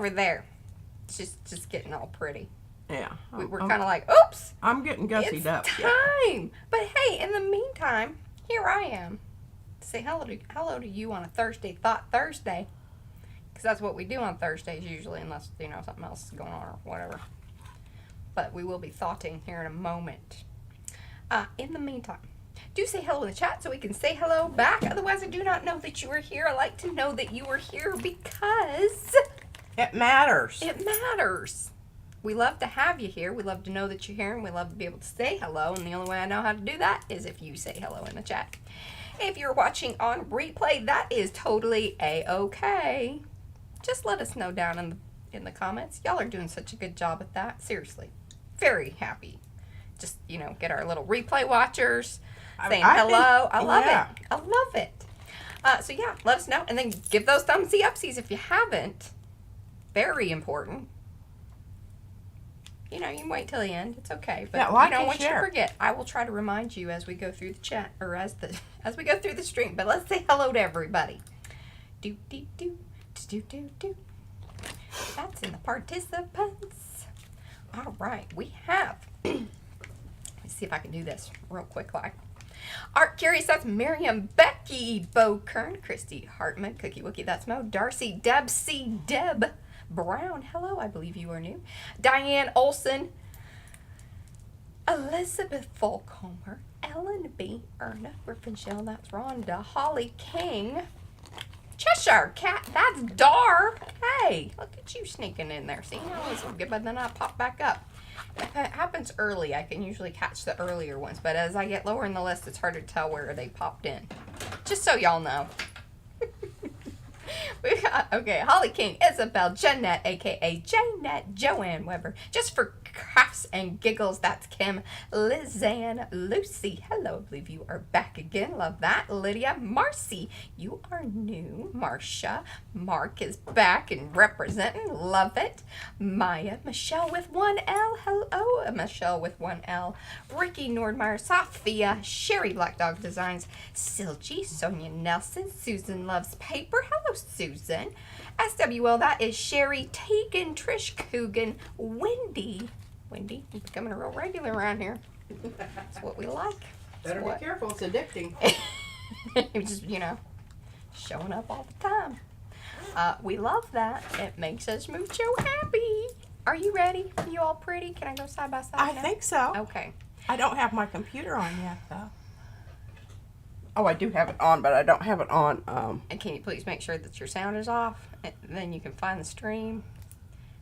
over there. It's just getting all pretty. Yeah. We're kind of like, oops. I'm getting gussied up. It's time. But hey, in the meantime, here I am. Say hello to you on a Thursday, Thought Thursday. Because that's what we do on Thursdays usually, unless, you know, something else is going on or whatever. But we will be thoughting here in a moment. In the meantime, do say hello in the chat so we can say hello back. Otherwise, I do not know that you are here. I like to know that you are here because it matters. It matters. We love to have you here. We love to know that you're here, and we love to be able to say hello. And the only way I know how to do that is if you say hello in the chat. If you're watching on replay, that is totally a-okay. Just let us know down in the comments. Y'all are doing such a good job at that. Seriously. Very happy. Just, you know, get our little replay watchers saying hello. I love it. I love it. So, yeah, let us know. And then give those thumbsy upsies if you haven't. Very important. You know, you can wait till the end. It's okay. But like you don't want you to share. forget. I will try to remind you as we go through the chat, or as we go through the stream. But let's say hello to everybody. Do, do, do, do, do, do. That's in the participants. All right. We have... Let's see if I can do this real quick. Like Art Curious, that's Miriam, Becky, Bo Kern, Christy Hartman, Cookie Wookie, that's Mo, Darcy, Deb C, Deb Brown, hello, I believe you are new, Diane Olson, Elizabeth Fulcomer, Ellen B, Erna Griffinshell, that's Rhonda, Holly King, Cheshire Cat, that's Dar. Hey, look at you sneaking in there. See, now it's good, but then I pop back up. If it happens early, I can usually catch the earlier ones, but as I get lower in the list, it's hard to tell where they popped in. Just so y'all know. We've got, okay, Holly King, Isabel, Jeanette, a.k.a. Jeanette, Joanne Weber, Just for Crafts and Giggles, that's Kim, Lizanne, Lucy, hello, I believe you are back again, love that, Lydia, Marcy, you are new, Marcia, Mark is back and representing, love it, Maya, Michelle with one L, hello, Michelle with one L, Ricky Nordmeyer, Sophia, Sherry Black Dog Designs, Silgy, Sonia Nelson, Susan Loves Paper, hello Susan, SWL, that is Sherry, Tegan, Trish Coogan, Wendy, you're becoming a real regular around here. That's what we like. Better be careful, it's addicting. Just, you know, showing up all the time. We love that. It makes us mucho happy. Are you ready? You all pretty? Can I go side by side I now? think so. Okay. I don't have my computer on yet, though. Oh, I do have it on, but I don't have it on. And can you please make sure that your sound is off? And then you can find the stream.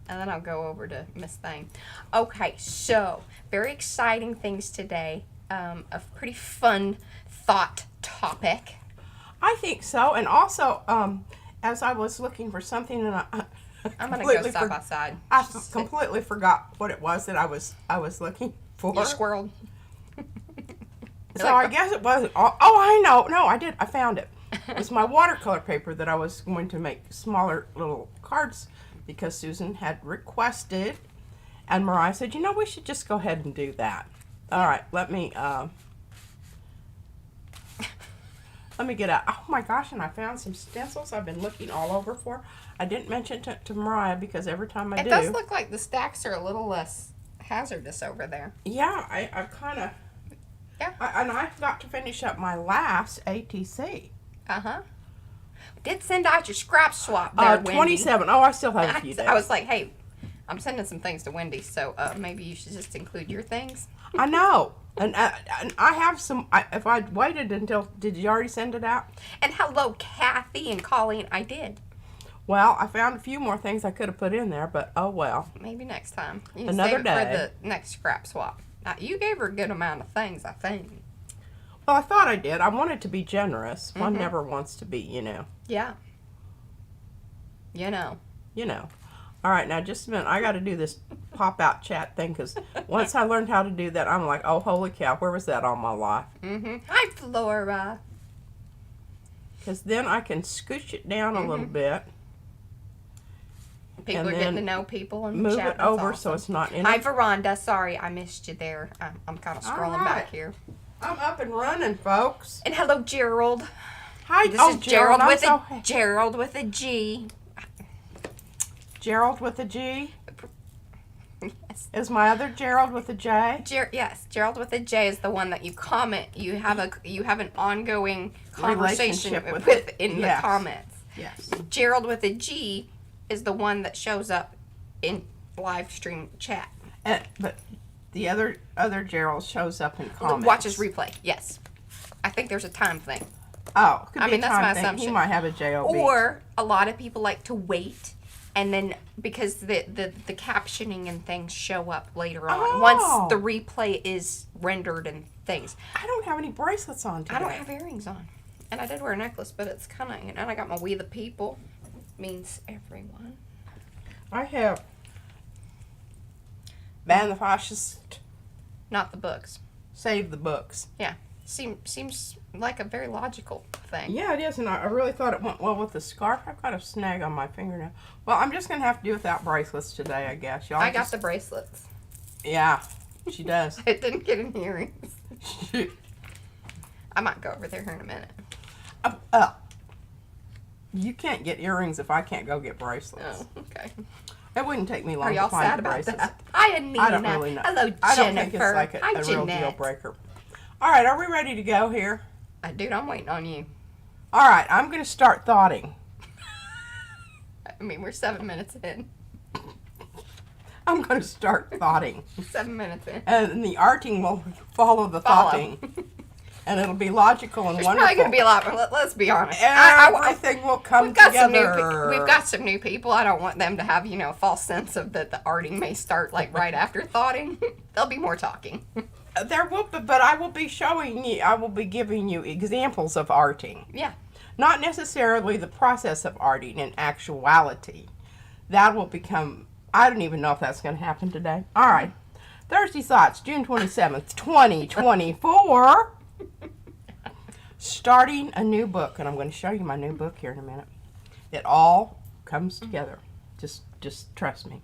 And then I'll go over to Miss Thing. Okay, so very exciting things today. A pretty fun thought topic. I think so. And also, as I was looking for something, and I'm going to go side by side. I completely forgot what it was that I was looking for. You squirreled. So I guess it wasn't. Oh, I know. No, I did. I found it. It was my watercolor paper that I was going to make smaller little cards because Susan had requested, and Mariah said, you know, we should just go ahead and do that. All right, let me get out. Oh my gosh, and I found some stencils I've been looking all over for. I didn't mention it to Mariah because every time I do. It does look like the stacks are a little less hazardous over there. Yeah, I kind of. Yeah. And I forgot to finish up my last ATC. Uh-huh. Did send out your scrap swap there, Wendy. 27. Oh, I still have a few days. I was like, hey, I'm sending some things to Wendy, so maybe you should just include your things. I know. And I have some, if I'd waited until, did you already send it out? And hello, Kathy and Colleen. I did. Well, I found a few more things I could have put in there, but oh well. Maybe next time. You Another save it day. for the next scrap swap. Now, you gave her a good amount of things, I think. Well, I thought I did. I wanted to be generous. One never wants to be, you know. Yeah. You know. You know. All right, now just a minute. I got to do this pop-out chat thing because once I learned how to do that, I'm like, oh, holy cow, where was that all my life? Hi, Flora. Because then I can scooch it down a little bit. People are getting to know people and move chat. it over awesome. so it's not in Hi, it. Veranda. Sorry, I missed you there. I'm kind of scrolling back here. I'm up and running, folks. And hello, Gerald. Hi, This is Gerald with a G. Gerald with a G? Yes. Is my other Gerald with a J? Yes, Gerald with a J is the one that you comment. You have an ongoing conversation Relationship with in yes. the comments. Yes. Gerald with a G is the one that shows up in live stream chat. But the other Gerald shows up in comments. Watches replay. Yes. I think there's a time thing. Oh, could be I mean, a that's time my thing. assumption. He might have a JOB. Or a lot of people like to wait, and then because the captioning and things show up later on once the replay is rendered and things. I don't have any bracelets on today. I don't have earrings on, and I did wear a necklace, but it's kind of, and I got my We the People, means everyone. I have Ban the Fascist, Not the books. Save the Books. Yeah, seems like a very logical thing. Yeah, it is, and I really thought it went well with the scarf. I've got a snag on my fingernail. Well, I'm just going to have to do without bracelets today, I guess. Y'all I got the bracelets. Yeah, she does. I didn't get any earrings. I might go over there here in a minute. You can't get earrings if I can't go get bracelets. Oh, okay. It wouldn't take me long Are y'all to find sad the about bracelets. that? Hi, Anita. I don't really know. Hello, Jennifer. I don't think it's like Hi, a real deal Jeanette. breaker. All right, are we ready to go here? Dude, I'm waiting on you. All right, I'm going to start thoughting. I mean, we're 7 minutes in. I'm going to start thoughting. 7 minutes in. And the arting will follow the thoughting. And it'll be logical and There's wonderful. probably going to be a lot. Let's be honest. Everything will come we've got together. We've got some new people. I don't want them to have, a false sense of that the arting may start like right after thoughting. There'll be more talking. There will be, but I will be showing you, I will be giving you examples of arting. Yeah. Not necessarily the process of arting in actuality. That will become, I don't even know if that's going to happen today. All right. Thursday Thoughts, June 27th, 2024. Starting a new book, and I'm going to show you my new book here in a minute. It all comes together. Just trust me.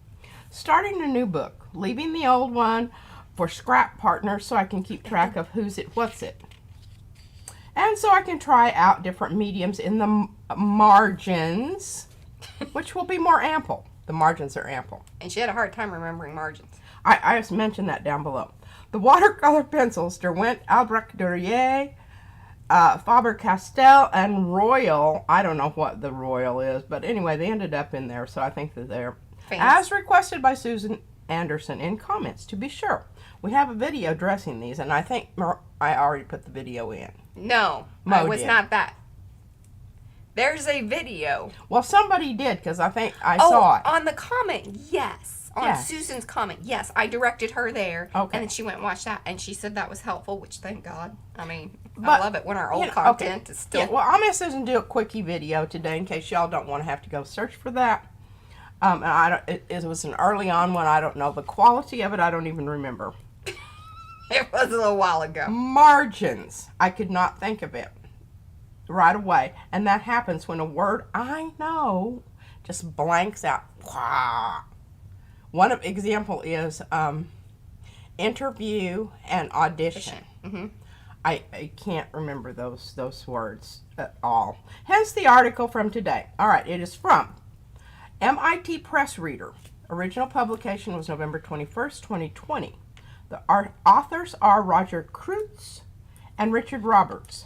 Starting a new book, leaving the old one for scrap partners so I can keep track of who's it, what's it. And so I can try out different mediums in the margins, which will be more ample. The margins are ample. And she had a hard time remembering margins. I just mentioned that down below. The watercolor pencils, Derwent, Albrecht Dürer, Faber-Castell, and Royal. I don't know what the Royal is, but anyway, they ended up in there, so I think that they're as requested by Susan Anderson in comments, to be sure. We have a video dressing these, and I think I already put the video in. No, Mo it was did. not that. There's a video. Well, somebody did, because I think I saw it. On the comment, yes. On Yes. Susan's comment, yes. I directed her there. Okay. And then she went and watched that, and she said that was helpful, which thank God. I mean, I But, love it when our old okay. content is still... Yeah, well, I'm going to Susan do a quickie video today in case y'all don't want to have to go search for that. And it was an early on one. I don't know the quality of it. I don't even remember. It was a little while ago. Margins. I could not think of it right away. And that happens when a word I know just blanks out. One example is interview and audition. Mm-hmm. I can't remember those words at all. Hence the article from today. All right, it is from MIT Press Reader. Original publication was November 21st, 2020. The authors are Roger Kreutz and Richard Roberts.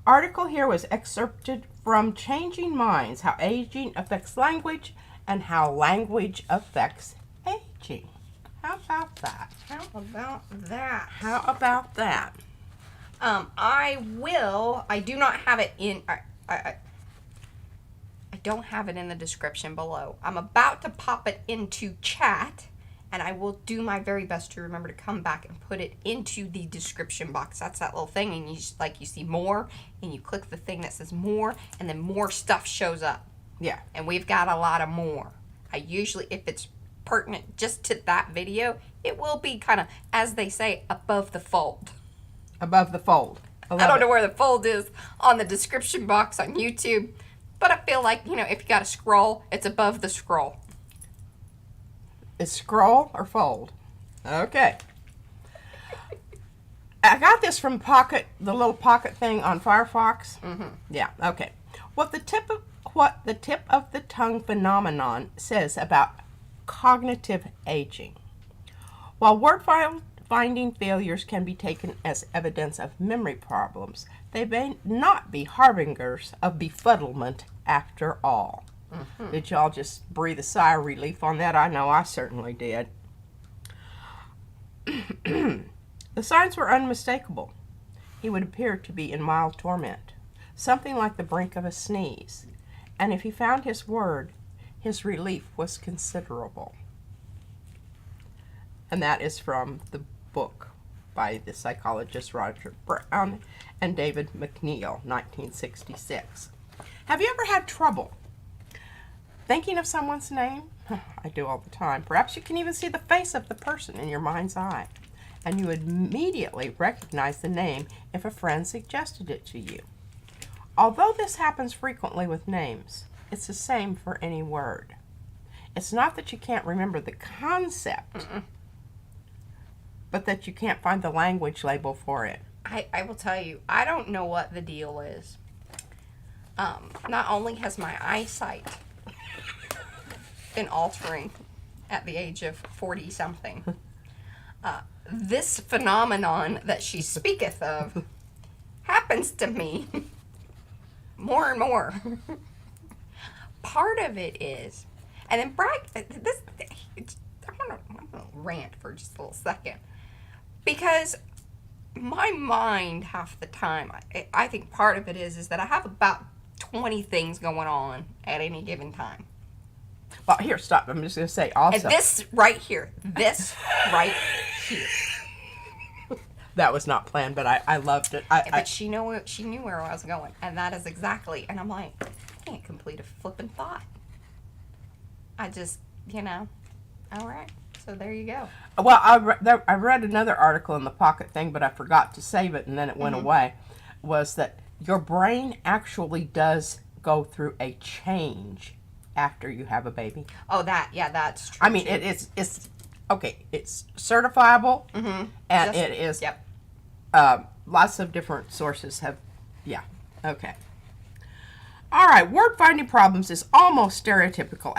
Article here was excerpted from Changing Minds, How Aging Affects Language and How Language Affects Aging. How about that? How about that? How about that? I do not have it in... I don't have it in the description below. I'm about to pop it into chat, and I will do my very best to remember to come back and put it into the description box. That's that little thing, and you see more, and you click the thing that says more, and then more stuff shows up. Yeah. And we've got a lot of more. I usually, if it's pertinent just to that video, it will be kind of, as they say, above the fold. Above the fold. I don't know where the fold is on the description box on YouTube, but I feel like, if you got to scroll, it's above the scroll. Is scroll or fold? Okay. I got this from Pocket, the little Pocket thing on Firefox. Mm-hmm. Yeah, okay. What the tip of the tongue phenomenon says about cognitive aging. While word finding failures can be taken as evidence of memory problems, they may not be harbingers of befuddlement after all. Mm-hmm. Did y'all just breathe a sigh of relief on that? I know I certainly did. The signs were unmistakable. He would appear to be in mild torment, something like the brink of a sneeze, and if he found his word, his relief was considerable. And that is from the book by the psychologist Roger Brown and David McNeil, 1966. Have you ever had trouble thinking of someone's name? I do all the time. Perhaps you can even see the face of the person in your mind's eye, and you would immediately recognize the name if a friend suggested it to you. Although this happens frequently with names, it's the same for any word. It's not that you can't remember the concept, but that you can't find the language label for it. I will tell you, I don't know what the deal is. Not only has my eyesight been altering at the age of 40-something, this phenomenon that she speaketh of happens to me more and more. Part of it is, and then I'm gonna rant for just a little second, because my mind half the time, I think part of it is that I have about 20 things going on at any given time. Well, here, stop. I'm just going to say also. And this right here. That was not planned, but I loved it. But she knew where I was going, and that is exactly. And I'm like, I can't complete a flipping thought. I just, all right. So there you go. Well, I read another article in the Pocket thing, but I forgot to save it, and then it went away. Was that your brain actually does go through a change after you have a baby? Oh, that's true. I mean, it's okay. It's certifiable, and it is. Yep. Lots of different sources have. Yeah. Okay. All right. Word finding problems is almost stereotypical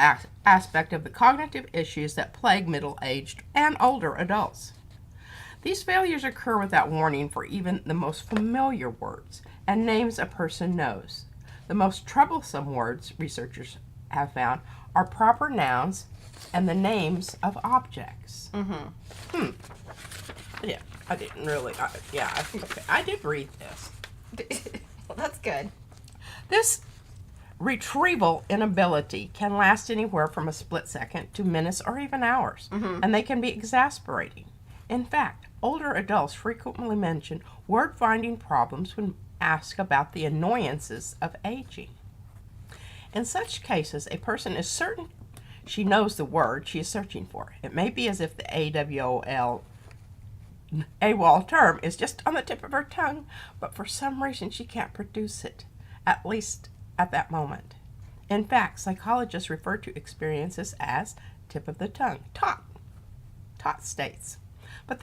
aspect of the cognitive issues that plague middle-aged and older adults. These failures occur without warning for even the most familiar words and names a person knows. The most troublesome words, researchers have found, are proper nouns and the names of objects. Yeah, I didn't really. Okay, I did read this. Well, that's good. This retrieval inability can last anywhere from a split second to minutes or even hours, and they can be exasperating. In fact, older adults frequently mention word-finding problems when asked about the annoyances of aging. In such cases, a person is certain she knows the word she is searching for. It may be as if the AWOL term is just on the tip of her tongue, but for some reason she can't produce it, at least at that moment. In fact, psychologists refer to experiences as tip of the tongue, tot states. But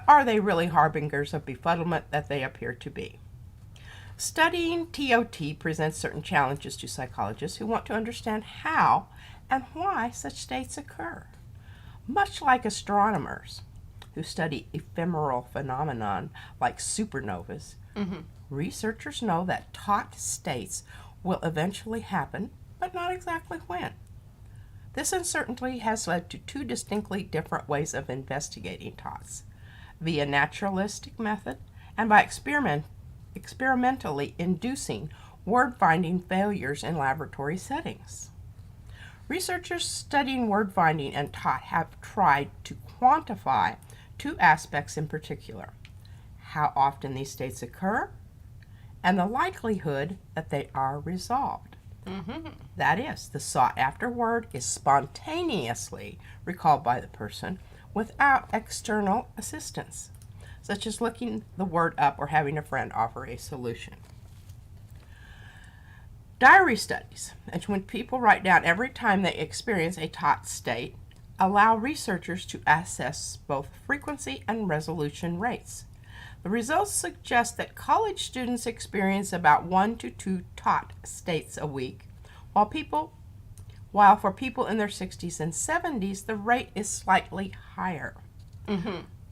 are they really harbingers of befuddlement that they appear to be? Studying TOT presents certain challenges to psychologists who want to understand how and why such states occur. Much like astronomers who study ephemeral phenomenon like supernovas, researchers know that tot states will eventually happen, but not exactly when. This uncertainty has led to two distinctly different ways of investigating tots, via naturalistic method and by experimentally inducing word-finding failures in laboratory settings. Researchers studying word-finding and tot have tried to quantify two aspects in particular: how often these states occur and the likelihood that they are resolved. That is, the sought-after word is spontaneously recalled by the person without external assistance, such as looking the word up or having a friend offer a solution. Diary studies, and when people write down every time they experience a tot state, allow researchers to assess both frequency and resolution rates. The results suggest that college students experience about 1 to 2 taut states a week, while for people in their 60s and 70s, the rate is slightly higher.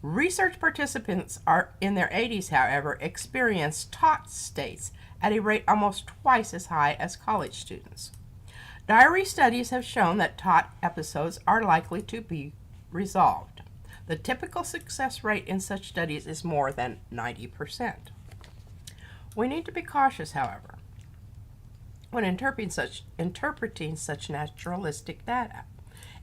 Research participants are in their 80s, however, experience taut states at a rate almost twice as high as college students. Diary studies have shown that taut episodes are likely to be resolved. The typical success rate in such studies is more than 90%. We need to be cautious, however, when interpreting such naturalistic data.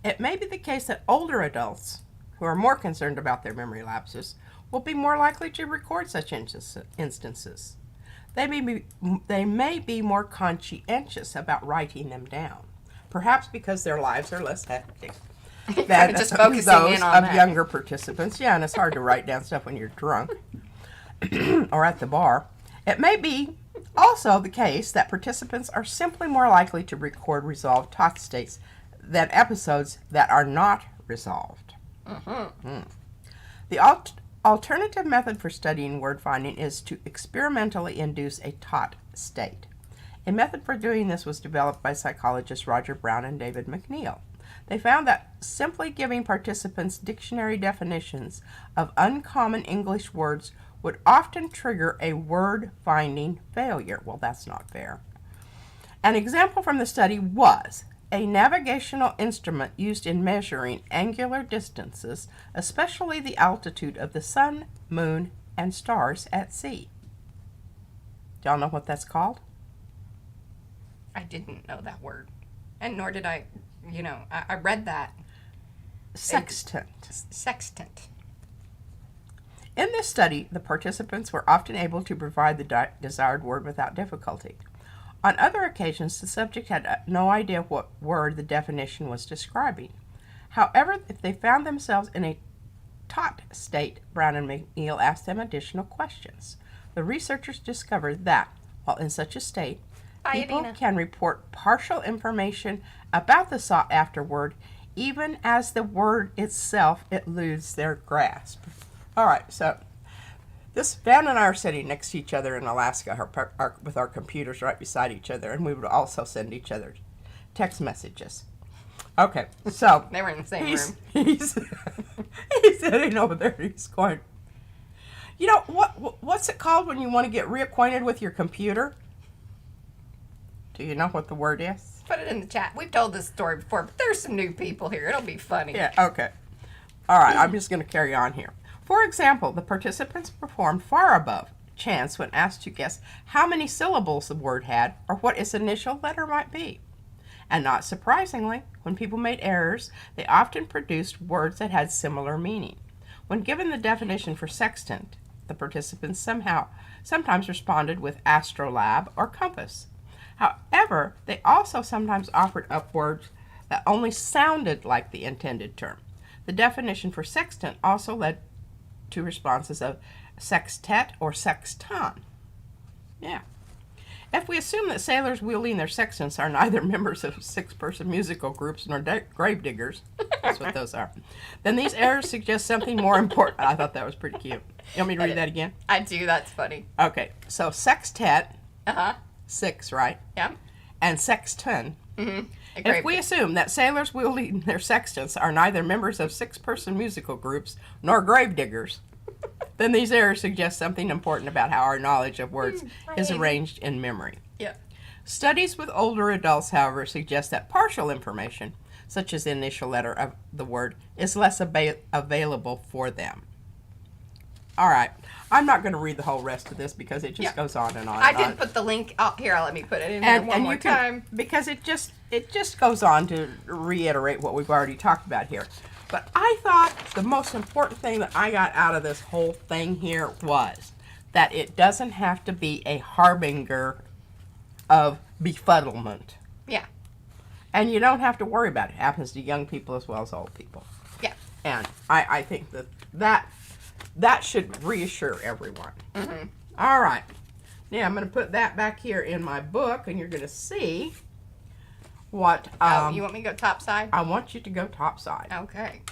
It may be the case that older adults, who are more concerned about their memory lapses, will be more likely to record such instances. They may be more conscientious about writing them down, perhaps because their lives are less hectic than just those focusing in on of that. younger participants. Yeah, and it's hard to write down stuff when you're drunk or at the bar. It may be also the case that participants are simply more likely to record resolved taut states than episodes that are not resolved. The alternative method for studying word finding is to experimentally induce a taut state. A method for doing this was developed by psychologists Roger Brown and David McNeil. They found that simply giving participants dictionary definitions of uncommon English words would often trigger a word finding failure. Well, that's not fair. An example from the study was a navigational instrument used in measuring angular distances, especially the altitude of the sun, moon, and stars at sea. Do y'all know what that's called? I didn't know that word. And nor did I, I read that. Sextant. Sextant. In this study, the participants were often able to provide the desired word without difficulty. On other occasions, the subject had no idea what word the definition was describing. However, if they found themselves in a taut state, Brown and McNeil asked them additional questions. The researchers discovered that, while in such a state, people can report partial information about the sought-after word, even as the word itself eludes their grasp. All right, so Van and I are sitting next to each other in Alaska with our computers right beside each other, and we would also send each other text messages. Okay, so They were in the same room. He's sitting over there. He's going, what's it called when you want to get reacquainted with your computer? Do you know what the word is? Put it in the chat. We've told this story before, but there's some new people here. It'll be funny. Yeah, okay. All right, I'm just going to carry on here. For example, the participants performed far above chance when asked to guess how many syllables the word had or what its initial letter might be. And not surprisingly, when people made errors, they often produced words that had similar meaning. When given the definition for sextant, the participants sometimes responded with astrolabe or compass. However, they also sometimes offered up words that only sounded like the intended term. The definition for sextant also led to responses of sextet or sexton. Yeah. If we assume that sailors wielding their sextants are neither members of six-person musical groups nor grave diggers, that's what those are, then these errors suggest something more important. I thought that was pretty cute. You want me to read that again? I do. That's funny. Okay. So sextet, 6, right? Yeah. And sexton. Mm-hmm. If we assume that sailors wielding their sextants are neither members of six-person musical groups nor grave diggers, then these errors suggest something important about how our knowledge of words is arranged in memory. Yeah. Studies with older adults, however, suggest that partial information, such as the initial letter of the word, is less available for them. All right. I'm not going to read the whole rest of this because it just goes on and on. I did put the link. Oh, here, let me put it in there one more time. Because it just goes on to reiterate what we've already talked about here. But I thought the most important thing that I got out of this whole thing here was that it doesn't have to be a harbinger of befuddlement. Yeah. And you don't have to worry about it. It happens to young people as well as old people. Yeah. And I think that should reassure everyone. Mm-hmm. All right. Now I'm going to put that back here in my book, and you're going to see what... you want me to go top side? I want you to go top side. Okay.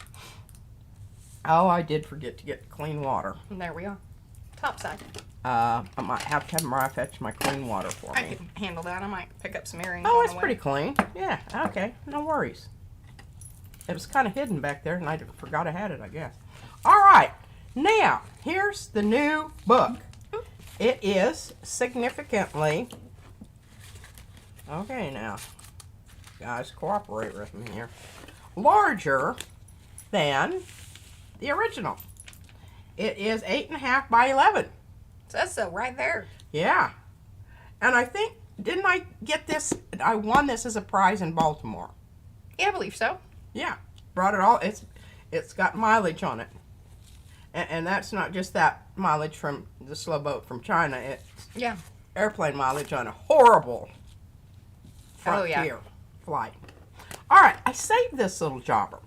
Oh, I did forget to get clean water. And there we are. top side. I might have to have Mariah fetch my clean water for I me. can handle that. I might pick up some earrings. Oh, on it's the way. pretty clean. Yeah, okay, no worries. It was kind of hidden back there, and I forgot I had it, I guess. All right, now, here's the new book. It is significantly, okay now, guys, cooperate with me here, larger than the original. It is 8.5 by 11. Says so right there. Yeah. And I think, didn't I get this, I won this as a prize in Baltimore. Yeah, I believe so. Yeah. Brought it all, it's got mileage on it. And that's not just that mileage from the slow boat from China. It's airplane mileage on a horrible Frontier flight. All right, I saved this little jobber.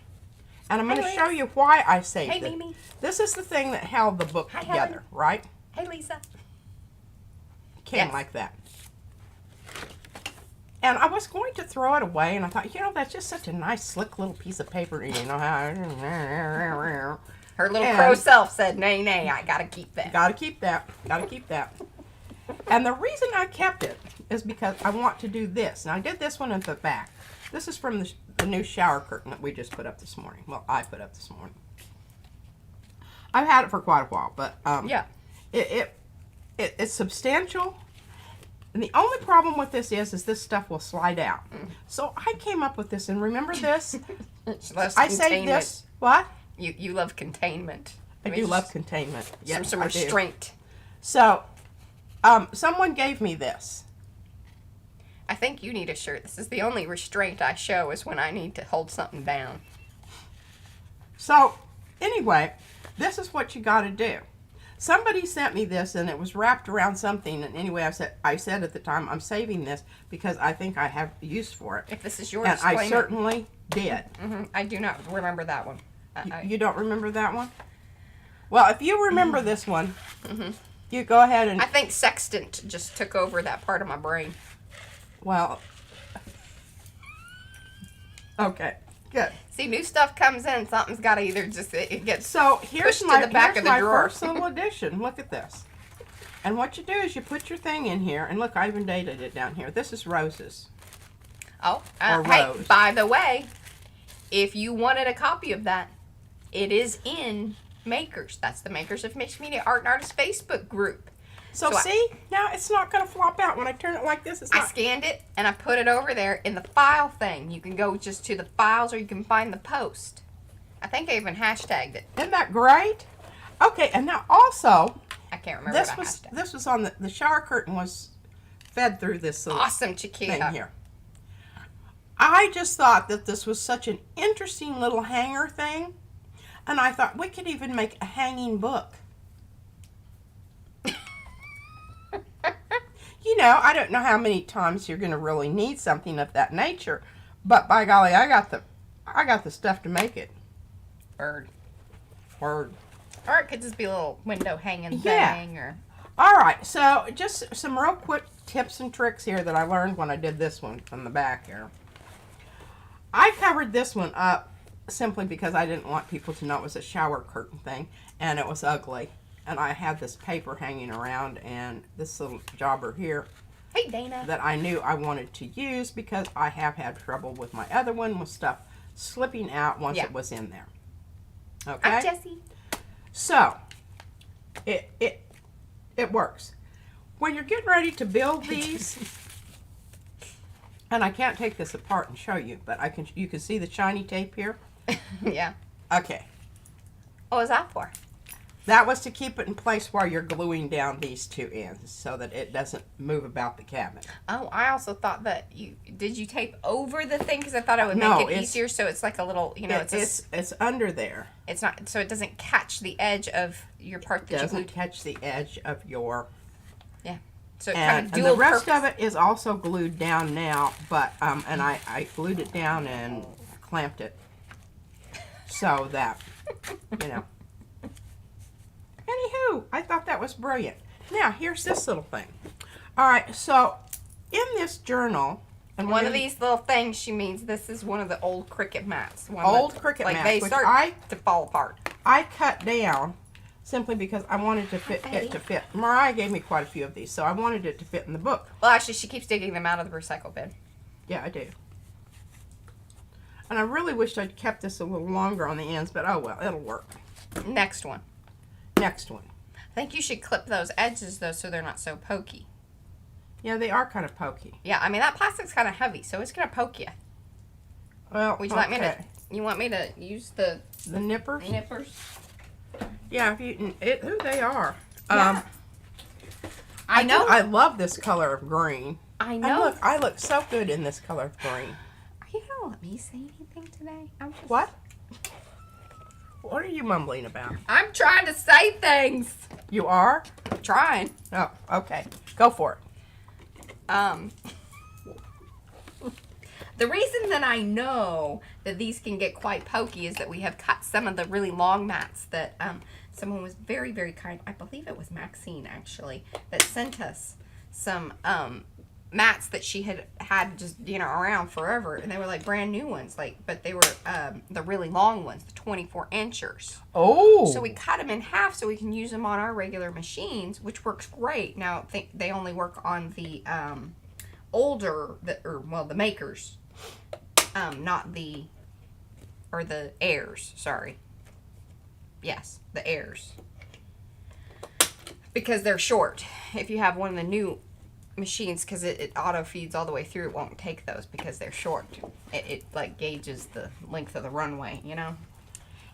And I'm going to show you why I saved it. Hey, Mimi. This is the thing that held the book together, Helen. right? Hey, Lisa. Came like that. And I was going to throw it away, and I thought, you know, that's just such a nice, slick little piece of paper. You know how... Her little crow self said, nay, nay, I got to keep that. Got to keep that. Got to keep that. And the reason I kept it is because I want to do this. Now, I did this one at the back. This is from the new shower curtain that we just put up this morning. Well, I put up this morning. I've had it for quite a while, but it's substantial. And the only problem with this is this stuff will slide out. So I came up with this, and remember this? I saved this. What? You love containment. I do love containment. Yes, some restraint. So, someone gave me this. I think you need a shirt. This is the only restraint I show is when I need to hold something down. So, anyway, this is what you got to do. Somebody sent me this, and it was wrapped around something. And anyway, I said at the time, I'm saving this because I think I have use for it. If this is yours, and I certainly did. I do not remember that one. You don't remember that one? Well, if you remember this one, you go ahead and... I think Sextant just took over that part of my brain. Well, okay, good. See, new stuff comes in. Something's got to either just it gets so here's pushed my, to the back here's of the my drawer. first little edition. Look at this. And what you do is you put your thing in here, and look, I even dated it down here. This is roses. Oh, or hey, rose. by the way, if you wanted a copy of that, it is in Makers. That's the Makers of Mixed Media Art and Artists Facebook group. So see, now it's not going to flop out. When I turn it like this, it's not. I scanned it, and I put it over there in the file thing. You can go just to the files, or you can find the post. I think I even hashtagged it. Isn't that great? Okay, and now also, I can't remember what I hashtagged. This was on the shower curtain was fed through this little awesome Chiquita thing here. I just thought that this was such an interesting little hanger thing, and I thought we could even make a hanging book. You know, I don't know how many times you're going to really need something of that nature, but by golly, I got the stuff to make it. Word. Or it could just be a little window hanging thing. Or... All right, so just some real quick tips and tricks here that I learned when I did this one from the back here. I covered this one up simply because I didn't want people to know it was a shower curtain thing, and it was ugly. And I had this paper hanging around and this little jobber here. Hey, Dana. That I knew I wanted to use because I have had trouble with my other one with stuff slipping out once it was in there. Okay? I'm Jessie. So, it works. When you're getting ready to build these, and I can't take this apart and show you, but you can see the shiny tape here. Yeah. Okay. What was that for? That was to keep it in place while you're gluing down these two ends so that it doesn't move about the cabinet. Oh, I also thought that did you tape over the thing? Because I thought it would make it easier, so it's like a little, you know, it's under there. It's not, so it doesn't catch the edge of your part that you glued. Doesn't catch the edge of your... Yeah. So it kind of and the rest of it is also glued down now, but, and I glued it down and clamped it so that, you know. Anywho, I thought that was brilliant. Now, here's this little thing. All right, so in this journal... and one of these little things, she means this is one of the old Cricut mats. Old Cricut mats, they which start to fall apart. I cut down simply because I wanted to fit it to fit. Mariah gave me quite a few of these, so I wanted it to fit in the book. Well, actually, she keeps digging them out of the recycle bin. Yeah, I do. And I really wished I'd kept this a little longer on the ends, but oh well, it'll work. Next one. Next one. I think you should clip those edges, though, so they're not so pokey. Yeah, they are kind of pokey. Yeah, I mean, that plastic's kind of heavy, so it's going to poke you. Well, Would you like me to... You want me to use the nippers? Nippers? Yeah, if you... Who they are. Yeah. I know. I love this color of green. I know. And I look so good in this color of green. Are you going to let me say anything today? What? What are you mumbling about? I'm trying to say things. You are? I'm trying. Oh, okay. Go for it. The reason that I know that these can get quite pokey is that we have cut some of the really long mats that someone was very, very kind, I believe it was Maxine actually, that sent us some mats that she had just, you know, around forever, and they were like brand new ones, like, but they were the really long ones, the 24 inchers. Oh. So we cut them in half so we can use them on our regular machines, which works great. Now they only work on the the makers, not the heirs, sorry. Yes, the heirs. Because they're short. If you have one of the new machines, because it auto feeds all the way through, it won't take those because they're short. It like gauges the length of the runway, you know.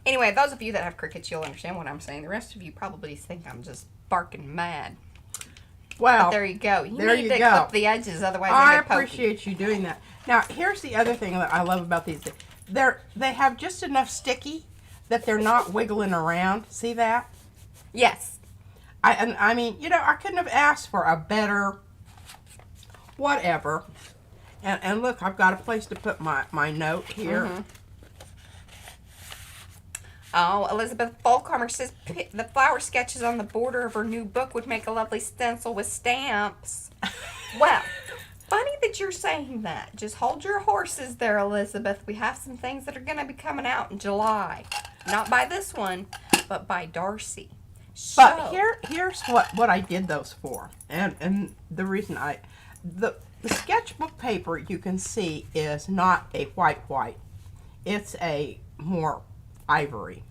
Anyway, those of you that have Cricuts, you'll understand what I'm saying. The rest of you probably think I'm just barking mad. Well, but there you go. You there need you to go. clip the edges, otherwise I they get pokey. appreciate you doing that. Now, here's the other thing that I love about these. They have just enough sticky that they're not wiggling around. See that? Yes. I mean, you know, I couldn't have asked for a better whatever. And look, I've got a place to put my note here. Mm-hmm. Oh, Elizabeth Volcomer says the flower sketches on the border of her new book would make a lovely stencil with stamps. Well, funny that you're saying that. Just hold your horses there, Elizabeth. We have some things that are going to be coming out in July. Not by this one, but by Darcy. But here's what I did those for. And the reason the sketchbook paper, you can see, is not a white. It's a more ivory.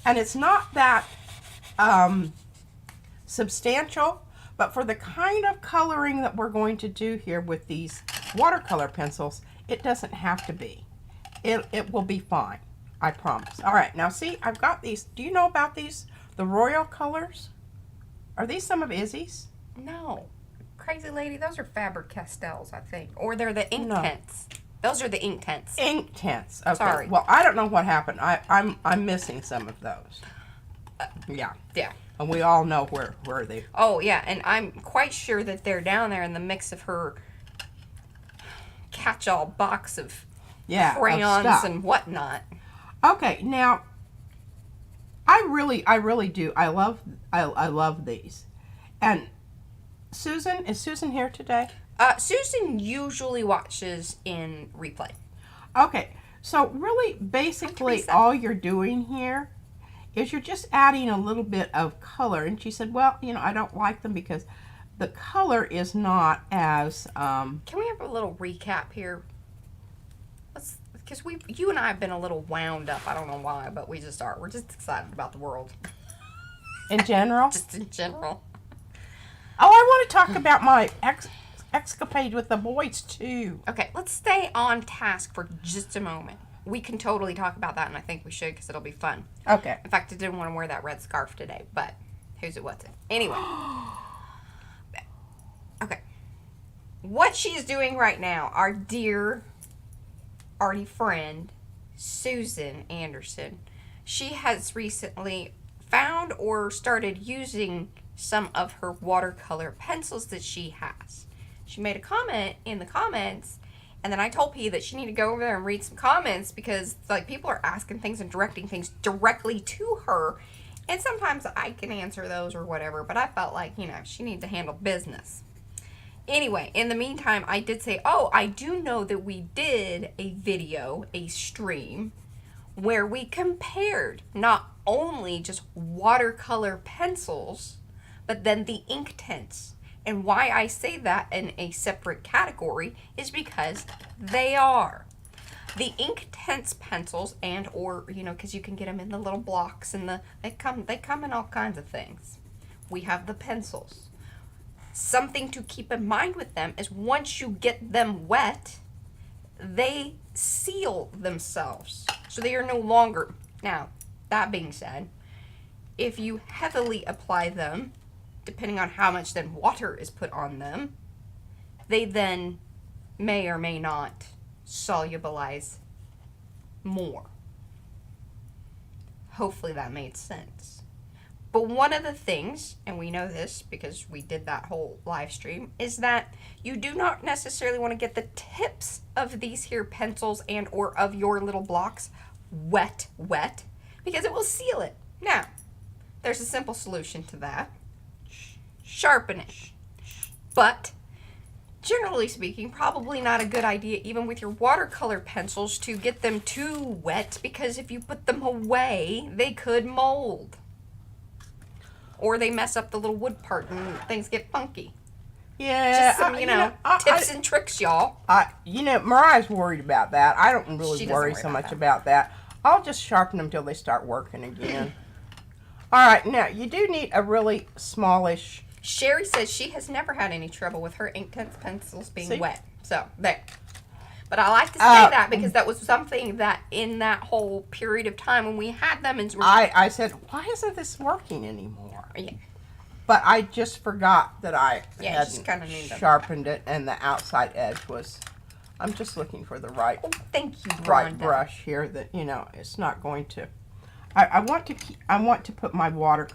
And it's not that substantial, but for the kind of coloring that we're going to do here with these watercolor pencils, it doesn't have to be. It will be fine, I promise. All right, now see, I've got these. Do you know about these? The Royal colors? Are these some of Izzy's? No. Crazy lady, those are Faber-Castells, I think. Or they're the Inktense. No. Those are the Inktense. Inktense. Okay. Sorry. Well, I don't know what happened. I'm missing some of those. Yeah. Yeah. And we all know where they. Oh yeah, and I'm quite sure that they're down there in the mix of her catch-all box of crayons and whatnot. Okay, now I really do. I love these. And Susan, is Susan here today? Susan usually watches in replay. Okay, so really basically all you're doing here is you're just adding a little bit of color. And she said, well, you know, I don't like them because the color is not as... Can we have a little recap here? Because you and I have been a little wound up. I don't know why, but we just are. We're just excited about the world. In general? Just in general. Oh, I want to talk about my escapade with the boys, too. Okay, let's stay on task for just a moment. We can totally talk about that, and I think we should because it'll be fun. Okay. In fact, I didn't want to wear that red scarf today, but who's it, what's it? Anyway. Okay. What she's doing right now, our dear Arty friend, Susan Anderson, she has recently found or started using some of her watercolor pencils that she has. She made a comment in the comments, and then I told P that she needed to go over there and read some comments because like people are asking things and directing things directly to her, and sometimes I can answer those or whatever, but I felt like, you know, she needed to handle business. Anyway, in the meantime, I did say, oh, I do know that we did a video, a stream, where we compared not only just watercolor pencils, but then the Inktense. And why I say that in a separate category is because they are. The Inktense pencils and or, you know, because you can get them in the little blocks and they come in all kinds of things. We have the pencils. Something to keep in mind with them is once you get them wet, they seal themselves. So they are no longer. Now, that being said, if you heavily apply them, depending on how much then water is put on them, they then may or may not solubilize more. Hopefully that made sense. But one of the things, and we know this because we did that whole live stream, is that you do not necessarily want to get the tips of these here pencils and or of your little blocks wet, because it will seal it. Now, there's a simple solution to that. Sharpen it. But generally speaking, probably not a good idea even with your watercolor pencils to get them too wet, because if you put them away, they could mold. Or they mess up the little wood part and things get funky. Yeah. Just some, tips and tricks, y'all. Mariah's worried about that. I don't really worry so much about that. I'll just sharpen them till they start working again. All right, now you do need a really smallish. Sherry says she has never had any trouble with her Inktense pencils being wet. So, there. But I like to say that because that was something that in that whole period of time when we had them. And I said, why isn't this working anymore? Yeah. But I just forgot that I hadn't sharpened it, and the outside edge was. I'm just looking for the right. Oh, thank you, Rhonda. Right brush here that it's not going to. I want to put my water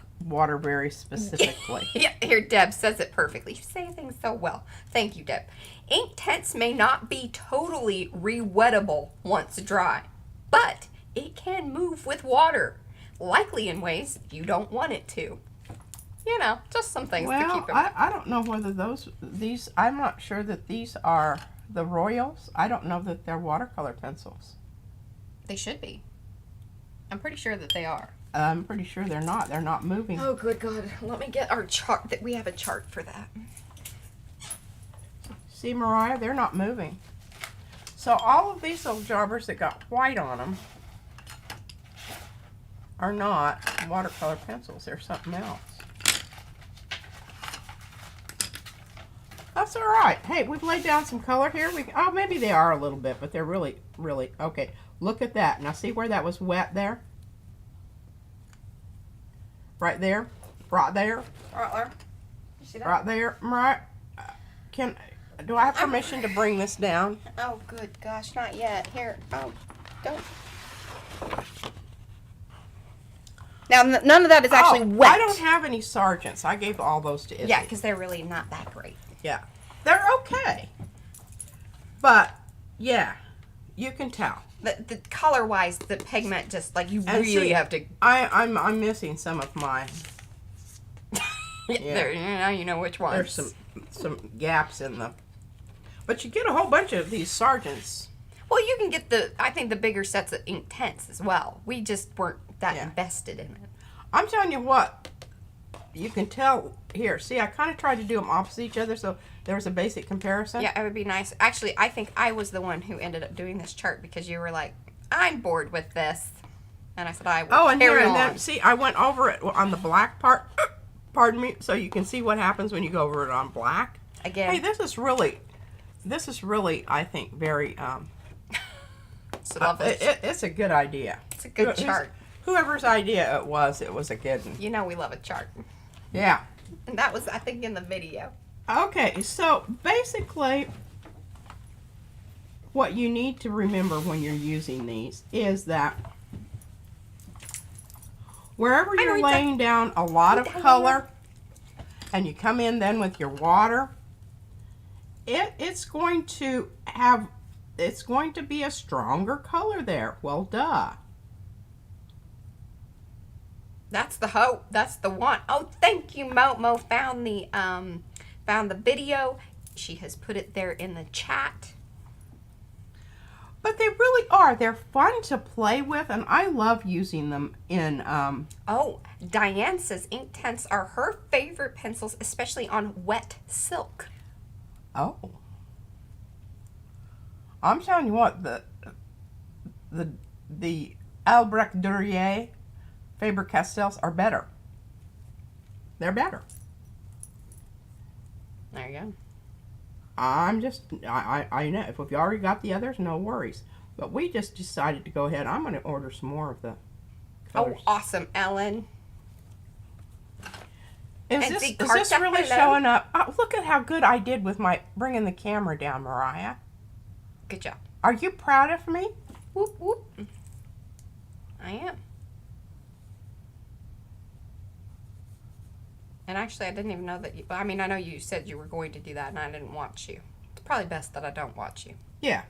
very specifically. Yeah, here Deb says it perfectly. You say things so well. Thank you, Deb. Inktense may not be totally re-wettable once dry, but it can move with water, likely in ways you don't want it to. Just some things to keep in mind. I don't know whether these. I'm not sure that these are the Royals. I don't know that they're watercolor pencils. They should be. I'm pretty sure that they are. I'm pretty sure they're not. They're not moving. Oh, good God. Let me get our chart. We have a chart for that. See, Mariah, they're not moving. So all of these little jobbers that got white on them are not watercolor pencils. They're something else. That's all right. Hey, we've laid down some color here. Maybe they are a little bit, but they're really, really, okay. Look at that. Now see where that was wet there? Right there? Right there? Right there. You see that? Right there. Right. Do I have permission to bring this down? Oh, good gosh, not yet. Here. Oh, don't. Now, none of that is actually wet. I don't have any Sargents. I gave all those to Izzy. Yeah, because they're really not that great. Yeah. They're okay. But, yeah, you can tell. The color-wise, the pigment just, like, you really have to... I'm missing some of mine. Yeah. There, you know which ones. There's some gaps in them. But you get a whole bunch of these Sargents. Well, you can get I think the bigger sets of Inktense as well. We just weren't that invested in it. I'm telling you what, you can tell here. See, I kind of tried to do them opposite each other, so there was a basic comparison. Yeah, it would be nice. Actually, I think I was the one who ended up doing this chart because you were like, I'm bored with this. And I said, I will carry on. Then, see, I went over it on the black part, pardon me, so you can see what happens when you go over it on black. Again. Hey, this is really, I think, very, it's a good idea. It's a good chart. Whoever's idea it was a good one. You know we love a chart. Yeah. And that was, I think, in the video. Okay, so basically what you need to remember when you're using these is that wherever you're laying down a lot of color and you come in then with your water, it's going to be a stronger color there. Well, duh. That's the hope. That's the one. Oh, thank you, Mo found the video. She has put it there in the chat. But they really are. They're fun to play with, and I love using them in... Oh, Diane says Inktense are her favorite pencils, especially on wet silk. Oh. I'm telling you what, the Albrecht Dürer Faber-Castells are better. They're better. There you go. I'm just, I know, if we've already got the others, no worries. But we just decided to go ahead. I'm going to order some more of the colors. Oh, awesome, Ellen. Is this really showing up? Oh, look at how good I did with my bringing the camera down, Mariah. Good job. Are you proud of me? Whoop, whoop. I am. And actually, I didn't even know that you... I mean, I know you said you were going to do that, and I didn't watch you. It's probably best that I don't watch you. Yeah.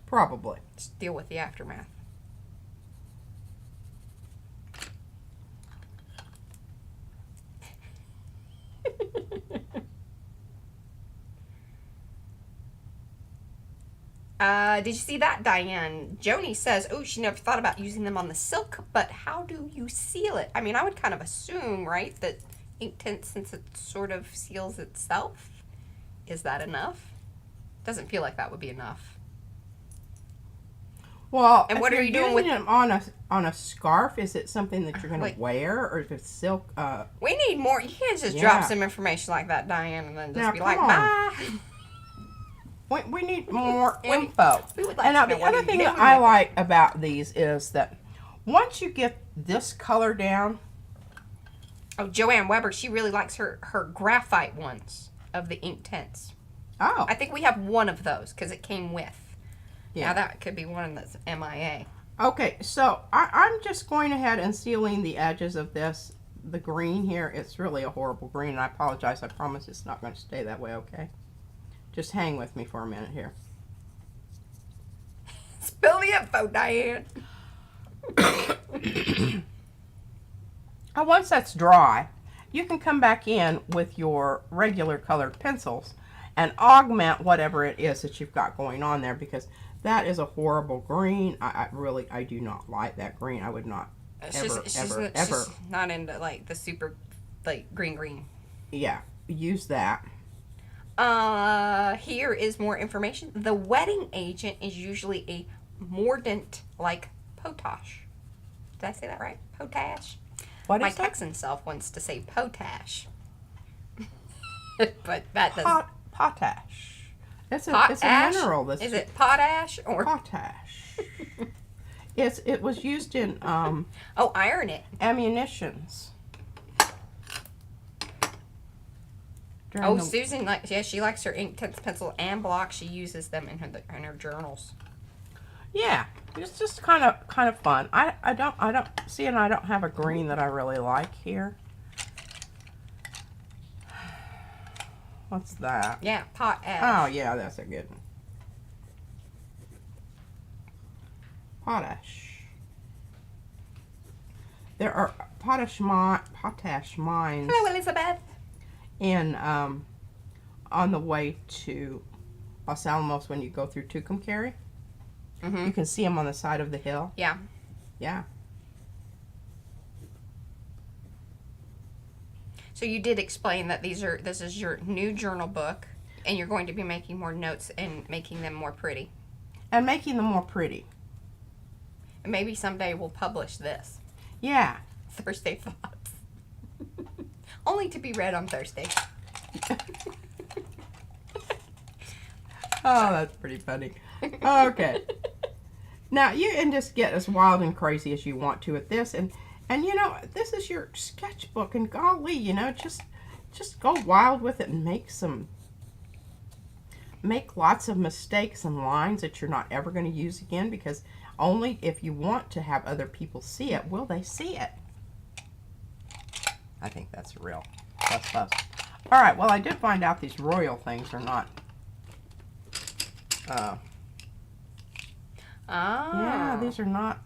Probably. Just deal with the aftermath. Did you see that, Diane? Joni says, oh, she never thought about using them on the silk, but how do you seal it? I mean, I would kind of assume, right, that Inktense, since it sort of seals itself, is that enough? Doesn't feel like that would be enough. Well, and what are you doing with them on a scarf? Is it something that you're going to wear, or if it's silk? We need more. You can't just drop some information like that, Diane, and then just be like, bye. We need more info. We would like and now to know the other thing that I like about these is that once you get this color down. Oh, Joanne Weber, she really likes her graphite ones of the Inktense. Oh. I think we have one of those because it came with. Yeah. Now that could be one that's MIA. Okay, so I'm just going ahead and sealing the edges of this. The green here, it's really a horrible green, and I apologize. I promise it's not going to stay that way, okay? Just hang with me for a minute here. Spill the info, Diane. And once that's dry, you can come back in with your regular colored pencils and augment whatever it is that you've got going on there, because that is a horrible green. I do not like that green. I would not ever. She's not into like the super like green. Yeah, use that. Here is more information. The wetting agent is usually a mordant like potash. Did I say that right? Potash? What is My that? Texan self wants to say potash. But that doesn't... Potash. It's a mineral. Is it potash or... Potash. It was used in... oh, iron it. Ammunitions. Oh, Susan, she likes her Inktense pencil and block. She uses them in her journals. Yeah, it's just kind of fun. I don't see, and I don't have a green that I really like here. What's that? Yeah, potash. Oh yeah, that's a good one. Potash. There are potash mines. Hello, Elizabeth. In on the way to Los Alamos when you go through Tucumcari. You can see them on the side of the hill. Yeah. Yeah. So you did explain that this is your new journal book, and you're going to be making more notes and making them more pretty. And making them more pretty. And maybe someday we'll publish this. Yeah. Thursday Thoughts. Only to be read on Thursday. Oh, that's pretty funny. Okay. Now, you can just get as wild and crazy as you want to with this. And you know, this is your sketchbook. And golly, you know, just go wild with it and make lots of mistakes and lines that you're not ever going to use again. Because only if you want to have other people see it, will they see it. I think that's real. That's us. All right, well, I did find out these royal things are not... Yeah, these are not...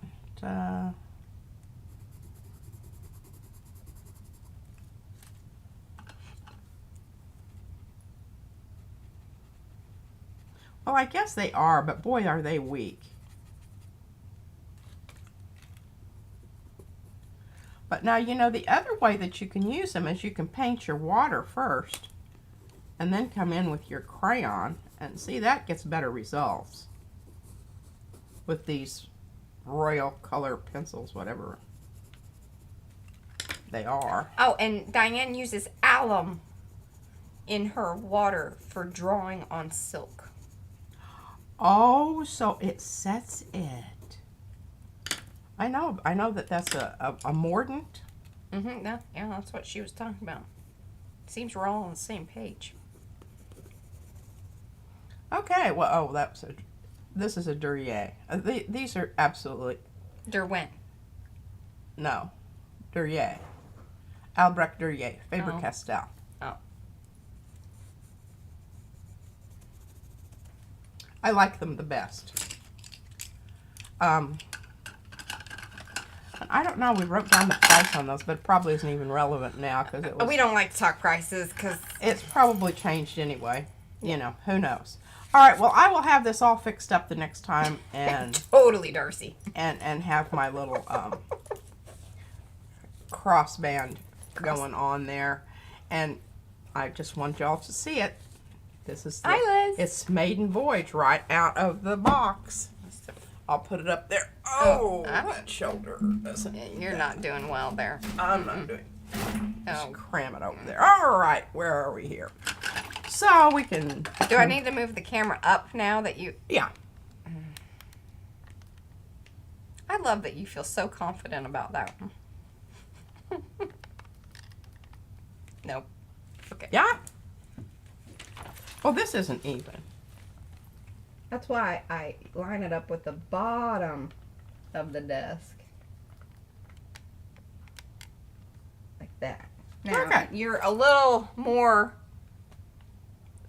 Well, I guess they are, but boy, are they weak. But now, you know, the other way that you can use them is you can paint your water first and then come in with your crayon, and see, that gets better results with these royal color pencils, whatever they are. Oh, and Diane uses alum in her water for drawing on silk. Oh, so it sets it. I know that that's a mordant. Mm-hmm. Yeah, that's what she was talking about. Seems we're all on the same page. Okay, well, this is a Duryea. These are absolutely... Derwent. No. Duryea. Albrecht Duryea. Faber-Castell. Oh. I like them the best. I don't know, we wrote down the price on those, but it probably isn't even relevant now because it was... We don't like to talk prices because... It's probably changed anyway. You know, who knows. All right, well, I will have this all fixed up the next time and... Totally, Darcy. And have my little crossband going on there. And I just want y'all to see it. This is Hi, Liz. It's Maiden Voyage right out of the box. I'll put it up there. Oh, that shoulder doesn't. You're not doing well there. I'm not doing. Oh. Just cram it over there. All right, where are we here? So we can. Do I need to move the camera up now that you? Yeah. I love that you feel so confident about that. Nope. Okay. Yeah. Well, this isn't even. That's why I line it up with the bottom of the desk. Like that. Now, Okay. you're a little more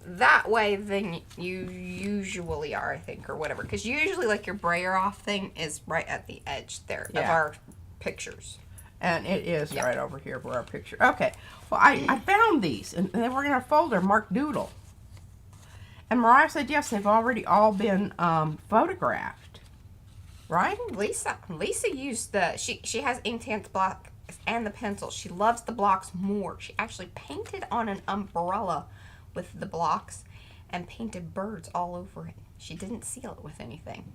that way than you usually are, I think, or whatever. Because usually, like, your brayer off thing is right at the edge there of our pictures. And it is right over here for our picture. Okay. Well, I found these, and they were in our folder marked Doodle. And Mariah said, yes, they've already all been photographed. Right? Lisa used the, she has Inktense blocks and the pencil. She loves the blocks more. She actually painted on an umbrella with the blocks and painted birds all over it. She didn't seal it with anything.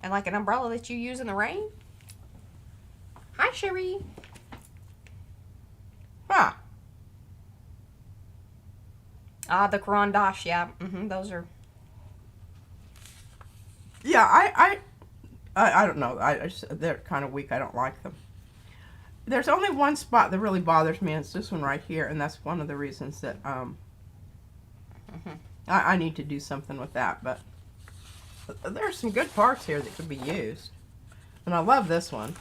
And like an umbrella that you use in the rain. Hi, Sherry. Huh. Ah, the Caran d'Ache, yeah. Those are... Yeah, I don't know. I just, they're kind of weak. I don't like them. There's only one spot that really bothers me, and it's this one right here, and that's one of the reasons that I need to do something with that. But there's some good parts here that could be used, and I love this one.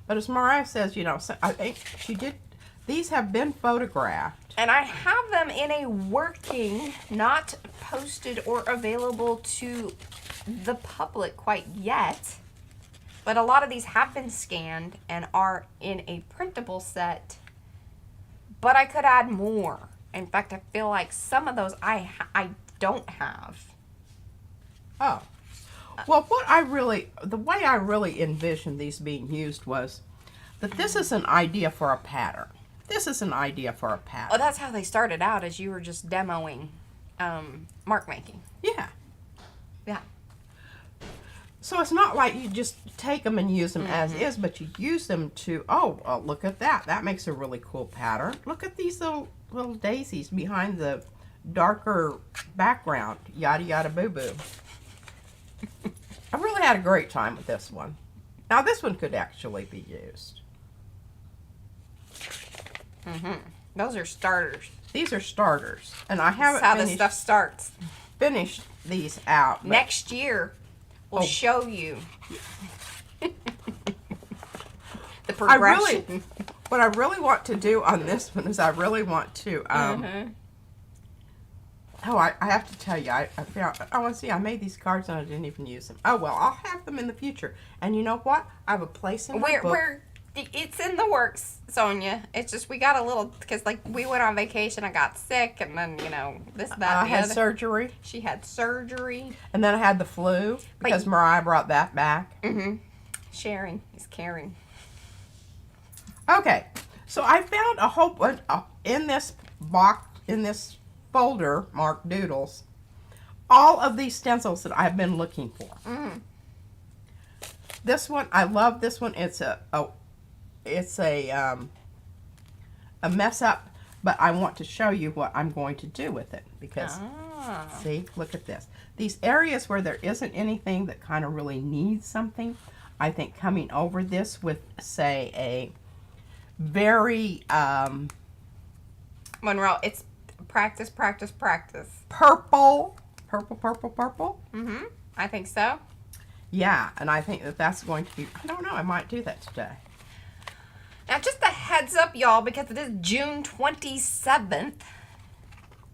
But as Mariah says, you know, I think she did. These have been photographed. And I have them in a working, not posted or available to the public quite yet. But a lot of these have been scanned and are in a printable set. But I could add more. In fact, I feel like some of those I don't have. Oh. Well, the way I really envisioned these being used was that this is an idea for a pattern. This is an idea for a pattern. Well, that's how they started out, as you were just demoing mark making. Yeah. Yeah. So it's not like you just take them and use them as is, but you use them to, look at that. That makes a really cool pattern. Look at these little daisies behind the darker background. Yada, yada, boo-boo. I really had a great time with this one. Now, this one could actually be used. Those are starters. These are starters. And I haven't That's how this stuff starts. finished these out. Next year, we'll show you the progression. What I really want to do on this one is I really want to, I have to tell you, I want to see, I made these cards and I didn't even use them. Oh, well, I'll have them in the future. And you know what? I have a place in my book. It's in the works. Sonia. It's just we got a little, because like we went on vacation, I got sick, and then, you know, this, that, I the had other. surgery. She had surgery. And then I had the flu because Mariah brought that back. Mm-hmm. Sharing is caring. Okay, so I found a whole bunch in this box, in this folder marked Doodles, all of these stencils that I've been looking for. Mm. This one, I love this one. It's a mess up, but I want to show you what I'm going to do with it because, see, look at this. These areas where there isn't anything that kind of really needs something, I think coming over this with, say, a very Monroe, it's practice, practice, practice. purple. Mm-hmm. I think so. Yeah, and I think that that's going to be, I don't know, I might do that today. Now, just a heads up, y'all, because it is June 27th.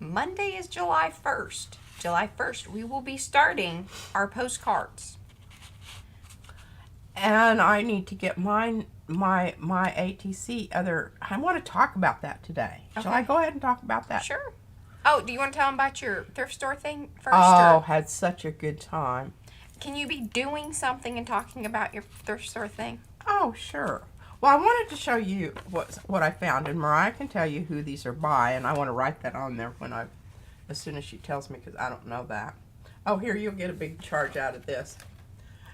Monday is July 1st. July 1st, we will be starting our postcards. And I need to get my ATC other, I want to talk about that today. Okay. Shall I go ahead and talk about that? Sure. Oh, do you want to tell them about your thrift store thing first? Oh, or had such a good time. can you be doing something and talking about your thrift store thing? Oh, sure. Well, I wanted to show you what I found, and Mariah can tell you who these are by, and I want to write that on there as soon as she tells me, because I don't know that. Oh, here, you'll get a big charge out of this.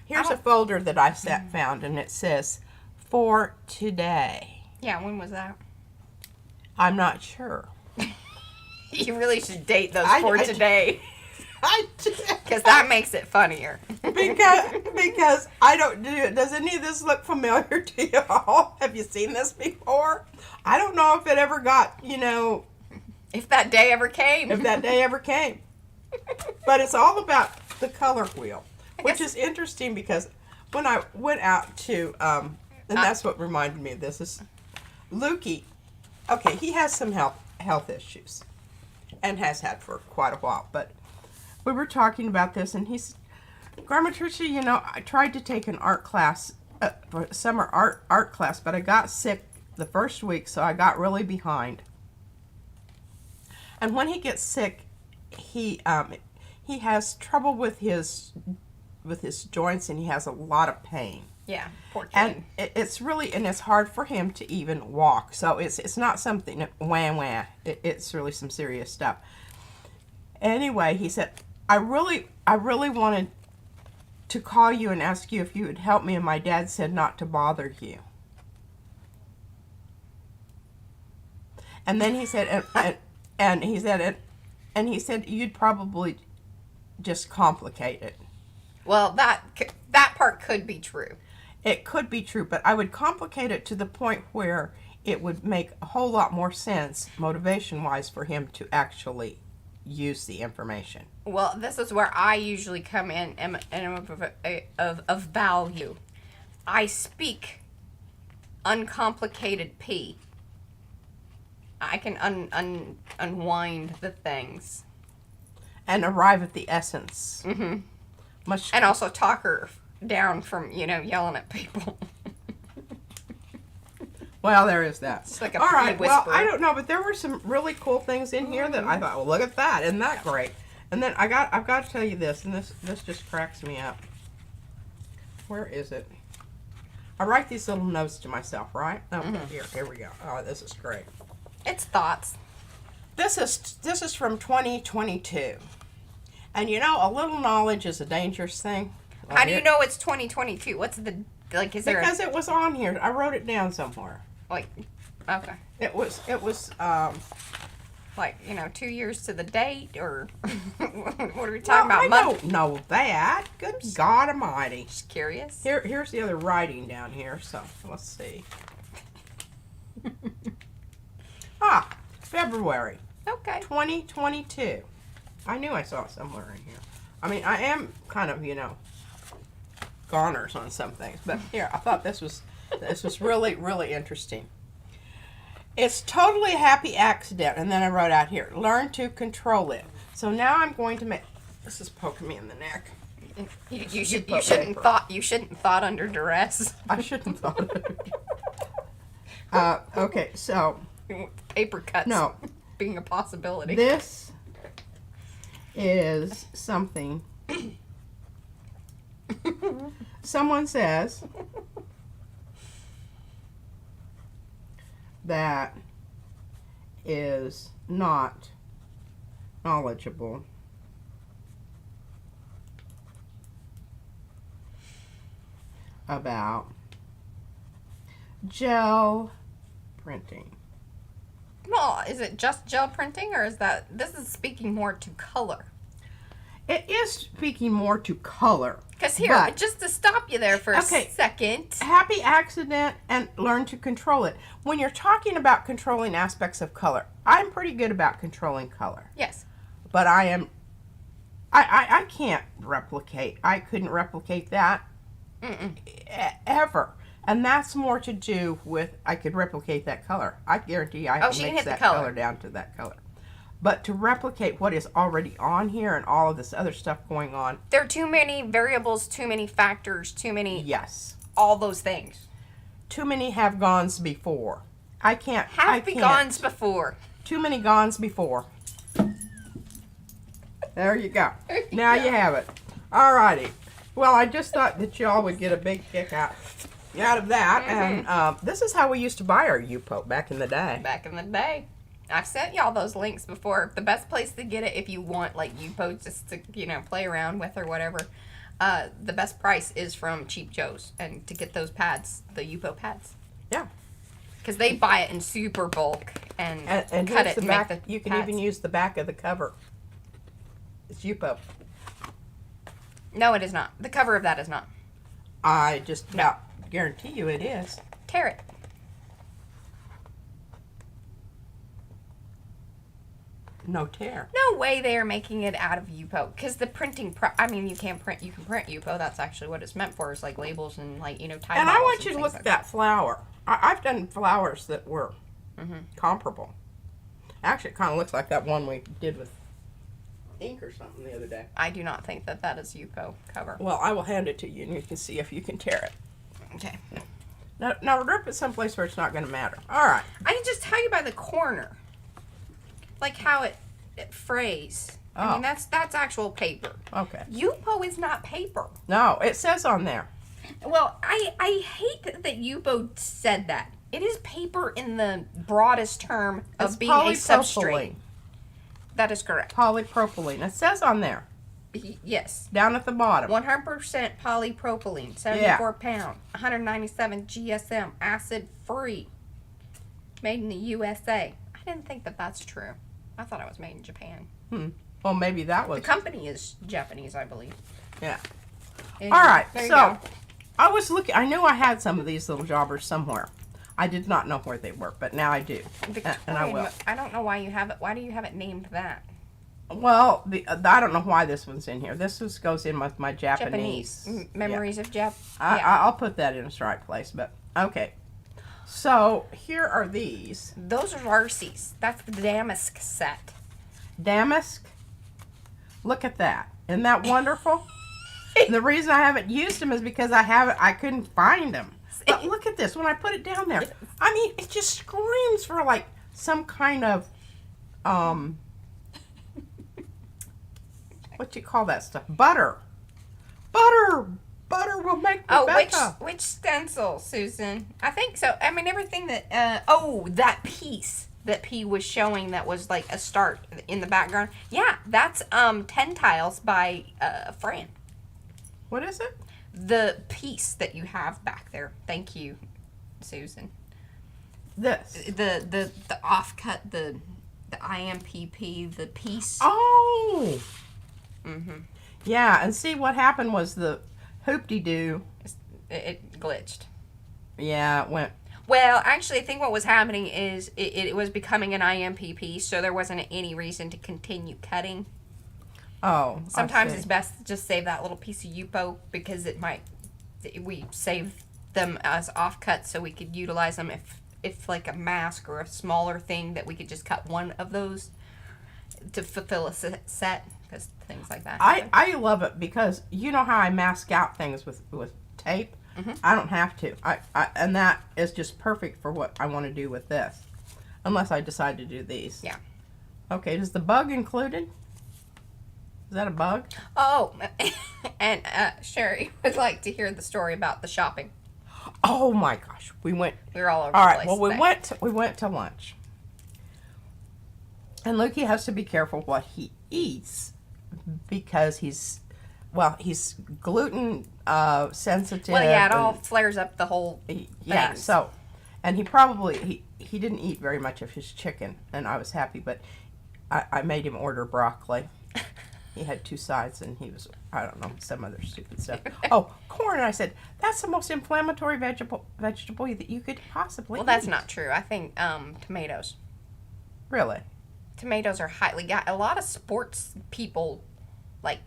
Here's a folder that I found, and it says, for today. Yeah, when was that? I'm not sure. You really should date those for I today. I did. Because that makes it funnier. because I don't do it. Does any of this look familiar to y'all? Have you seen this before? I don't know if it ever got, If that day ever came. if that day ever came. But it's all about the color wheel, which is interesting because when I went out to, and that's what reminded me of this, is Lukey, okay, he has some health issues and has had for quite a while, but we were talking about this, and he's, Grandma Tricia, I tried to take an art class, summer art class, but I got sick the first week, so I got really behind. And when he gets sick, he has trouble with his joints, and he has a lot of pain. Yeah, poor kid. And it's hard for him to even walk. So it's not something that wah. It's really some serious stuff. Anyway, he said, I really wanted to call you and ask you if you would help me, and my dad said not to bother you. And then he said, and he said you'd probably just complicate it. Well, that part could be true. It could be true, but I would complicate it to the point where it would make a whole lot more sense, motivation-wise, for him to actually use the information. Well, this is where I usually come in and of value. I speak uncomplicated P. I can unwind the things. And arrive at the essence. Mm-hmm. Much. And also talk her down from, yelling at people. Well, there is that. It's like a all right, well, whisperer. I don't know, but there were some really cool things in here that I thought, well, look at that. Isn't that great? And then I've got to tell you this, and this just cracks me up. Where is it? I write these little notes to myself, right? Okay, here we go. Oh, this is great. It's thoughts. This is from 2022. And a little knowledge is a dangerous thing. How do you know it's 2022? What's the, is there Because it was on here. I wrote it down somewhere. Okay. It was 2 years to the date, or what are we talking about? I don't know that. Good God Almighty. Just curious. Here's the other writing down here, so let's see. February. Okay. 2022. I knew I saw it somewhere in here. I mean, I am kind of, goners on some things, but here, I thought this was really, really interesting. It's totally a happy accident, and then I wrote out here, learn to control it. So now I'm going to make, this is poking me in the neck. You shouldn't thought under duress. I shouldn't have thought of it. Okay, so Paper cuts. No. Being a possibility. This is something. Someone says that is not knowledgeable about gel printing. Well, is it just gel printing, or is that this is speaking more to color? It is speaking more to color. Because here, just to stop you there for a second. Happy accident and learn to control it. When you're talking about controlling aspects of color, I'm pretty good about controlling color. Yes. But I can't replicate. I couldn't replicate that ever. And that's more to do with, I could replicate that color. I guarantee I can mix that color down to that color. But to replicate what is already on here and all of this other stuff going on. There are too many variables, too many factors, too many. Yes. All those things. Too many have gones before. I can't. Gones before. Too many gones before. There you go. Now you have it. Alrighty. Well, I just thought that y'all would get a big kick out of that. And this is how we used to buy our U-Pope back in the day. Back in the day. I've sent y'all those links before. The best place to get it if you want like U-Pope just to, play around with or whatever. The best price is from Cheap Joe's. And to get those pads, the U-Pope pads. Yeah. Because they buy it in super bulk and cut it and back, make the you can pads. even use the back of the cover. It's U-Pope. No, it is not. The cover of that is not. I just about guarantee you it is. Tear it. No tear. No way they are making it out of U-Pope. Because the printing, you can print U-Pope. That's actually what it's meant for, is like labels and like, tie And I want you to and look things at that flower. I've done flowers that were comparable. Actually, it kind of looks like that one we did with ink or something the other day. I do not think that that is U-Pope cover. Well, I will hand it to you and you can see if you can tear it. Okay. Now rip it someplace where it's not going to matter. All right. I can just tell you by the corner. Like how it frays. Oh. I mean, that's actual paper. Okay. U-Pope is not paper. No, it says on there. Well, I hate that U-Pope said that. It is paper in the broadest term of It's being a substrate. That is correct. Polypropylene. It says on there. Yes. Down at the bottom. 100% polypropylene, 74 pound, 197 GSM, acid free, made in the USA. I didn't think that that's true. I thought it was made in Japan. Well, maybe that was. The company is Japanese, I believe. Yeah. Anyway, all right. there you So go. I was looking. I knew I had some of these little jobbers somewhere. I did not know where they were, but now I do, and I will. I don't know why you have it. Why do you have it named that? Well, I don't know why this one's in here. This goes in with my Japanese. Memories of Jap. I'll put that in its right place, but okay. So here are these. Those are Arty's. That's the Damask set. Damask. Look at that. Isn't that wonderful? The reason I haven't used them is because I couldn't find them. But look at this. When I put it down there, I mean, it just screams for like some kind of what you call that stuff? Butter will make me better. Which stencil, Susan? I think so. I mean, everything that that piece that P was showing that was like a start in the background. Yeah, that's 10 tiles by Fran. What is it? The piece that you have back there. Thank you, Susan. This. The offcut, the IMPP, the piece. Oh. Yeah, and see what happened was the hoop-de-doo. It glitched. Yeah, it went. Well, actually, I think what was happening is it was becoming an IMPP, so there wasn't any reason to continue cutting. Oh, sometimes it's best to just save that little piece of U-Pope because we save them as offcuts so we could utilize them if like a mask or a smaller thing that we could just cut one of those to fulfill a set, because things like that. I love it because you know how I mask out things with tape. I don't have to. And that is just perfect for what I want to do with this. Unless I decide to do these. Yeah. Okay, is the bug included? Is that a bug? Oh, and Sherry would like to hear the story about the shopping. Oh my gosh, we were all over the right, place. well, we went to lunch. And Lukey has to be careful what he eats because he's gluten sensitive. Well, yeah, it all flares up the whole yeah, thing. so, and he didn't eat very much of his chicken, and I was happy, but I made him order broccoli. He had 2 sides, and he was, I don't know, some other stupid stuff. Oh, corn. And I said, that's the most inflammatory vegetable that you could possibly eat. That's not true. I think tomatoes. Really? Tomatoes are highly... Got a lot of sports people, like,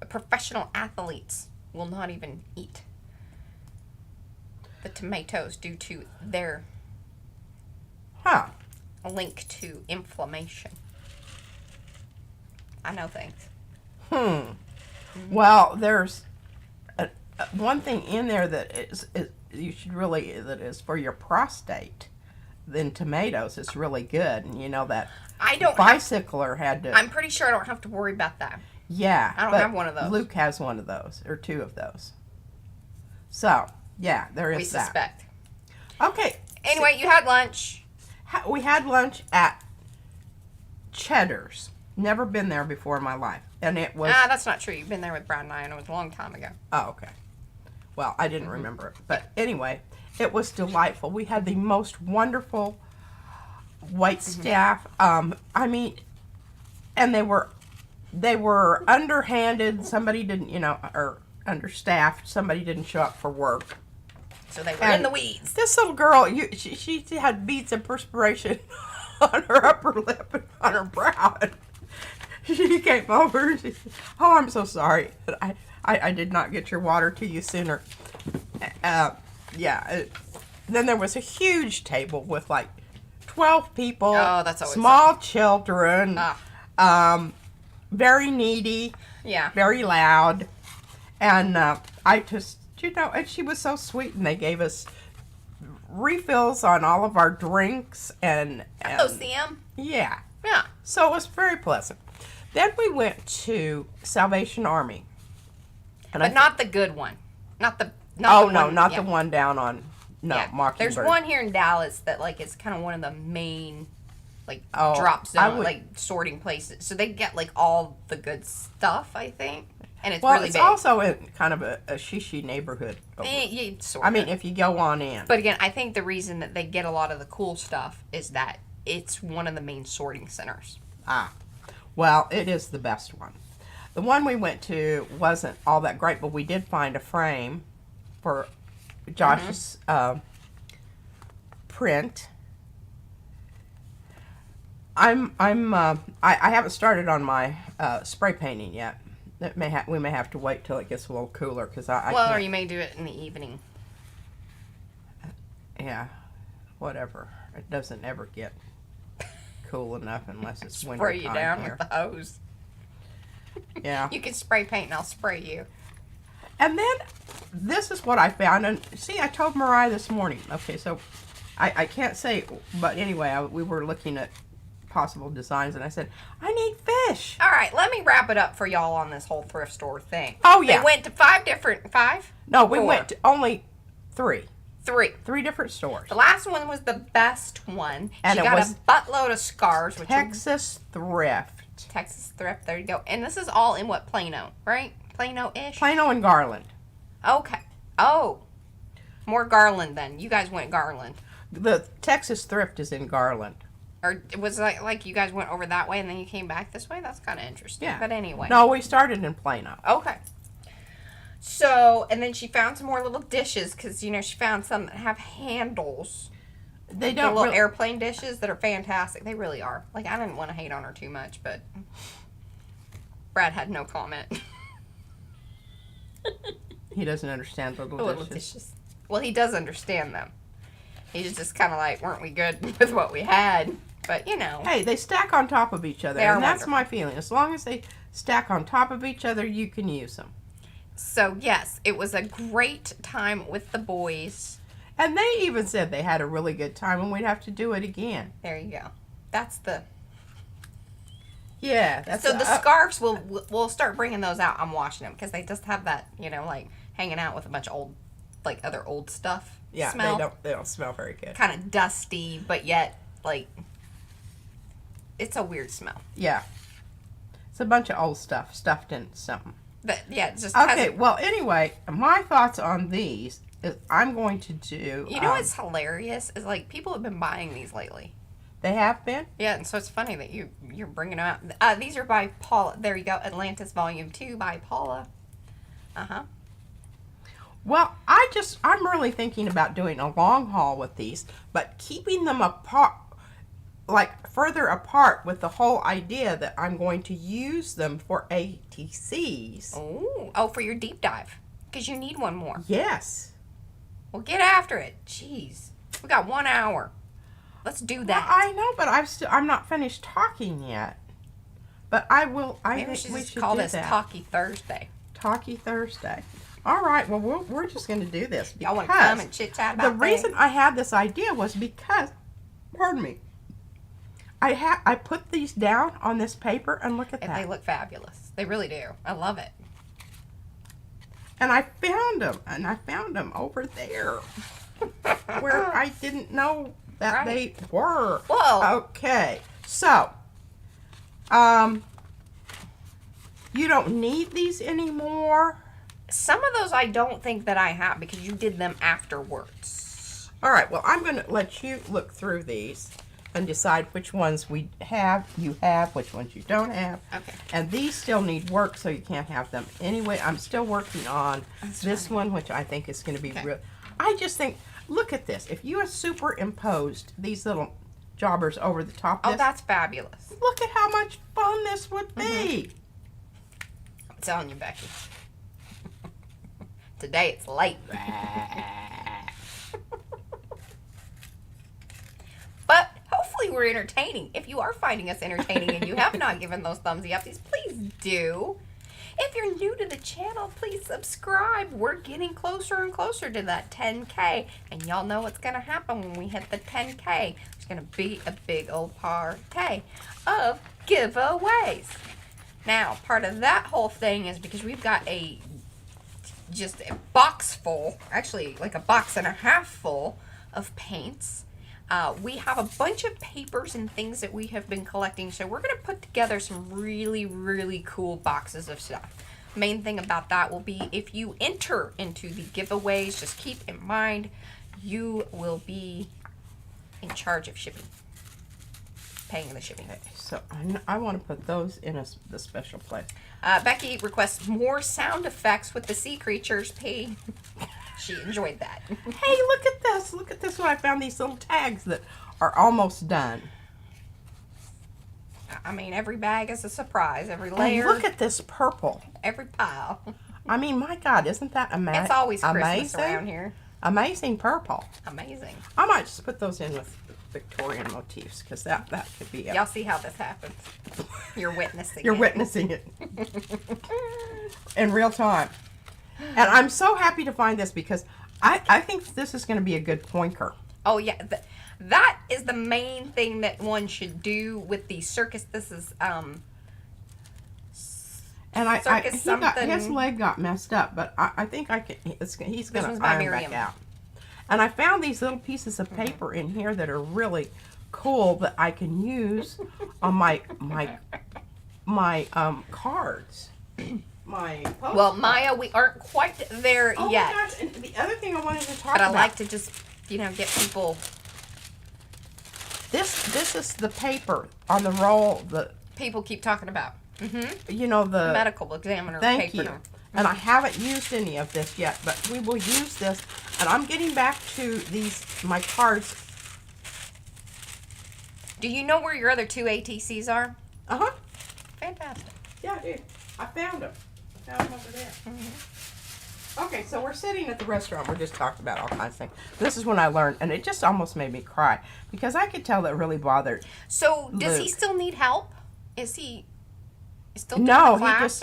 professional athletes will not even eat the tomatoes due to their link to inflammation. I know things. Well, there's one thing in there that is that is for your prostate. Then tomatoes is really good, and you know that bicycler had to. I'm pretty sure I don't have to worry about that. Yeah, I don't have one of those. Luke has one of those, or 2 of those. So yeah, there is that. We suspect. Okay. Anyway, you had lunch. We had lunch at Cheddar's. Never been there before in my life. And it was... that's not true. You've been there with Brad and I, and it was a long time ago. Oh, okay. Well, I didn't remember it. But anyway, it was delightful. We had the most wonderful wait staff. I mean, and they were underhanded. Somebody didn't, or understaffed. Somebody didn't show up for work. So they were in the weeds. This little girl, she had beads of perspiration on her upper lip and on her brow. She came over and she said, oh, I'm so sorry. I did not get your water to you sooner. Then there was a huge table with like 12 people. Oh, that's always small children. Very needy. Yeah. Very loud. And I just, and she was so sweet, and they gave us refills on all of our drinks and OCM? Yeah. Yeah. So it was very pleasant. Then we went to Salvation Army. But not the good one. Not the one down on Mockingbird. There's one here in Dallas that is kind of one of the main drop zone sorting places. So they get all the good stuff, I think. And it's really big. Well, it's also in kind of a shishy neighborhood. Sort of. I mean, if you go on in. But again, I think the reason that they get a lot of the cool stuff is that it's one of the main sorting centers. Well, it is the best one. The one we went to wasn't all that great, but we did find a frame for Josh's print. I haven't started on my spray painting yet. We may have to wait till it gets a little cooler because I can't. Or you may do it in the evening. Yeah, whatever. It doesn't ever get cool enough unless it's winter Spray you down here. with the hose. Yeah. You can spray paint and I'll spray you. And then this is what I found. And see, I told Mariah this morning. Okay, so I can't say, but anyway, we were looking at possible designs, and I said, I need fish. All right, let me wrap it up for y'all on this whole thrift store thing. Oh, yeah. They went to 5? No, we went to only 3. 3 different stores. The last one was the best one. And she got a buttload of scarves. Texas Thrift. Texas Thrift, there you go. And this is all in what, Plano, right? Plano-ish? Plano and Garland. Okay. Oh. More Garland then. You guys went Garland. The Texas Thrift is in Garland. Or was it like you guys went over that way and then you came back this way? That's kind of interesting. Yeah. But anyway. No, we started in Plano. Okay. So, and then she found some more little dishes because, she found some that have handles. They don't the little airplane dishes that are fantastic. They really are. I didn't want to hate on her too much, but Brad had no comment. He doesn't understand little dishes. Well, he does understand them. He's just kind of weren't we good with what we had? But, Hey, they stack on top of each other. And that's my feeling. As long as they stack on top of each other, you can use them. So, yes, it was a great time with the boys. And they even said they had a really good time and we'd have to do it again. There you go. That's the... Yeah. That's so the scarves, we'll start bringing those out. I'm washing them because they just have that, you know, like hanging out with a bunch of old, like other old stuff. Yeah, smell. they don't smell very good. Kind of dusty, but yet, like, it's a weird smell. Yeah. It's a bunch of old stuff stuffed in something. But, yeah, it just okay, well, anyway, my thoughts on these is I'm going to do... You know what's hilarious? Is, like, people have been buying these lately. They have been? Yeah, and so it's funny that you're bringing them out. These are by Paulla. There you go. Atlantis Volume 2 by Paulla. Uh-huh. Well, I'm really thinking about doing a long haul with these, but keeping them apart, like further apart with the whole idea that I'm going to use them for ATCs. Oh, for your deep dive. Because you need one more. Yes. Well, get after it. Jeez. We got 1 hour. Let's do that. Well, I know, but I'm not finished talking yet. But I will. Maybe we should call this Talky Thursday. Talky Thursday. All right. Well, we're just going to do this. Y'all want to come and chit chat about the reason I had this idea was because, pardon me, I put these down on this paper and look at that. They look fabulous. They really do. I love it. And I found them over there where I didn't know that they were. Whoa. Okay. So, you don't need these anymore. Some of those I don't think that I have because you did them afterwards. All right. Well, I'm going to let you look through these and decide which ones you have, which ones you don't have. Okay. And these still need work, so you can't have them. Anyway, I'm still working on this one, which I think is going to be real. I just think, look at this. If you had superimposed these little jobbers over the top of this. Oh, that's fabulous. Look at how much fun this would be. I'm telling you, Becky. Today it's late. But hopefully we're entertaining. If you are finding us entertaining and you have not given those thumbsy upsies, please do. If you're new to the channel, please subscribe. We're getting closer and closer to that 10K. And y'all know what's going to happen when we hit the 10K. There's going to be a big old party of giveaways. Now, part of that whole thing is because we've got just a box full, actually like a box and a half full of paints. We have a bunch of papers and things that we have been collecting, so we're going to put together some really, really cool boxes of stuff. Main thing about that will be if you enter into the giveaways, just keep in mind you will be in charge of shipping, paying the shipping. Okay, so I want to put those in the special place. Becky requests more sound effects with the sea creatures. She enjoyed that. Hey, look at this. Look at this one. I found these little tags that are almost done. I mean, every bag is a surprise. Every layer. And look at this purple. Every pile. I mean, my God, isn't that amazing? It's always Christmas around here. Amazing purple. Amazing. I might just put those in with Victorian motifs because that could be. Y'all see how this happens. You're witnessing You're witnessing it. In real time. And I'm so happy to find this because I think this is going to be a good pointer. Oh, yeah. That is the main thing that one should do with the circus. This is, and his leg got messed up, but I think I can. He's going to iron back out. And I found these little pieces of paper in here that are really cool that I can use on my cards. Well, Maya, we aren't quite there yet. Oh my gosh, and the other thing I wanted to talk about. But I like to just, get people. This is the paper on the roll that people keep talking about. You know, the medical examiner thank paper. You. And I haven't used any of this yet, but we will use this. And I'm getting back to my cards. Do you know where your other 2 ATCs are? Uh-huh. Fantastic. Yeah, I do. I found them. Over there. Okay, so we're sitting at the restaurant. We're just talking about all kinds of things. This is when I learned, and it just almost made me cry because I could tell that really bothered. So, does he still need help? Is he? You still doing No, the class,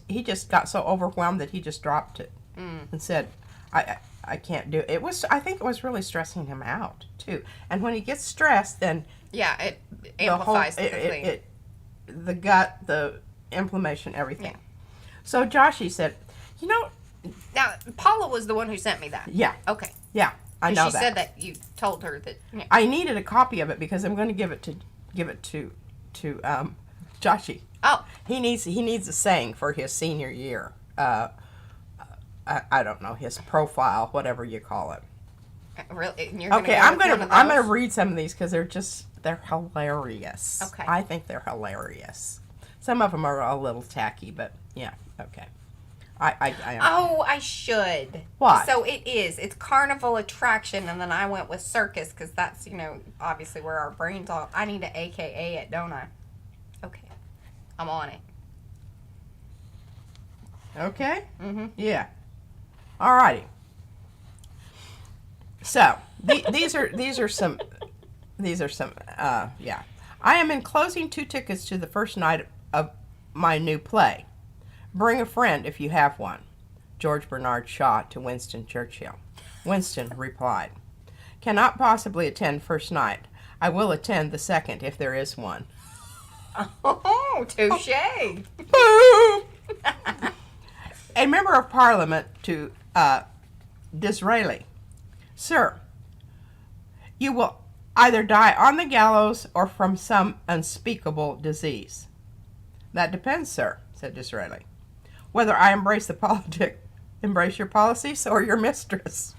he just got so overwhelmed that he just dropped it and said, I can't do it. I think it was really stressing him out too. And when he gets stressed, then yeah, it amplifies the thing. The gut, the inflammation, everything. Yeah. So Joshy said, you know, now Paulla was the one who sent me that. Yeah. Okay. Yeah, I know she that. said that you told her that. Yeah. I needed a copy of it because I'm going to give it to Joshy. Oh. He needs a saying for his senior year. I don't know, his profile, whatever you call it. Really? You're Okay, I'm gonna read some of these because they're hilarious. Okay. I think they're hilarious. Some of them are a little tacky, but yeah, okay. I Oh, I should. What? So it's carnival attraction, and then I went with circus because that's, obviously where our brains are. I need to AKA it, don't I? Okay. I'm on it. Okay? Mm-hmm. Yeah. Alrighty. So, these are some, yeah. I am enclosing 2 tickets to the first night of my new play. Bring a friend if you have one. George Bernard Shaw to Winston Churchill. Winston replied, cannot possibly attend first night. I will attend the second if there is one. Oh, touche. A member of Parliament to Disraeli. Sir, you will either die on the gallows or from some unspeakable disease. That depends, sir, said Disraeli. Whether I embrace your policies or your mistress.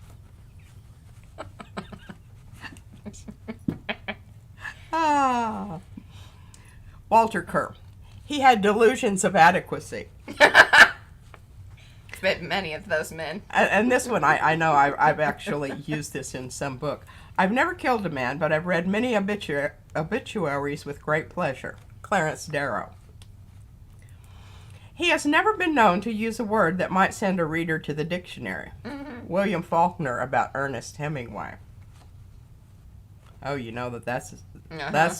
Walter Kerr. He had delusions of adequacy. But many of those men. And this one, I know I've actually used this in some book. I've never killed a man, but I've read many obituaries with great pleasure. Clarence Darrow. He has never been known to use a word that might send a reader to the dictionary. Mm-hmm. William Faulkner about Ernest Hemingway. Oh, you know that's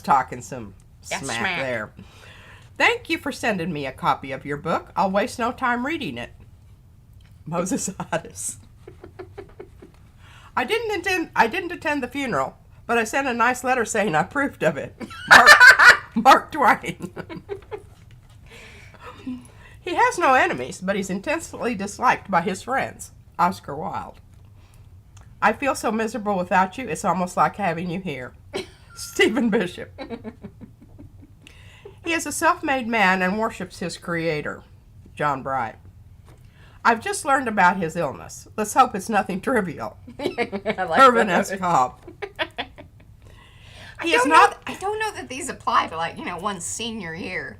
talking some smack there. Thank you for sending me a copy of your book. I'll waste no time reading it. Moses Otis. I didn't attend the funeral, but I sent a nice letter saying I approved of it. Mark Twain. He has no enemies, but he's intensely disliked by his friends. Oscar Wilde. I feel so miserable without you, it's almost like having you here. Stephen Bishop. He is a self-made man and worships his creator. John Bright. I've just learned about his illness. Let's hope it's nothing trivial. I like Irvin that. S. Cobb. I don't know that these apply to one's senior year.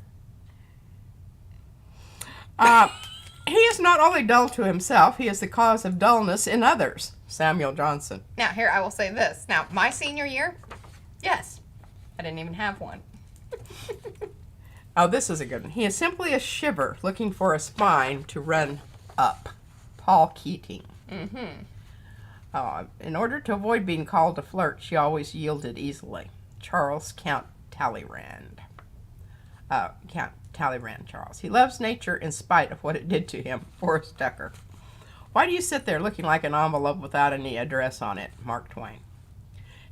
He is not only dull to himself, he is the cause of dullness in others. Samuel Johnson. Now, here, I will say this. Now, my senior year, yes. I didn't even have one. Oh, this is a good one. He is simply a shiver looking for a spine to run up. Paul Keating. Mm-hmm. In order to avoid being called a flirt, she always yielded easily. Charles Count Talleyrand. Count Talleyrand Charles. He loves nature in spite of what it did to him. Forrest Decker. Why do you sit there looking like an envelope without any address on it? Mark Twain.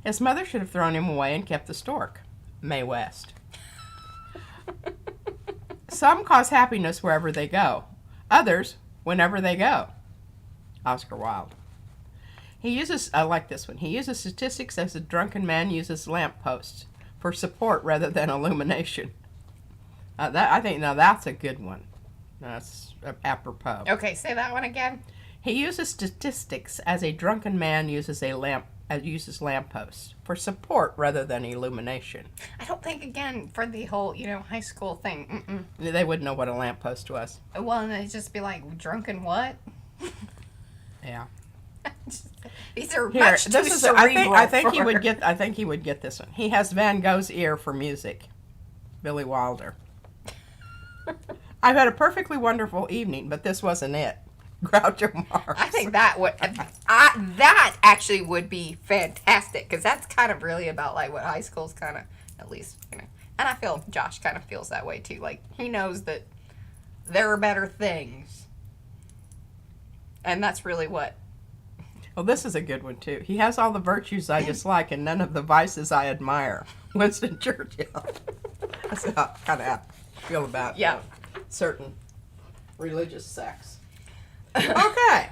His mother should have thrown him away and kept the stork. Mae West. Some cause happiness wherever they go. Others, whenever they go. Oscar Wilde. I like this one. He uses statistics as a drunken man uses lampposts for support rather than illumination. I think that's a good one. That's apropos. Okay, say that one again. He uses statistics as a drunken man uses lampposts for support rather than illumination. I don't think, again, for the whole, high school thing. They wouldn't know what a lamppost was. Well, and they'd just be like, drunken what? Yeah. These are much too cerebral. I think he would get this one. He has Van Gogh's ear for music. Billy Wilder. I've had a perfectly wonderful evening, but this wasn't it. Groucho Marx. I think that actually would be fantastic because that's kind of really about what high school's kind of at least, you know. And I feel Josh kind of feels that way too. Like, he knows that there are better things. And that's really what. Well, this is a good one too. He has all the virtues I dislike and none of the vices I admire. Winston Churchill. That's how kind of how I feel about certain religious sects. Okay.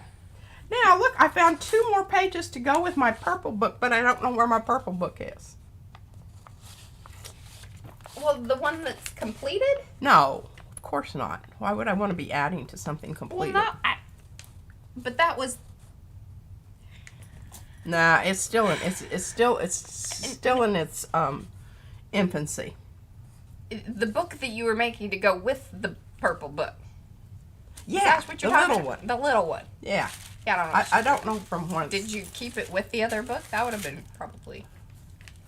Now, look, I found 2 more pages to go with my purple book, but I don't know where my purple book is. Well, the one that's completed? No, of course not. Why would I want to be adding to something completed? Well, but that was... Nah, it's still in its infancy. The book that you were making to go with the purple book. Yeah, That's what you're the talking little about? one. The little one. Yeah. Yeah, I don't know. I don't know from whence. Did you keep it with the other book? That would have been probably...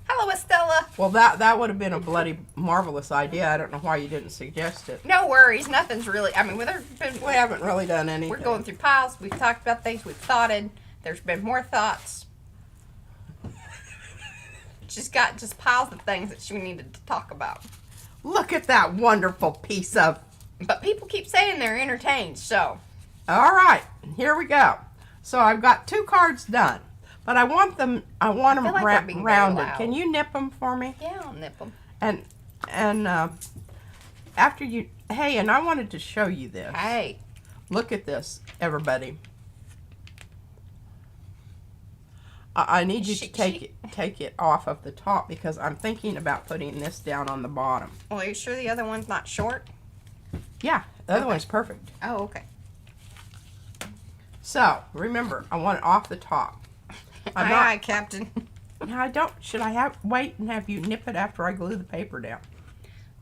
Hello, Estella. Well, that would have been a bloody marvelous idea. I don't know why you didn't suggest it. No worries. Nothing's really... I mean, we haven't really done anything. We're going through piles. We've talked about things. We've thoughted. There's been more thoughts. She's got just piles of things that she needed to talk about. Look at that wonderful piece of... But people keep saying they're entertained, so... All right, here we go. So I've got 2 cards done, but I want them like rounded. loud. Can you nip them for me? Yeah, I'll nip them. And after you... Hey, and I wanted to show you this. Hey. Look at this, everybody. I need you to take it off of the top because I'm thinking about putting this down on the bottom. Well, are you sure the other one's not short? Yeah, the other one's perfect. Oh, okay. So, remember, I want it off the top. Aye, Captain. Now, I don't... Should I wait and have you nip it after I glue the paper down?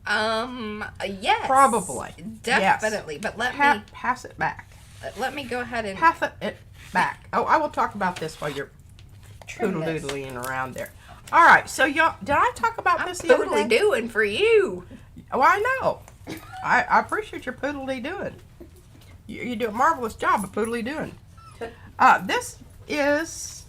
Yes. Probably. Definitely, yes. But pass it back. Let me go ahead and... Pass it back. Oh, I will talk about this while you're trim this. poodle-doodling around there. All right, so y'all... Did I talk about this the other day? I'm doing for you. Oh, I know. I appreciate your poodle-doing. You do a marvelous job of poodle-doing. This is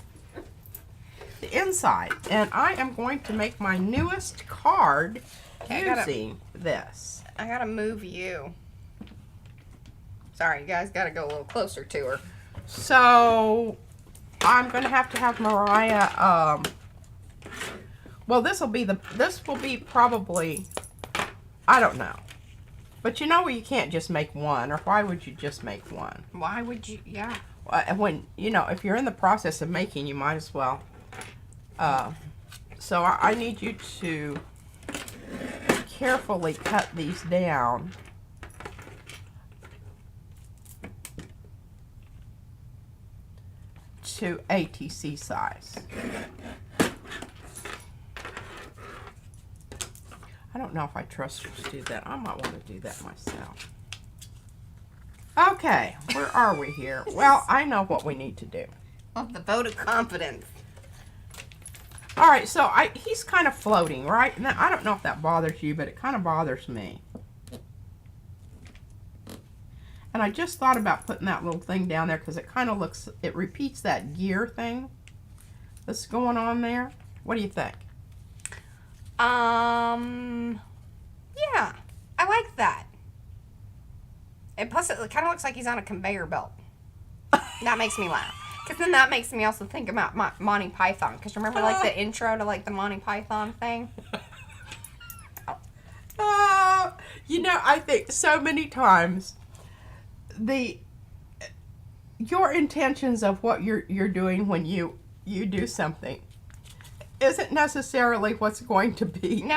the inside, and I am going to make my newest card using this. I gotta move you. Sorry, you guys gotta go a little closer to her. So, I'm going to have Mariah, well, this will be probably, I don't know. But you know you can't just make one, or why would you just make one? Why would you, yeah. When, you know, if you're in the process of making, you might as well. So I need you to carefully cut these down. To ATC size. I don't know if I trust you to do that. I might want to do that myself. Okay, where are we here? Well, I know what we need to do. Of the vote of confidence. All right, so he's kind of floating, right? Now, I don't know if that bothers you, but it kind of bothers me. And I just thought about putting that little thing down there because it kind of looks, it repeats that gear thing that's going on there. What do you think? Yeah, I like that. And plus, it kind of looks like he's on a conveyor belt. That makes me laugh. Because then that makes me also think about Monty Python. Because remember, like, the intro to, like, the Monty Python thing? You know, I think so many times your intentions of what you're doing when you do something isn't necessarily what's going to be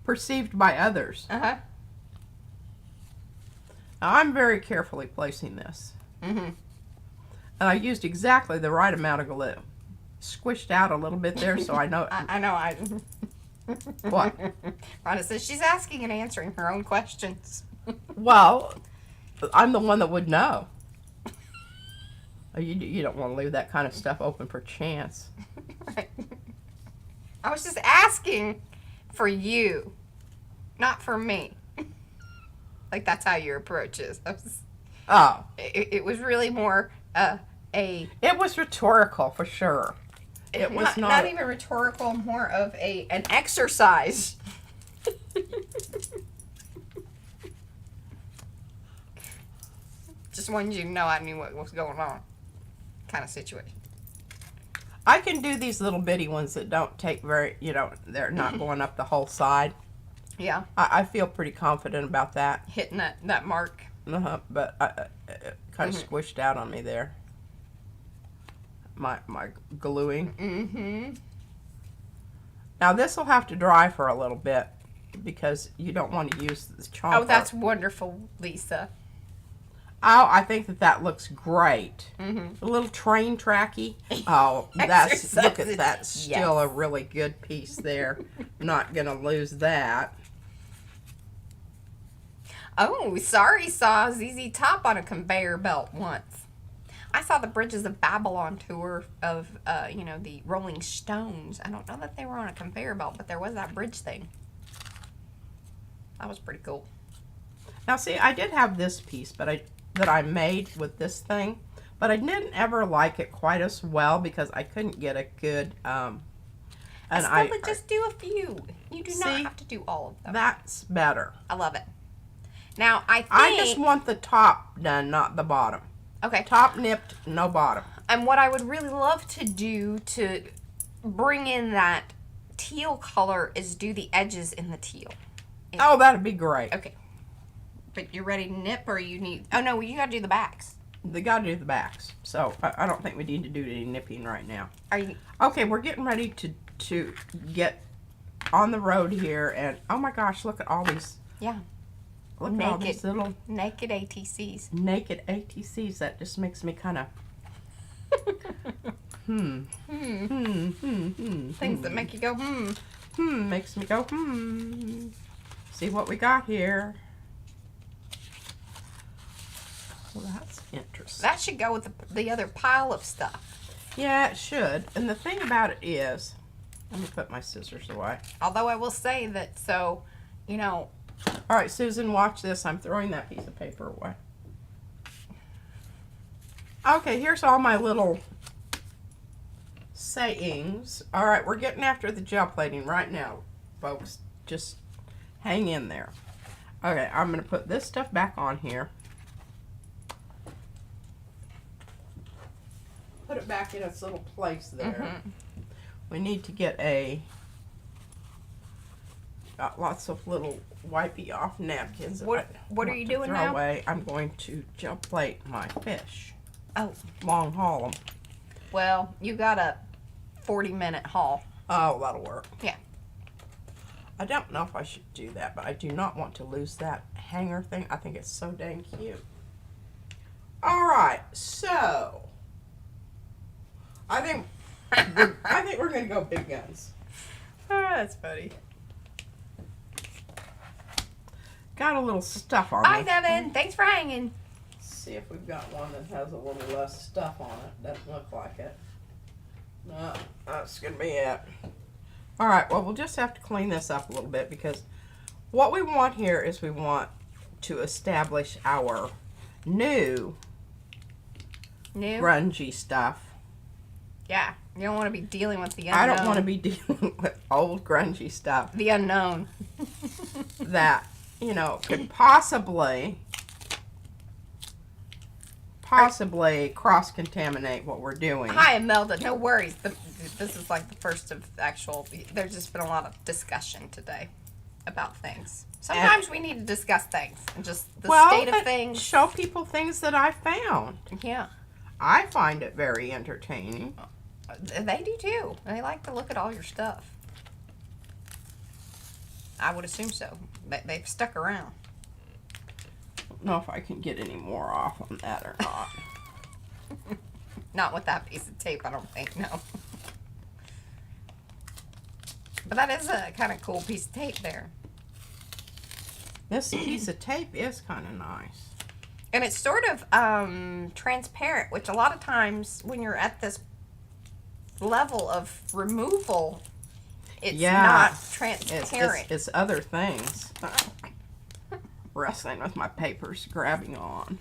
perceived by others. Uh-huh. I'm very carefully placing this. Mm-hmm. And I used exactly the right amount of glue. Squished out a little bit there, so I know. I know. What? Rhonda says she's asking and answering her own questions. Well, I'm the one that would know. You don't want to leave that kind of stuff open for chance. Right. I was just asking for you, not for me. Like, that's how your approach is. Oh. It was really more It was rhetorical, for sure. It was not even rhetorical, more of an exercise. Just wanted you to know I knew what was going on, kind of situation. I can do these little bitty ones that don't take very, they're not going up the whole side. Yeah. I feel pretty confident about that. Hitting that mark. But it kind of squished out on me there. My gluing. Mm-hmm. Now this will have to dry for a little bit because you don't want to use this chalk. Oh, that's wonderful, Lisa. Oh, I think that looks great. Mm-hmm. A little train tracky. Oh, look at that. Still a really good piece there. Not gonna lose that. Oh, sorry, saw ZZ Top on a conveyor belt once. I saw the Bridges of Babylon tour of, the Rolling Stones. I don't know that they were on a conveyor belt, but there was that bridge thing. That was pretty cool. Now, see, I did have this piece, that I made with this thing, but I didn't ever like it quite as well because I couldn't get a good. I just do a few. You do not have to do all of them. That's better. I love it. Now, I just want the top done, not the bottom. Okay. Top nipped, no bottom. And what I would really love to do to bring in that teal color is do the edges in the teal. Oh, that'd be great. Okay. But you're ready to nip, or you need... Oh, no, you got to do the backs. They got to do the backs. So, I don't think we need to do any nipping right now. Are you... Okay, we're getting ready to get on the road here. And, oh my gosh, look at all these... Yeah. Look at all these little... Naked ATCs. Naked ATCs. That just makes me kind of... Things that make you go, makes me go, See what we got here. Well, that's interesting. That should go with the other pile of stuff. Yeah, it should. And the thing about it is, let me put my scissors away. Although I will say that, All right, Susan, watch this. I'm throwing that piece of paper away. Okay, here's all my little sayings. All right, we're getting after the gel plating right now, folks. Just hang in there. Okay, I'm going to put this stuff back on here. Put it back in its little place there. We need to get got lots of little wipey off napkins. What are you doing now? Away. I'm going to gel plate my fish. Oh. Long haul them. Well, you got a 40-minute haul. Oh, that'll work. Yeah. I don't know if I should do that, but I do not want to lose that hanger thing. I think it's so dang cute. All right, so I think we're gonna go big guns. Oh, that's funny. Got a little stuff on Hi, it. Devin. Thanks for hanging. Let's see if we've got one that has a little less stuff on it. Doesn't look like it. No, that's gonna be it. All right, well, we'll just have to clean this up a little bit because what we want here is we want to establish our new grungy stuff. Yeah, you don't want to be dealing with the unknown. I don't want to be dealing with old grungy stuff. The unknown. That, could possibly cross-contaminate what we're doing. Hi, Imelda. No worries. This is like the first of actual... There's just been a lot of discussion today about things. Sometimes we need to discuss things and just the state of things. Show people things that I found. Yeah. I find it very entertaining. They do too. They like to look at all your stuff. I would assume so. They've stuck around. I don't know if I can get any more off on that or not. Not with that piece of tape, I don't think, no. But that is a kind of cool piece of tape there. This piece of tape is kind of nice. And it's sort of transparent, which a lot of times when you're at this level of removal, it's not transparent. It's other things. Wrestling with my papers, grabbing on.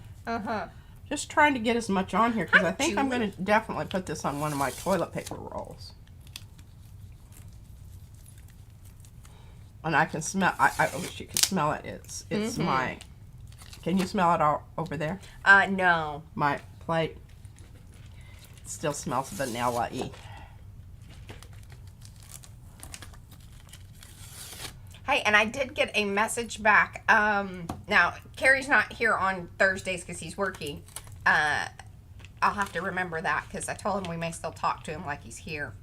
Just trying to get as much on here because I think I'm going to definitely put this on one of my toilet paper rolls. And I can smell, I wish you could smell it. It's my, can you smell it all over there? No. My plate. It still smells vanilla-y. Hey, and I did get a message back. Now, Carrie's not here on Thursdays because he's working. I'll have to remember that because I told him we may still talk to him like he's here.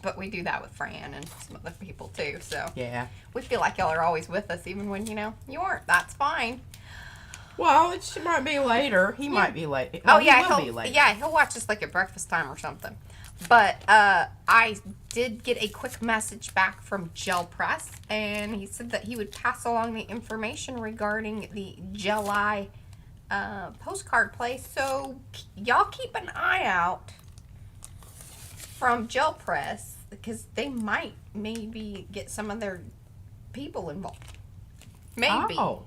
But we do that with Fran and some other people too. So yeah, we feel like y'all are always with us, even when, you know, you aren't. That's fine. Well, it might be later. He might be late. Oh, yeah, he will be late. Yeah, he'll watch us like at breakfast time or something. But I did get a quick message back from Gel Press, and he said that he would pass along the information regarding the July postcard place. So y'all keep an eye out from Gel Press because they might maybe get some of their people involved. Maybe. Oh.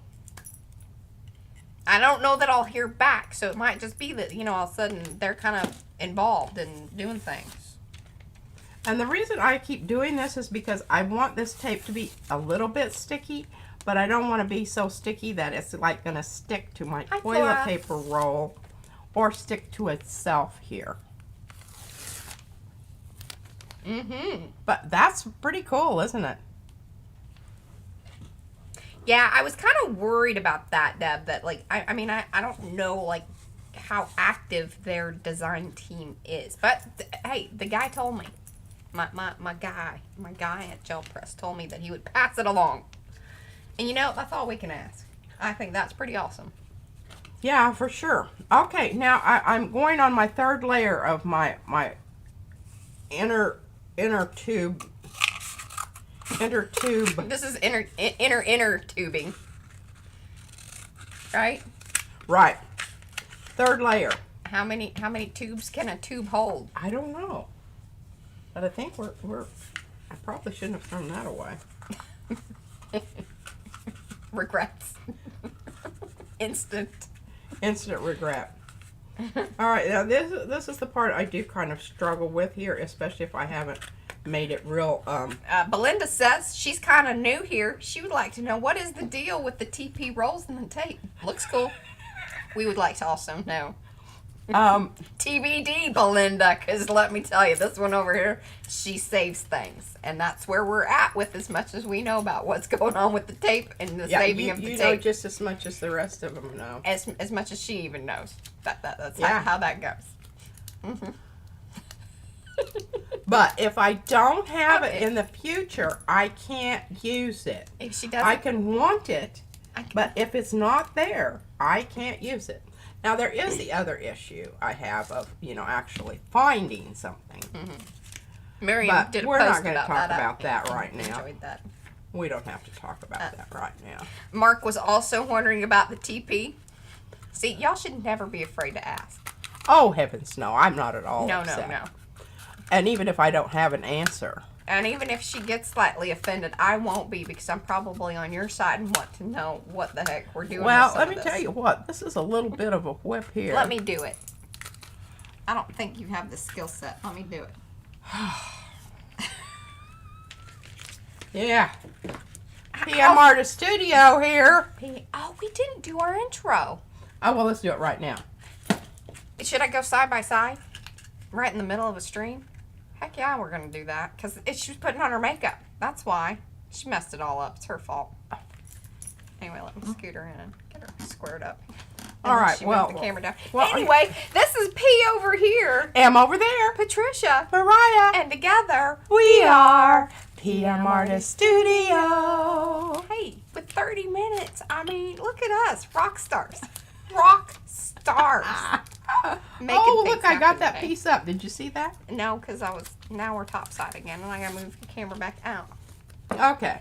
I don't know that I'll hear back, so it might just be that, you know, all of a sudden they're kind of involved in doing things. And the reason I keep doing this is because I want this tape to be a little bit sticky, but I don't want to be so sticky that it's like going to stick to my toilet paper roll or stick to itself here. But that's pretty cool, isn't it? Yeah, I was kind of worried about that, Deb, that, like, I mean, I don't know, like, how active their design team is. But, hey, the guy told me, my guy at Gel Press told me that he would pass it along. And, you know, that's all we can ask. I think that's pretty awesome. Yeah, for sure. Okay, now I'm going on my third layer of my inner tube. Inner tube. This is inner tubing. Right? Right. Third layer. How many tubes can a tube hold? I don't know. But I think I probably shouldn't have thrown that away. Regrets. Instant regret. All right, now this is the part I do kind of struggle with here, especially if I haven't made it real. Belinda says she's kind of new here. She would like to know, what is the deal with the TP rolls and the tape? Looks cool. We would like to also know. TBD, Belinda, because let me tell you, this one over here, she saves things. And that's where we're at with as much as we know about what's going on with the tape and the saving of the tape. You know just as much as the rest of them know. As much as she even knows. That's how that goes. But if I don't have it in the future, I can't use it. If she doesn't, I can want it, but if it's not there, I can't use it. Now, there is the other issue I have of, you know, actually finding something. Miriam but did a we're post not going to talk about that right now. Enjoyed that. We don't have to talk about that right now. Mark was also wondering about the TP. See, y'all should never be afraid to ask. Oh, heavens, no. I'm not at all No. And even if I don't have an answer. And even if she gets slightly offended, I won't be, because I'm probably on your side and want to know what the heck we're doing. Well, let me tell you what. This is a little bit of a whip here. Let me do it. I don't think you have the skill set. Let me do it. Yeah. PM Artist Studio here. Oh, we didn't do our intro. Oh, well, let's do it right now. Should I go side by side? Right in the middle of a stream? Heck yeah, we're going to do that. Because she was putting on her makeup. That's why. She messed it all up. It's her fault. Anyway, let me scoot her in and get her squared up. All right, she well. moved the camera down. Well, anyway, this is P over here. M over there. Patricia. Mariah. And together, we are PM Artist Studio. Hey, with 30 minutes, I mean, look at us. Rock stars. Rock stars. Oh, look, I got that piece up. Did you see that? No, because now we're topside again, and I gotta move the camera back out. Okay.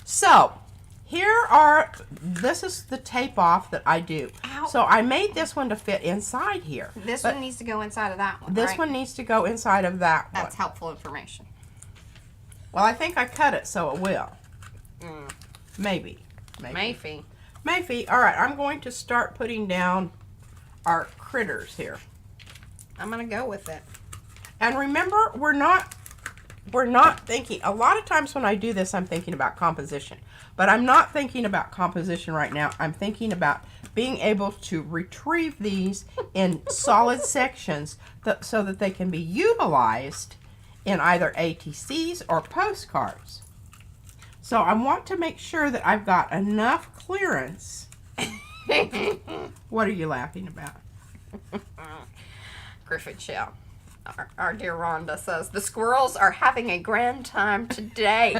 So, this is the tape off that I do. Ow. So I made this one to fit inside here. This one needs to go inside of that one, This right? one needs to go inside of that one. That's helpful information. Well, I think I cut it so it will. Maybe. Maybe. All right, I'm going to start putting down our critters here. I'm going to go with it. And remember, we're not we're not thinking, a lot of times when I do this, I'm thinking about composition. But I'm not thinking about composition right now. I'm thinking about being able to retrieve these in solid sections so that they can be utilized in either ATCs or postcards. So I want to make sure that I've got enough clearance. What are you laughing about? Griffith Shell. Our dear Rhonda says, the squirrels are having a grand time today.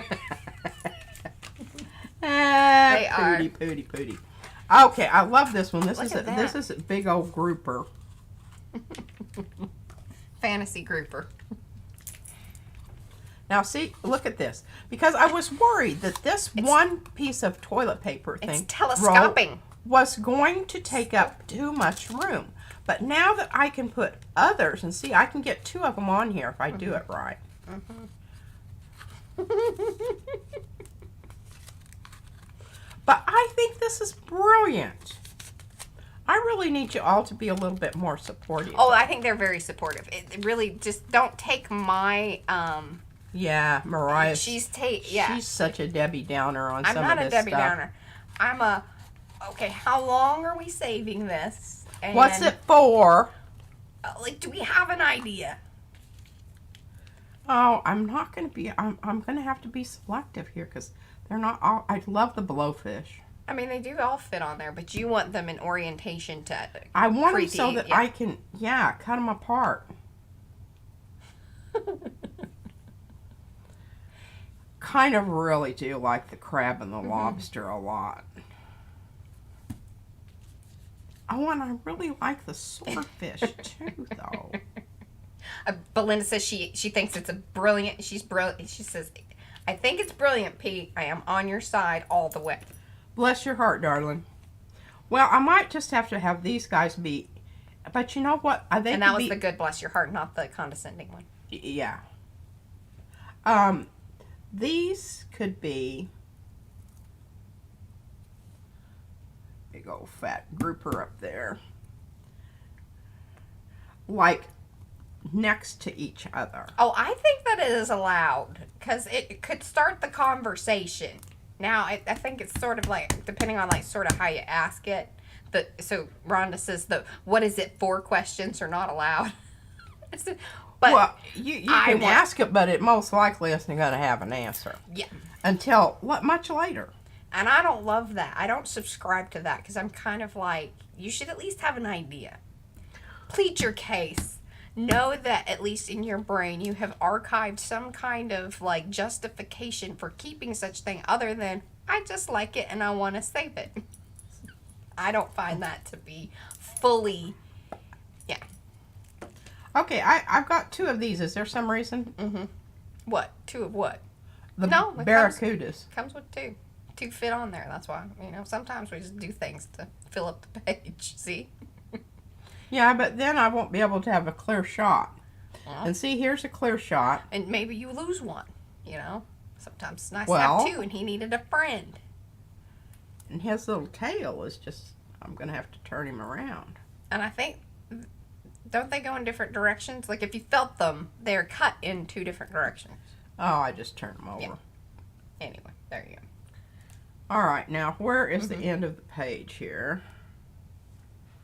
They are. Pooty. Okay, I love this one. This is a big old grouper. Fantasy grouper. Now see, look at this. Because I was worried that this one piece of toilet paper thing telescoping was going to take up too much room. But now that I can put others, and see, I can get 2 of them on here if I do it right. But I think this is brilliant. I really need you all to be a little bit more supportive. Oh, I think they're very supportive. It really just don't take my yeah, Mariah. She's such a Debbie Downer on some of this stuff. I'm not a Debbie Downer. I'm a okay. How long are we saving this? And, what's it for? Like, do we have an idea? Oh, I'm not going to be. I'm going to have to be selective here because they're not all. I love the blowfish. I mean, they do all fit on there, but you want them in orientation to. I want them so that I can, cut them apart. Kind of really do like the crab and the lobster a lot. Oh, and I really like the swordfish too, though. Belinda says she thinks it's a brilliant. She's brilliant. She says, "I think it's brilliant, Pete. I am on your side all the way." Bless your heart, darling. Well, I might just have to have these guys be, but you know what? And that was the good bless your heart, not the condescending one. Yeah. These could be big old fat grouper up there, like next to each other. Oh, I think that it is allowed because it could start the conversation. Now, I think it's sort of like, depending on like sort of how you ask it. So Rhonda says what is it for questions are not allowed. But well, you can ask it, but it most likely isn't going to have an answer. Yeah. Until much later. And I don't love that. I don't subscribe to that because I'm kind of like, you should at least have an idea. Plead your case. Know that at least in your brain you have archived some kind of like justification for keeping such thing other than I just like it and I want to save it. I don't find that to be fully, yeah. Okay, I've got 2 of these. Is there some reason? Mm-hmm. What? 2 of what? The barracudas. Comes with 2. 2 fit on there. That's why, sometimes we just do things to fill up the page. See? Yeah, but then I won't be able to have a clear shot. Yeah. And see, here's a clear shot. And maybe you lose one, Sometimes it's nice to have 2, and he needed a friend. And his little tail is just, I'm going to have to turn him around. And I think, don't they go in different directions? Like, if you felt them, they're cut in 2 different directions. Oh, I just turned them over. Yeah. Anyway, there you go. All right, now, where is the end of the page here?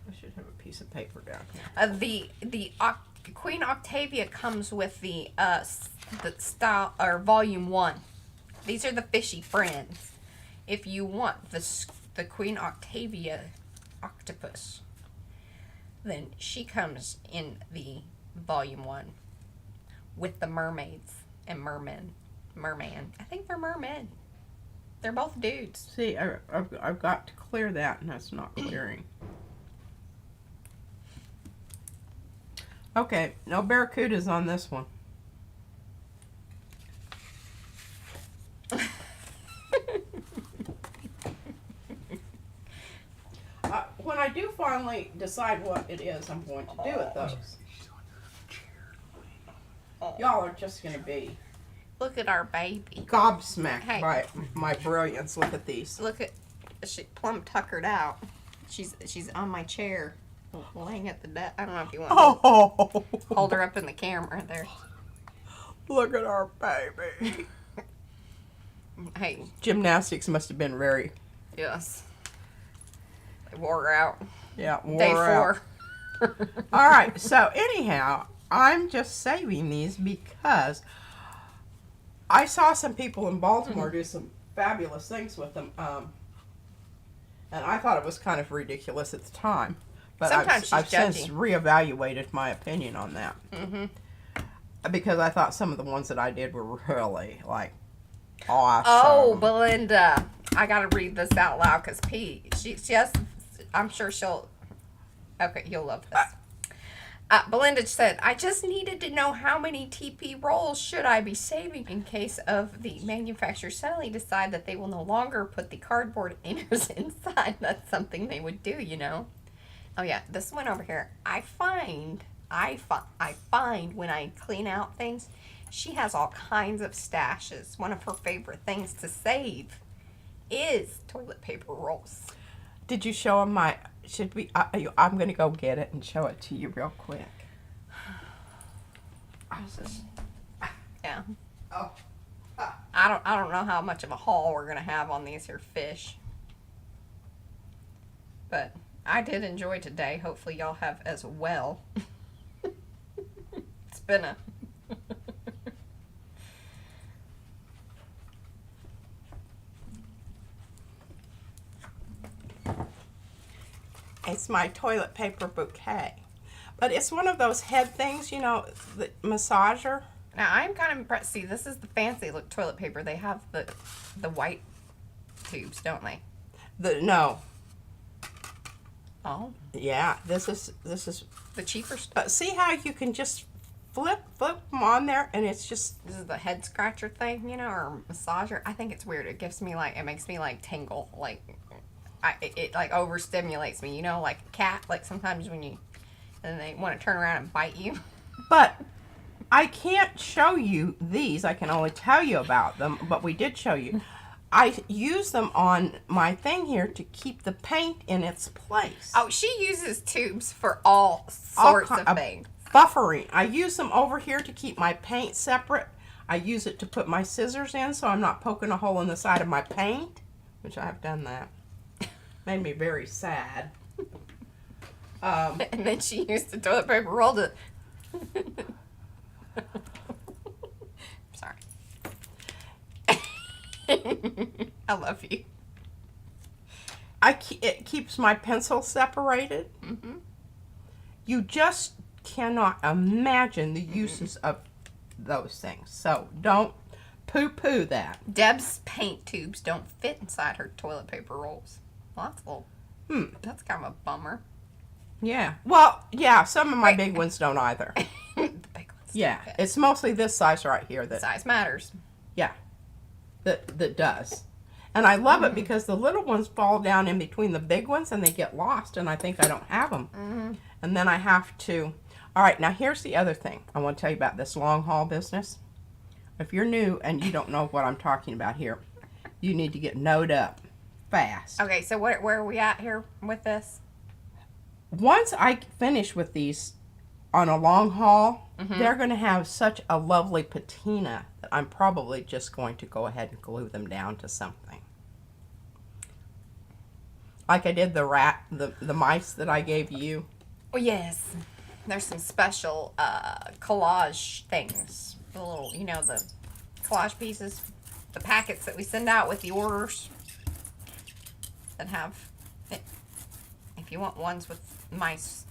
I should have a piece of paper down here. The Queen Octavia comes with the style, or volume 1. These are the Fishy friends. If you want the Queen Octavia octopus, then she comes in the volume 1 with the mermaids and merman. I think they're mermen. They're both dudes. See, I've got to clear that, and that's not clearing. Okay, no barracudas on this one. When I do finally decide what it is I'm going to do with those, y'all are just going to be Look at our baby. gobsmacked by my brilliance. Look at these. Look at, she plumb tuckered out. She's on my chair, laying at the desk. I don't know if you want to hold her up in the camera there. Look at our baby. Hey. Gymnastics must have been very... Yes. They wore her out. Yeah, wore Day her 4. out. All right, so anyhow, I'm just saving these because I saw some people in Baltimore do some fabulous things with them. And I thought it was kind of ridiculous at the time. But I've since reevaluated my opinion on that. Because I thought some of the ones that I did were really, like, awesome. Oh, Belinda. I got to read this out loud because she has, I'm sure she'll, okay, you'll love this. Belinda said, I just needed to know how many TP rolls should I be saving in case of the manufacturer suddenly decide that they will no longer put the cardboard inners inside. That's something they would do, you know. Oh yeah, this one over here. I find when I clean out things, she has all kinds of stashes. One of her favorite things to save is toilet paper rolls. Did you show them my... Should we? I'm going to go get it and show it to you real quick. Yeah. Oh. I don't know how much of a haul we're going to have on these here fish. But I did enjoy today. Hopefully y'all have as well. It's been a... It's my toilet paper bouquet. But it's one of those head things, you know, the massager. Now, I'm kind of impressed. See, this is the fancy look toilet paper. They have the white tubes, don't they? No. Oh. Yeah, this is the cheaper stuff. See how you can just flip them on there, and it's just... This is the head scratcher thing, you know, or massager. I think it's weird. It makes me like tingle, like... It like overstimulates me, you know, like a cat, like sometimes when they want to turn around and bite you. But I can't show you these. I can only tell you about them, but we did show you. I use them on my thing here to keep the paint in its place. Oh, she uses tubes for all sorts of things. Buffering. I use them over here to keep my paint separate. I use it to put my scissors in so I'm not poking a hole in the side of my paint, which I have done that. Made me very sad. And then she used the toilet paper roll to... Sorry. I love you. It keeps my pencil separated. You just cannot imagine the uses of those things. So don't poo-poo that. Deb's paint tubes don't fit inside her toilet paper rolls. Well, that's a little... That's kind of a bummer. Yeah. Well, yeah, some of my big ones don't either. The big ones. Yeah. It's mostly this size right here. Size matters. Yeah. That does. And I love it because the little ones fall down in between the big ones and they get lost, and I think I don't have them. And then I have to... All right, now here's the other thing. I want to tell you about this long haul business. If you're new and you don't know what I'm talking about here, you need to get knowed up fast. Okay, so where are we at here with this? Once I finish with these on a long haul, they're going to have such a lovely patina that I'm probably just going to go ahead and glue them down to something. Like I did the mice that I gave you. Oh, yes. There's some special collage things. The little, you know, the collage pieces. The packets that we send out with the orders. That have, if you want ones with mice,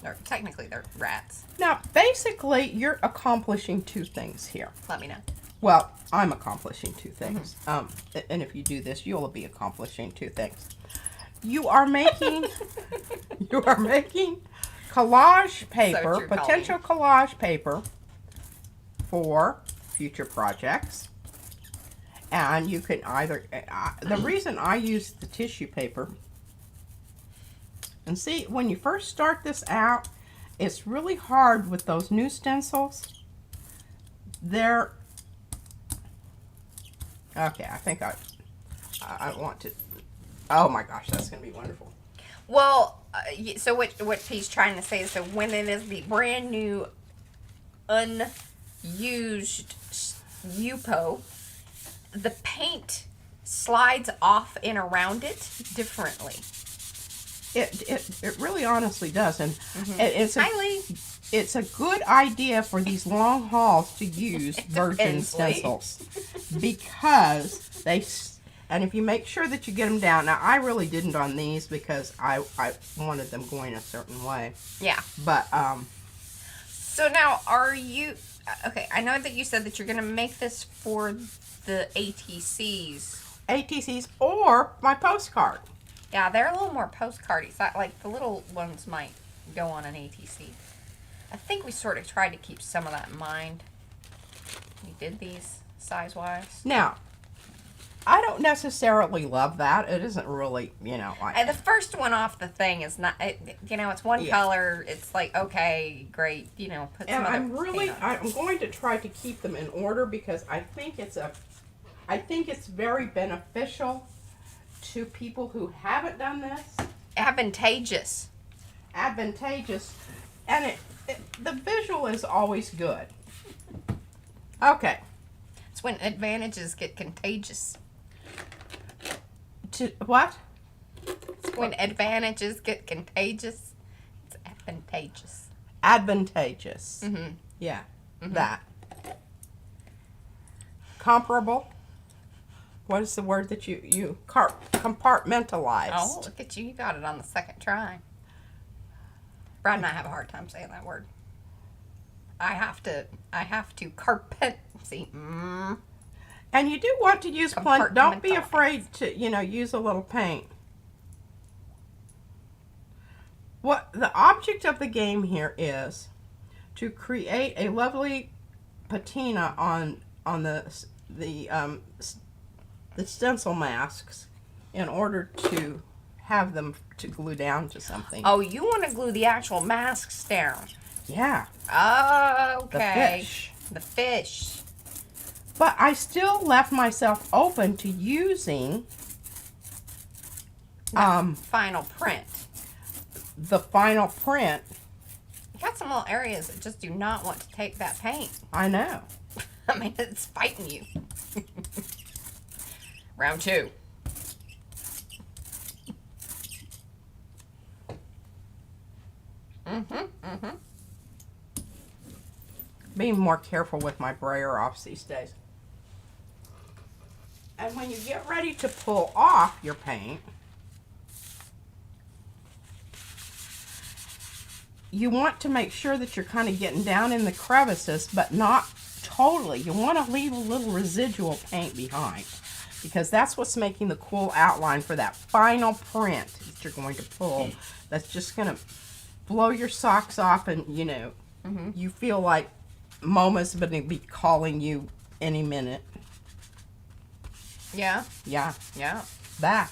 or technically they're rats. Now, basically, you're accomplishing two things here. Let me know. Well, I'm accomplishing two things. And if you do this, you'll be accomplishing two things. You are making, collage paper, So true, potential collage paper for future projects. And you can either, the reason I use the tissue paper, and see, when you first start this out, it's really hard with those new stencils. They're, okay, I think I want to, oh my gosh, that's going to be wonderful. Well, so what he's trying to say is that when it is the brand new, used Yupo, the paint slides off and around it differently. It really honestly does, and it's a good idea for these long hauls to use virgin stencils because and if you make sure that you get them down. Now I really didn't on these because I wanted them going a certain way. Yeah. But so now are you okay? I know that you said that you're gonna make this for the ATCs or my postcard. Yeah, they're a little more postcardy. So, like, the little ones might go on an ATC. I think we sort of tried to keep some of that in mind. We did these size-wise. Now, I don't necessarily love that. It isn't really, you know, like... The first one off the thing is not, you know, it's one color. It's like, okay, great, you know, put some other I'm going to try to keep them in order because I think it's very beneficial to people who haven't done this. Advantageous. And the visual is always good. Okay. It's when advantages get contagious. What? It's when advantages get contagious. It's advantageous. Advantageous. Mm-hmm. Yeah. Mm-hmm. That. Comparable. What is the word that you compartmentalize? Oh, look at you. You got it on the second try. Brad and I have a hard time saying that word. I have to carpet. See. And you do want to use plenty. Don't be afraid to, you know, use a little paint. What the object of the game here is to create a lovely patina on the stencil masks in order to have them to glue down to something. Oh, you want to glue the actual masks down? Yeah. Oh, okay. The fish. The fish. But I still left myself open to using final print. The final print. You got some little areas that just do not want to take that paint. I know. I mean, it's fighting you. Round 2. Being more careful with my brayer offs these days. And when you get ready to pull off your paint, you want to make sure that you're kind of getting down in the crevices, but not totally. You want to leave a little residual paint behind because that's what's making the cool outline for that final print that you're going to pull. That's just going to blow your socks off, and you know, you feel like Moma's going to be calling you any minute. Yeah. Yeah. Yeah. That.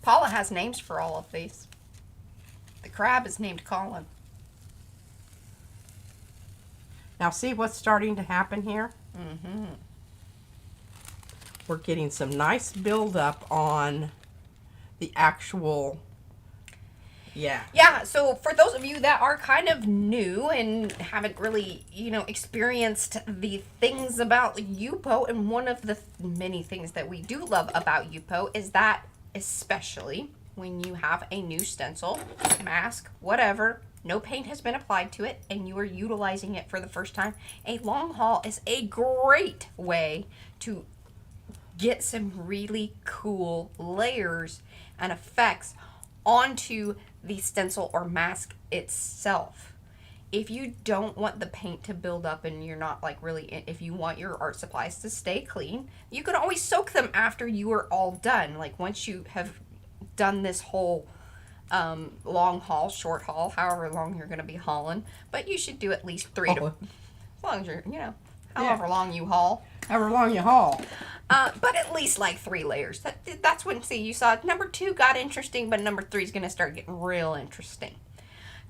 Paulla has names for all of these. The crab is named Colin. Now see what's starting to happen here? We're getting some nice buildup on the actual... Yeah, so for those of you that are kind of new and haven't really, you know, experienced the things about Yupo, and one of the many things that we do love about Yupo is that, especially when you have a new stencil, mask, whatever, no paint has been applied to it, and you are utilizing it for the first time, a long haul is a great way to get some really cool layers and effects onto the stencil or mask itself. If you don't want the paint to build up and you're not like really, if you want your art supplies to stay clean, you can always soak them after you are all done. Like once you have done this whole long haul, short haul, however long you're going to be hauling, but you should do at least 3 to, as long as you're, you know, however long you haul. However long you haul. But at least like 3 layers. That's when, see, you saw number 2 got interesting, but number 3 is going to start getting real interesting.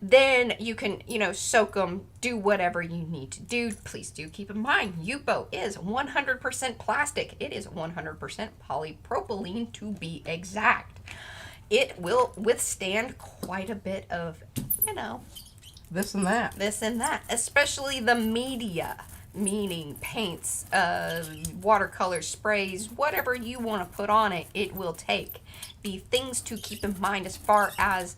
Then you can, you know, soak them, do whatever you need to do. Please do keep in mind, Yupo is 100% plastic. It is 100% polypropylene to be exact. It will withstand quite a bit of, you know, this and that. This and that, especially the media, meaning paints, watercolor sprays, whatever you want to put on it, it will take. The things to keep in mind as far as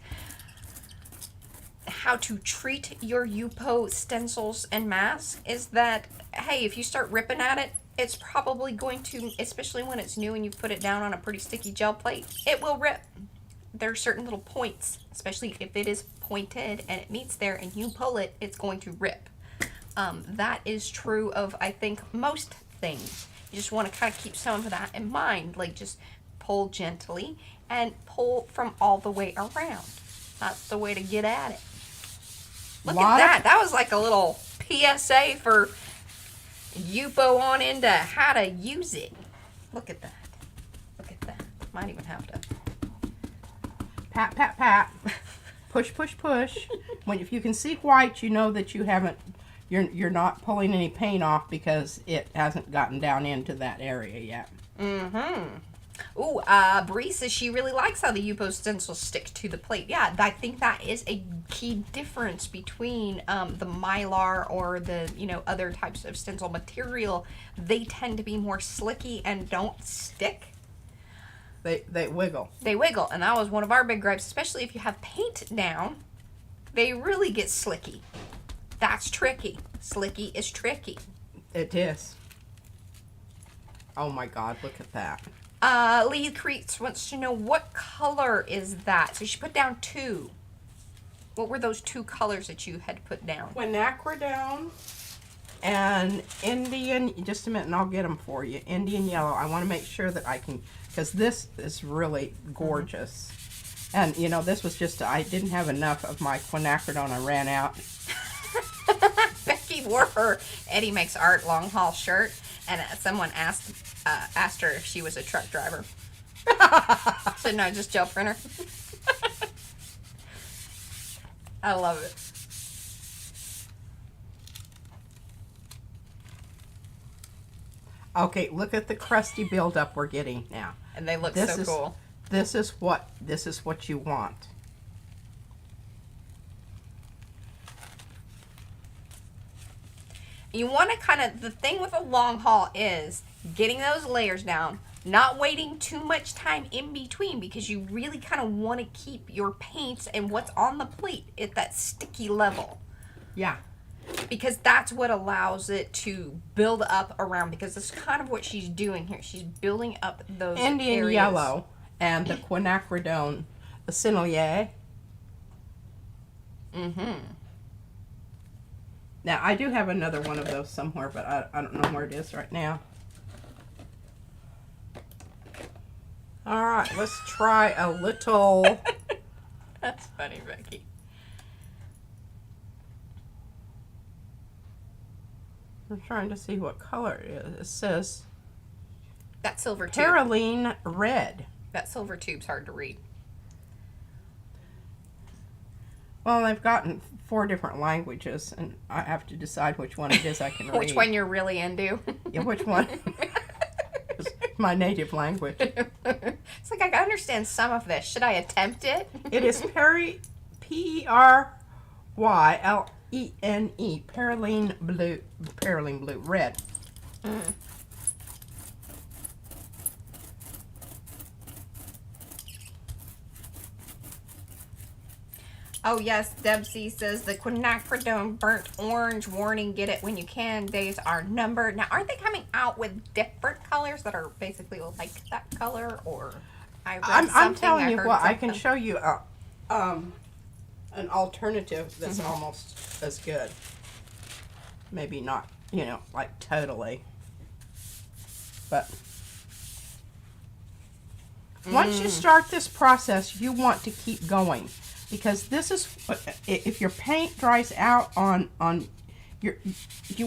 how to treat your Yupo stencils and masks is that, hey, if you start ripping at it, it's probably going to, especially when it's new and you put it down on a pretty sticky gel plate, it will rip. There are certain little points, especially if it is pointed and it meets there and you pull it, it's going to rip. That is true of, I think, most things. You just want to kind of keep some of that in mind, like just pull gently and pull from all the way around. That's the way to get at it. Look at that. That was like a little PSA for Yupo on into how to use it. Look at that. Look at that. Might even have to. Pat, pat, pat. Push, push, push. If you can see white, you know that you haven't, you're not pulling any paint off because it hasn't gotten down into that area yet. Mm-hmm. Ooh, Bree says she really likes how the Yupo stencils stick to the plate. Yeah, I think that is a key difference between the Mylar or the, other types of stencil material. They tend to be more slicky and don't stick. They wiggle. They wiggle, and that was one of our big gripes, especially if you have paint down. They really get slicky. That's tricky. Slicky is tricky. It is. Oh my God, look at that. Lee Creets wants to know what color is that? So she put down 2. What were those 2 colors that you had put down? Quinacridone and Indian, just a minute and I'll get them for you. Indian yellow. I want to make sure that I can, because this is really gorgeous. And this was just, I didn't have enough of my quinacridone. I ran out. Becky wore her Eddie Makes Art long haul shirt, and someone asked her if she was a truck driver. So no, just gel printer. I love it. Okay, look at the crusty buildup we're getting now. And they look so cool. This is what you want. You want to kind of, the thing with a long haul is getting those layers down, not waiting too much time in between, because you really kind of want to keep your paints and what's on the plate at that sticky level. Yeah. Because that's what allows it to build up around, because that's kind of what she's doing here. She's building up those Indian areas. yellow and the quinacridone, the Sennelier. Mm-hmm. Now, I do have another one of those somewhere, but I don't know where it is right now. All right, let's try a little. That's funny, Becky. I'm trying to see what color it is. It says that silver tube. Perylene red. That silver tube's hard to read. Well, I've gotten 4 different languages, and I have to decide which one it is I can read. Which one you're really into. Yeah, which one is my native language. It's like I can understand some of this. Should I attempt it? It is P-E-R-Y-L-E-N-E, Perylene blue, red. Mm. Oh yes, Debsy says the quinacridone burnt orange warning, get it when you can, days are numbered. Now, aren't they coming out with different colors that are basically like that color? Or I'm telling you what, I can show you an alternative that's almost as good. Maybe not, like totally. But once you start this process, you want to keep going. Because this is, if your paint dries out you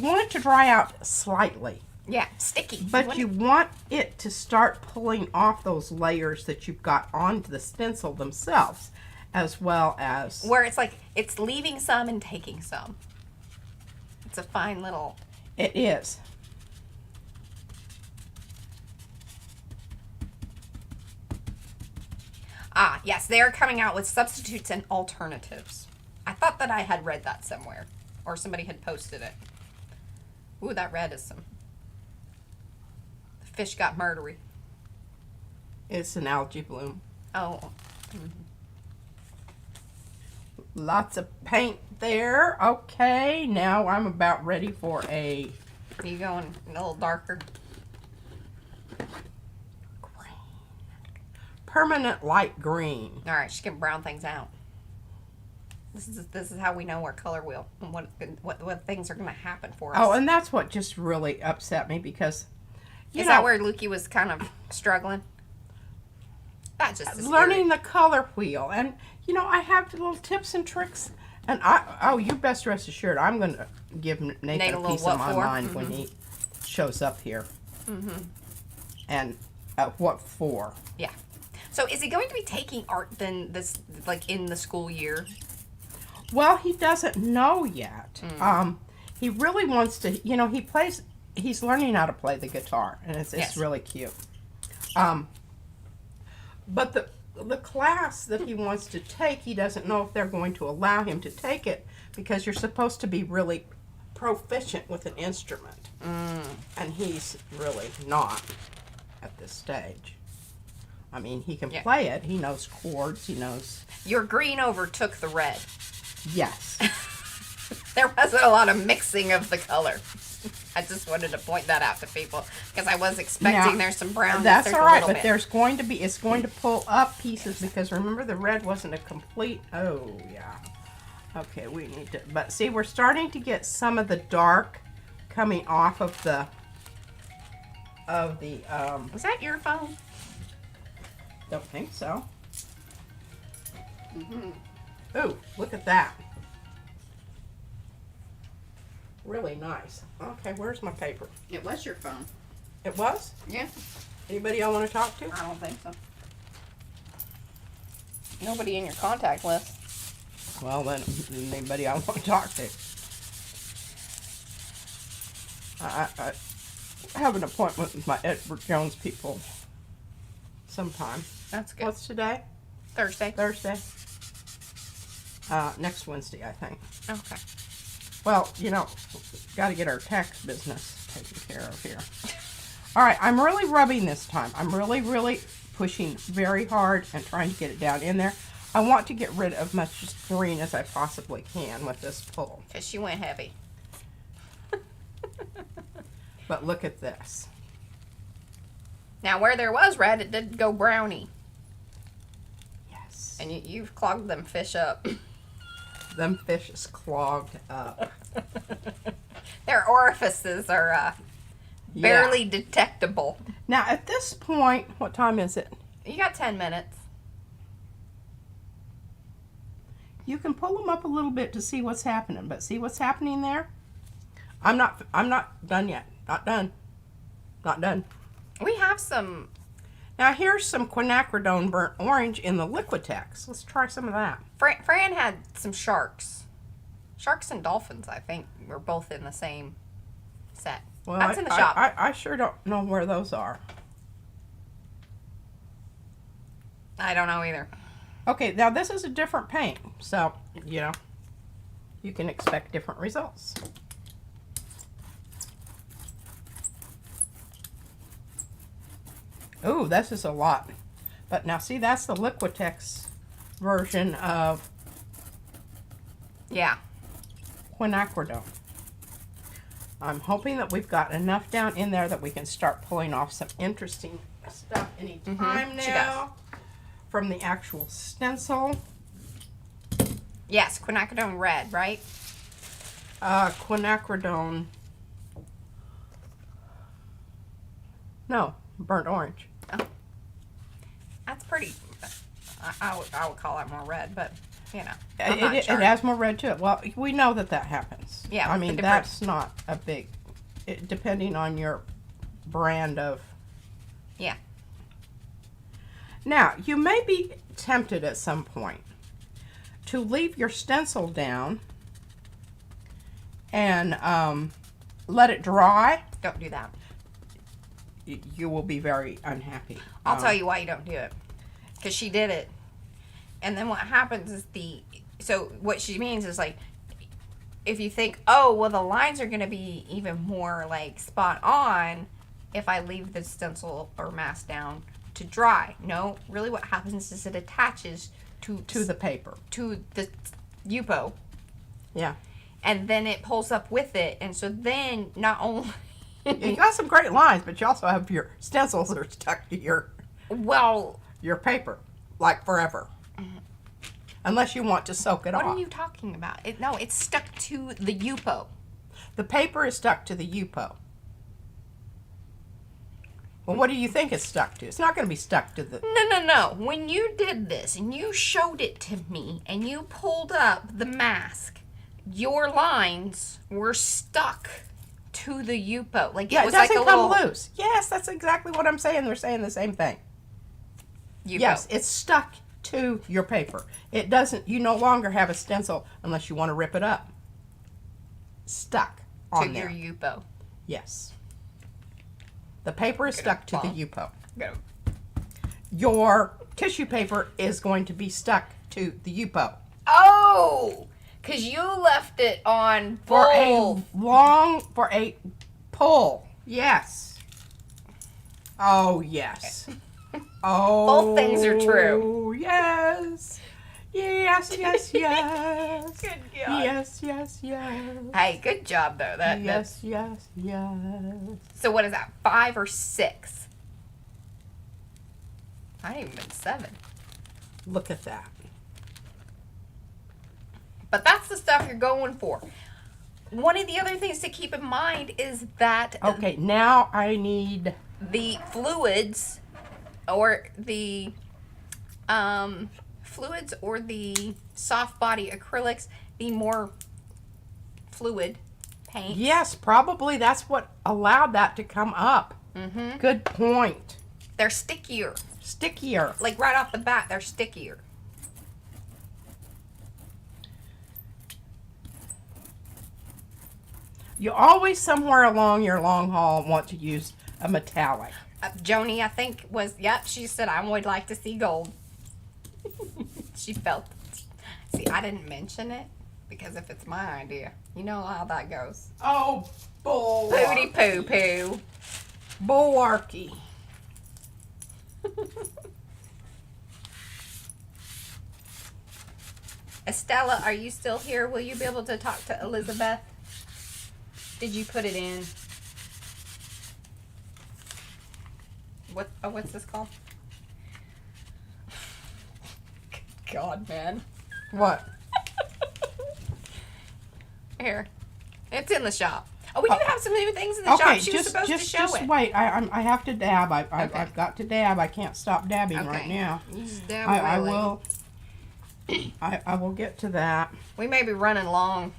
want it to dry out slightly. Yeah, sticky. But you want it to start pulling off those layers that you've got onto the stencil themselves, as well as... Where it's like, it's leaving some and taking some. It's a fine little... It is. Ah, yes, they are coming out with substitutes and alternatives. I thought that I had read that somewhere, or somebody had posted it. Ooh, that red is some. The fish got murdery. It's an algae bloom. Oh. Lots of paint there. Okay, now I'm about ready for a Are you going a little darker? green. Permanent light green. All right, she can brown things out. This is how we know our color wheel and what things are going to happen for us. Oh, and that's what just really upset me because is that where Lukey was kind of struggling? That just is learning the color wheel. And you know, I have little tips and tricks. And you best rest assured, I'm going to give Nathan a piece of my mind when he shows up here. And what for? Yeah. So is he going to be taking art then this, like, in the school year? Well, he doesn't know yet. He really wants to, you know, he's learning how to play the guitar, and it's really cute. But the class that he wants to take, he doesn't know if they're going to allow him to take it because you're supposed to be really proficient with an instrument. And he's really not at this stage. I mean, he can play it. He knows chords. He knows. Your green overtook the red. Yes. There wasn't a lot of mixing of the color. I just wanted to point that out to people because I was expecting there's some brown. That's all right, but there's going to be, it's going to pull up pieces because remember the red wasn't a complete, oh yeah. Okay, we need to, but see, we're starting to get some of the dark coming off of the, Was that your phone? Don't think so. Ooh, look at that. Really nice. Okay, where's my paper? It was your phone. It was? Yeah. Anybody I want to talk to? I don't think so. Nobody in your contact list. Well, then, anybody I want to talk to. I have an appointment with my Edward Jones people sometime. That's good. What's today? Thursday. Thursday. Next Wednesday, I think. Okay. Well, you know, got to get our tax business taken care of here. All right, I'm really rubbing this time. I'm really, really pushing very hard and trying to get it down in there. I want to get rid of much green as I possibly can with this pull. Because she went heavy. But look at this. Now, where there was red, it did go brownie. Yes. And you've clogged them fish up. Them fish is clogged up. Their orifices are barely detectable. Now, at this point, what time is it? You got 10 minutes. You can pull them up a little bit to see what's happening, but see what's happening there? I'm not done yet. Not done. Not done. We have some. Now here's some quinacridone burnt orange in the Liquitex. Let's try some of that. Fran had some sharks. Sharks and dolphins, I think, were both in the same set. Well, that's in the shop. I sure don't know where those are. I don't know either. Okay, now this is a different paint, so, you know, you can expect different results. Ooh, this is a lot. But now see, that's the Liquitex version of quinacridone. I'm hoping that we've got enough down in there that we can start pulling off some interesting stuff any time now from the actual stencil. Yes, quinacridone red, right? Quinacridone. No, burnt orange. Oh. That's pretty. I would call that more red, but you know, it has more red to it. Well, we know that happens. Yeah, I mean that's not a big. Depending on your brand of. Yeah. Now you may be tempted at some point to leave your stencil down and let it dry. Don't do that. You will be very unhappy. I'll tell you why you don't do it. Because she did it. And then what happens is the So what she means is like, if you think, oh, well, the lines are going to be even more like spot on if I leave the stencil or mask down to dry. No, really what happens is it attaches to the paper. To the Yupo. Yeah. And then it pulls up with it. And so then not only... You got some great lines, but you also have your stencils that are stuck to your paper, like forever. Unless you want to soak it off. What are you talking about? No, it's stuck to the Yupo. The paper is stuck to the Yupo. Well, what do you think it's stuck to? It's not going to be stuck to the... No. When you did this and you showed it to me and you pulled up the mask, your lines were stuck to the Yupo. Like it was doesn't like a come little... loose. Yes, that's exactly what I'm saying. They're saying the same thing. Yupo. Yes, it's stuck to your paper. It doesn't... You no longer have a stencil unless you want to rip it up. Stuck on there. To your Yupo. Yes. The paper is stuck to the Yupo. Go. Your tissue paper is going to be stuck to the Yupo. Oh! Because you left it on full. For a pull. Yes. Oh, yes. Oh. Both things are true. Yes. Yes, yes, yes. Good God. Yes, yes, yes. Hey, good job, though. Yes, yes, yes. So what is that, 5 or 6? I ain't even been 7. Look at that. But that's the stuff you're going for. One of the other things to keep in mind is that... Okay, now I need... The fluids or the... fluids or the soft body acrylics, the more fluid paint. Yes, probably that's what allowed that to come up. Mm-hmm. Good point. They're stickier. Stickier. Like right off the bat, they're stickier. You always somewhere along your long haul want to use a metallic. Joni, I think was, yep, she said I would like to see gold. She felt it. See, I didn't mention it because if it's my idea, you know how that goes. Oh, bull. Pooty poo poo. Bullarky. Estella, are you still here? Will you be able to talk to Elizabeth? Did you put it in? What's this called? God, man. What? Here. It's in the shop. Oh, we do have some new things in the shop. She was supposed to show it. Just wait. I have to dab. Okay. I've got to dab. I can't stop dabbing right now. You just dab I away. will. I will get to that. We may be running long.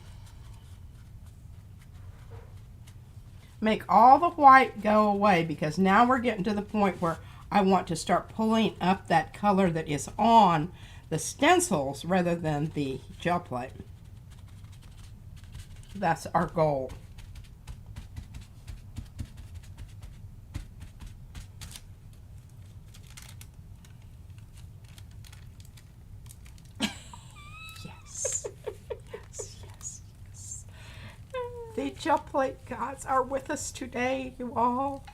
Make all the white go away because now we're getting to the point where I want to start pulling up that color that is on the stencils rather than the gel plate. That's our goal. Yes. Yes, yes, yes. The gel plate gods are with us today, you all.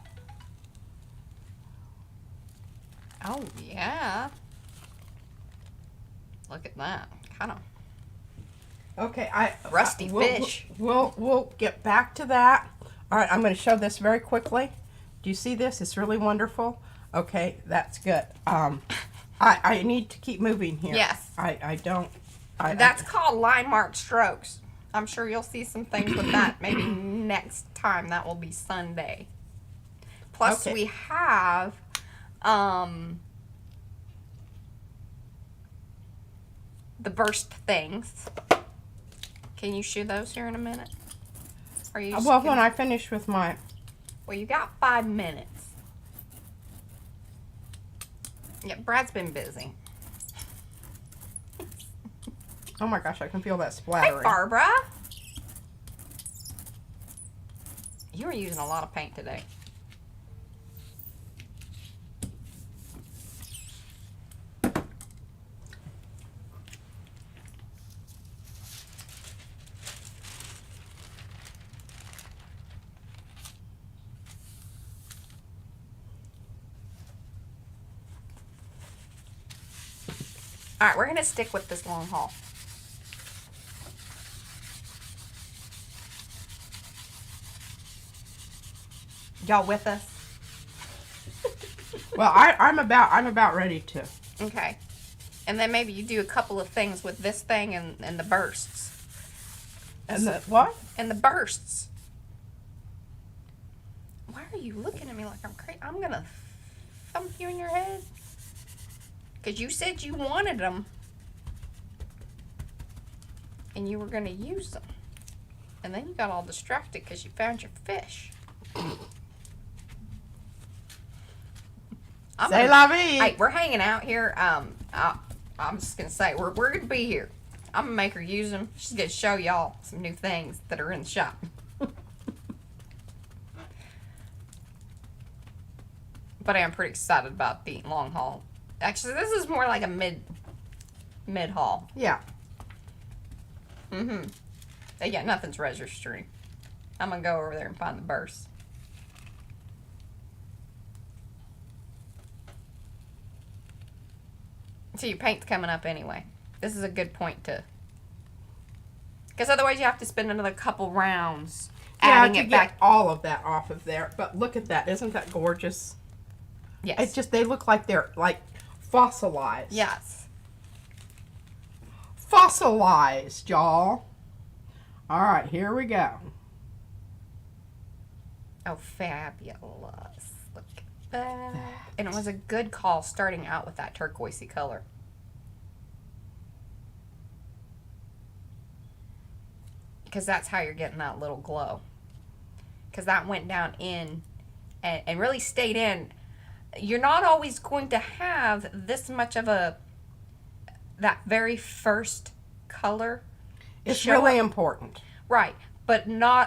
Oh, yeah. Look at that. Kind of Okay, rusty fish. We'll get back to that. All right, I'm going to show this very quickly. Do you see this? It's really wonderful. Okay, that's good. I need to keep moving here. Yes. I don't. That's called line mark strokes. I'm sure you'll see some things with that maybe next time. That will be Sunday. Plus Okay. we have the burst things. Can you shoot those here in a minute? Or you just Well, when I finish with my... Well, you got 5 minutes. Yeah, Brad's been busy. Oh my gosh, I can feel that Hey, splattering. Barbara. You were using a lot of paint today. All right, we're going to stick with this long haul. Y'all with us? Well, I'm about ready to. Okay. And then maybe you do a couple of things with this thing and the bursts. And the what? And the bursts. Why are you looking at me like I'm crazy? I'm going to thump you in your head. Because you said you wanted them. And you were going to use them. And then you got all distracted because you found your fish. Say la vie. Hey, we're hanging out here. I'm just going to say, we're going to be here. I'm going to make her use them. She's going to show y'all some new things that are in the shop. But I am pretty excited about the long haul. Actually, this is more like a mid haul. Yeah. Yeah, nothing's registering. I'm going to go over there and find the burst. So your paint's coming up anyway. This is a good point to... Because otherwise you have to spend another couple rounds adding to it back. get all of that off of there. But look at that. Isn't that gorgeous? Yes. It's just, they look like they're like fossilized. Yes. Fossilized, y'all. All right, here we go. Oh, fabulous. Look at that. And it was a good call starting out with that turquoisey color. Because that's how you're getting that little glow. Because that went down in and really stayed in. You're not always going to have this much of that very first color. It's really important. Right. But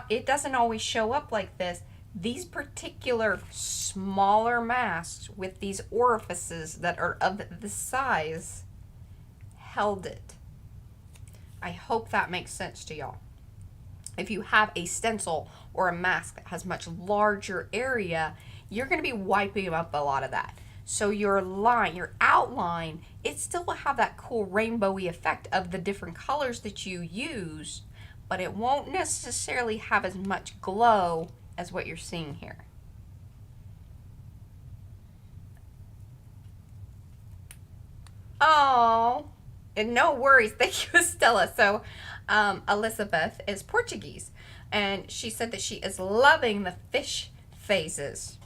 it doesn't always show up like this. These particular smaller masks with these orifices that are of the size held it. I hope that makes sense to y'all. If you have a stencil or a mask that has much larger area, you're going to be wiping up a lot of that. So your line, your outline, it still will have that cool rainbowy effect of the different colors that you use, but it won't necessarily have as much glow as what you're seeing here. Oh, and no worries. Thank you, Estella. So Elizabeth is Portuguese, and she said that she is loving the fish phases.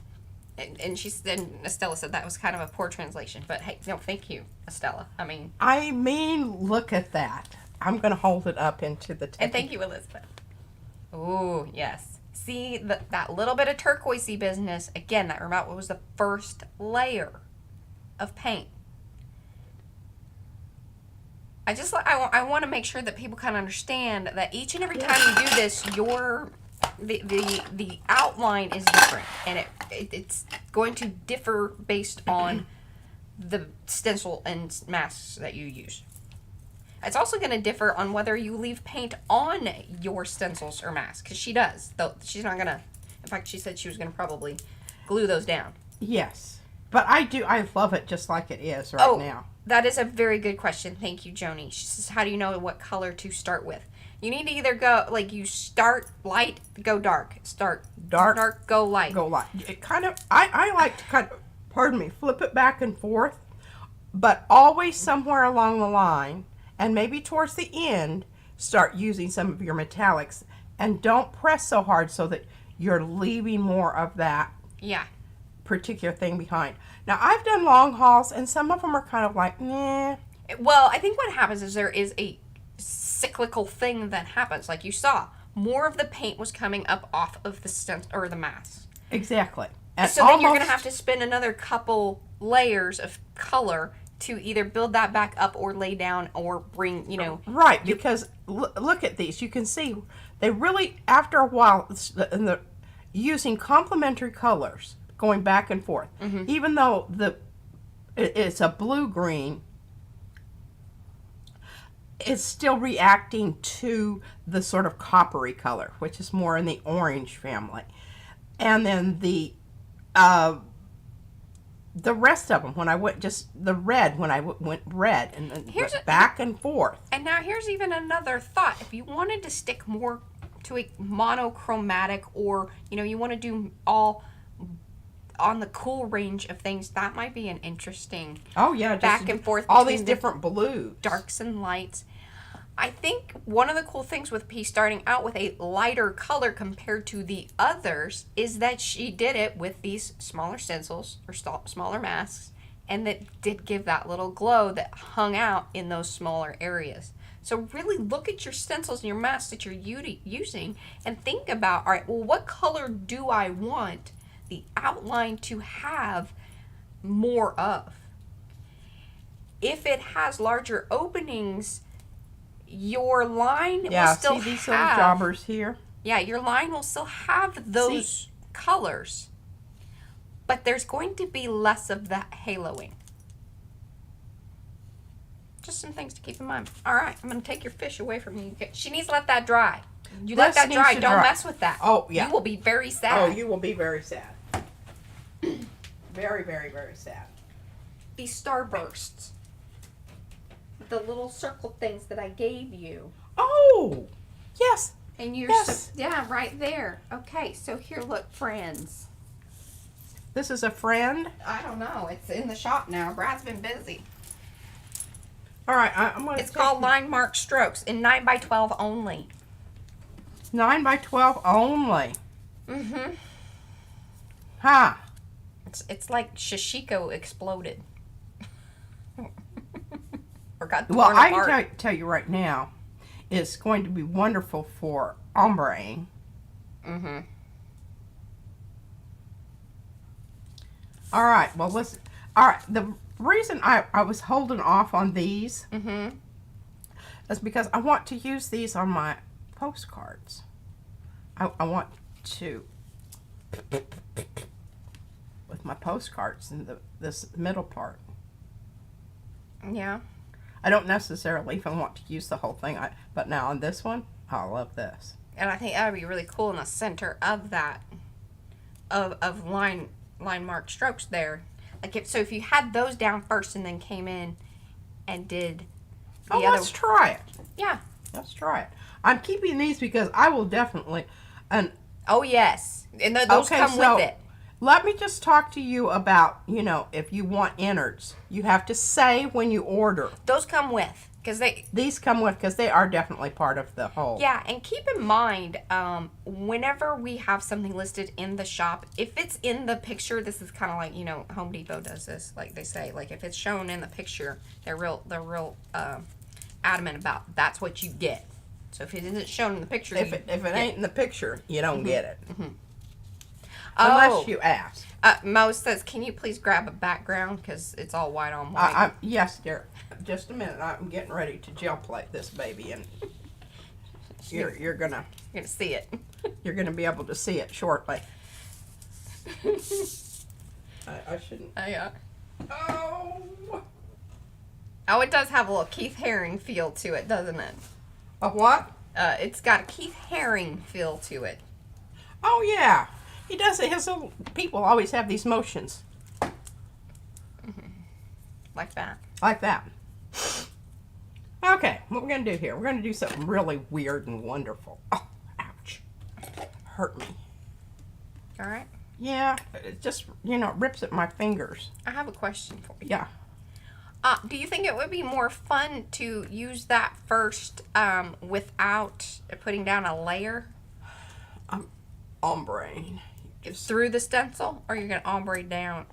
And Estella said that was kind of a poor translation, but hey, no, thank you, Estella. I mean, look at that. I'm going to hold it up into the and thank you, Elizabeth. Ooh, yes. See that little bit of turquoisey business again. That remember was the first layer of paint. I want to make sure that people kind of understand that each and every time you do this, the outline is different, and it's going to differ based on the stencil and masks that you use. It's also going to differ on whether you leave paint on your stencils or masks, because she does. Though she's not going to. In fact, she said she was going to probably glue those down. Yes, but I love it just like it is right now. That is a very good question. Thank you, Joni. She says, how do you know what color to start with? You need to either go, like, you start light, go dark. Start dark, go light. Go light. It kind of, I like to kind of, flip it back and forth, but always somewhere along the line, and maybe towards the end, start using some of your metallics, and don't press so hard so that you're leaving more of that particular thing behind. Now, I've done long hauls, and some of them are kind of like, nah. Well, I think what happens is there is a cyclical thing that happens. Like you saw, more of the paint was coming up off of the stencil or the mask. Exactly. And so then you're going to have to spend another couple layers of color to either build that back up or lay down or bring, Right, because look at these. You can see they really, after a while, using complementary colors, going back and forth. Mm-hmm. Even though it's a blue-green, it's still reacting to the sort of coppery color, which is more in the orange family. And then the the rest of them when I went just the red when I went red and then Here's went back and forth. And now here's even another thought. If you wanted to stick more to a monochromatic, or you want to do all on the cool range of things, that might be an interesting back and forth all these different blues, darks and lights. I think one of the cool things with P starting out with a lighter color compared to the others is that she did it with these smaller stencils or smaller masks, and that did give that little glow that hung out in those smaller areas. So really look at your stencils and your masks that you're using and think about, all right, well, what color do I want the outline to have more of? If it has larger openings, your line will still see these have little jobbers here. Yeah, your line will still have those colors, but there's going to be less of that haloing. Just some things to keep in mind. All right, I'm going to take your fish away from you. She needs to let that dry. You let that dry. Don't mess with that. Oh, yeah. You will be very sad. Oh, you will be very sad. Very, very, very sad. These starbursts. The little circle things that I gave you. Oh, yes. And you're yeah, right there. Okay, so here, look, friends. This is a friend? I don't know. It's in the shop now. Brad's been busy. All right, I'm going to It's called Line Mark Strokes in 9x12 only. 9x12 only. Mm-hmm. Huh. It's like Shishiko exploded. Or got Well, torn I apart. can tell you right now, it's going to be wonderful for ombre. Mm-hmm. All right, well, listen. All right, the reason I was holding off on these is because I want to use these on my postcards. I want to, with my postcards in this middle part. Yeah. I don't necessarily even want to use the whole thing, but now on this one, I love this. And I think that would be really cool in the center of that, of line mark strokes there. Like if you had those down first and then came in and did the other. Let's try it. Yeah. Let's try it. I'm keeping these because I will definitely. Oh yes, and those come with it. Let me just talk to you about, if you want innards, you have to say when you order. Those come with, These come with, because they are definitely part of the whole. Yeah, and keep in mind, whenever we have something listed in the shop, if it's in the picture, this is kind of like, Home Depot does this, like they say, like if it's shown in the picture, they're real adamant about that's what you get. So if it isn't shown in the picture, if it ain't in the picture, you don't get it. Mm-hmm. Unless you ask. Mo says, can you please grab a background? Because it's all white on white. Yes, dear. Just a minute. I'm getting ready to gel plate this baby, and you're gonna see it. You're gonna be able to see it shortly. I shouldn't. Oh, it does have a little Keith Haring feel to it, doesn't it? A what? It's got a Keith Haring feel to it. Oh yeah. He does it. His little people always have these motions. Like that. Like that. Okay, what we're going to do here, we're going to do something really weird and wonderful. Oh, ouch. Hurt me. All right. Yeah, it just, rips at my fingers. I have a question for you. Yeah. Do you think it would be more fun to use that first without putting down a layer? Ombre. Through the stencil, or you're going to ombre down?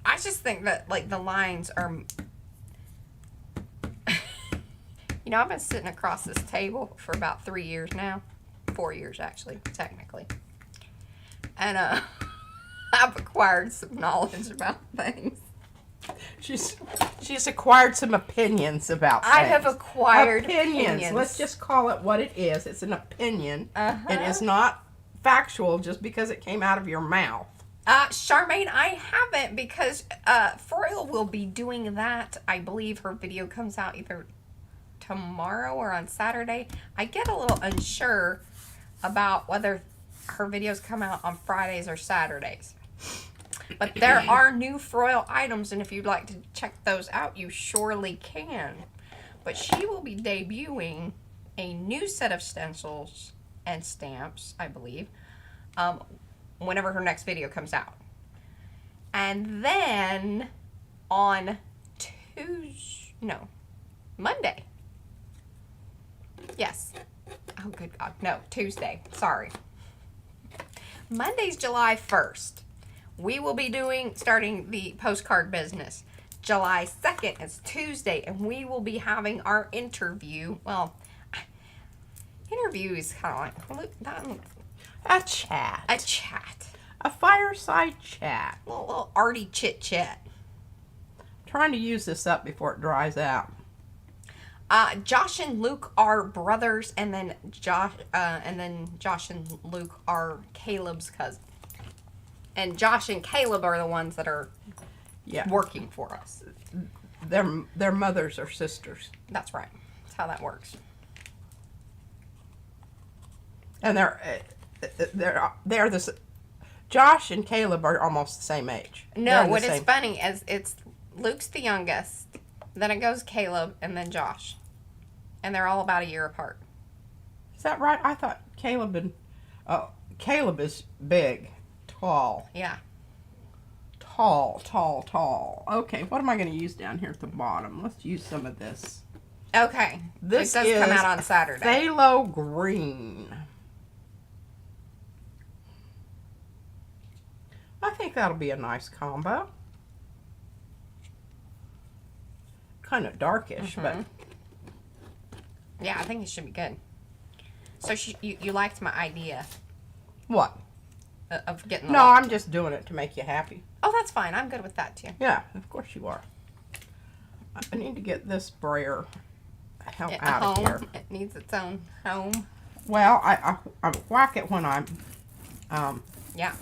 I just think that, the lines are... I've been sitting across this table for about 3 years now. 4 years, actually, technically. And, I've acquired some knowledge about things. She's acquired some opinions about things. I have acquired opinions. Let's just call it what it is. It's an opinion. It is not factual just because it came out of your mouth. Charmaine, I haven't, because Froyle will be doing that. I believe her video comes out either tomorrow or on Saturday. I get a little unsure about whether her videos come out on Fridays or Saturdays. But there are new foil items, and if you'd like to check those out, you surely can. But she will be debuting a new set of stencils and stamps, I believe, whenever her next video comes out. And then on Monday. Yes. Oh, good God. No, Tuesday. Sorry. Monday's July 1st. We will be starting the postcard business. July 2nd is Tuesday, and we will be having our interview. Well, interview is kind of like a chat. A chat. A fireside chat. A little arty chit chat. Trying to use this up before it dries out. Josh and Luke are brothers, and then Josh and Luke are Caleb's cousin. And Josh and Caleb are the ones that are working for us. Their mothers are sisters. That's right. That's how that works. And they're this. Josh and Caleb are almost the same age. No, what is funny is it's Luke's the youngest, then it goes Caleb, and then Josh. And they're all about a year apart. Is that right? I thought Caleb is big, tall. Yeah. Tall. Okay, what am I going to use down here at the bottom? Let's use some of this. Okay. This does come out on Saturday. Phthalo green. I think that'll be a nice combo. Kind of darkish, but... Yeah, I think it should be good. So you liked my idea. What? Of getting the No, I'm just doing it to make you happy. Oh, that's fine. I'm good with that, too. Yeah, of course you are. I need to get this sprayer out of here. It needs its own home. Well, I whack it when I'm... Yeah.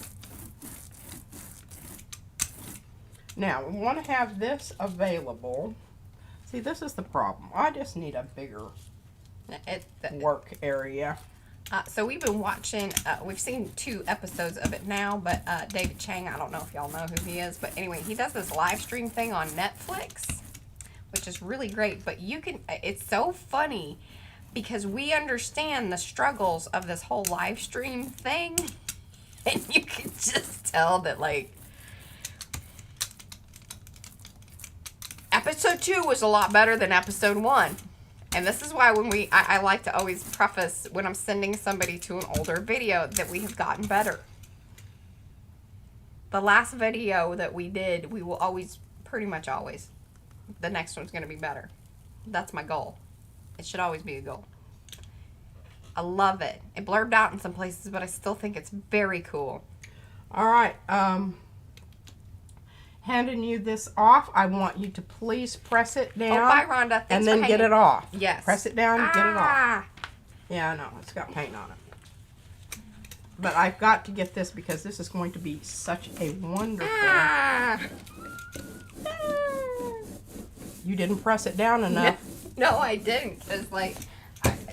Now, we want to have this available. See, this is the problem. I just need a bigger work area. So we've been watching, we've seen 2 episodes of it now, but David Chang, I don't know if y'all know who he is, but anyway, he does this live stream thing on Netflix, which is really great, but it's so funny because we understand the struggles of this whole live stream thing, and you can just tell that, like, episode 2 was a lot better than episode 1. And this is why when I like to always preface when I'm sending somebody to an older video that we have gotten better. The last video that we did, we will always, pretty much always, the next one's going to be better. That's my goal. It should always be a goal. I love it. It blurred out in some places, but I still think it's very cool. All right. Handing you this off, I want you to please press it down. Oh, bye, Rhonda. Thanks and then for get it off. Yes. Press it down, get it off. Yeah, I know. It's got paint on it. But I've got to get this because this is going to be such a wonderful... You didn't press it down enough. No, I didn't. It's like...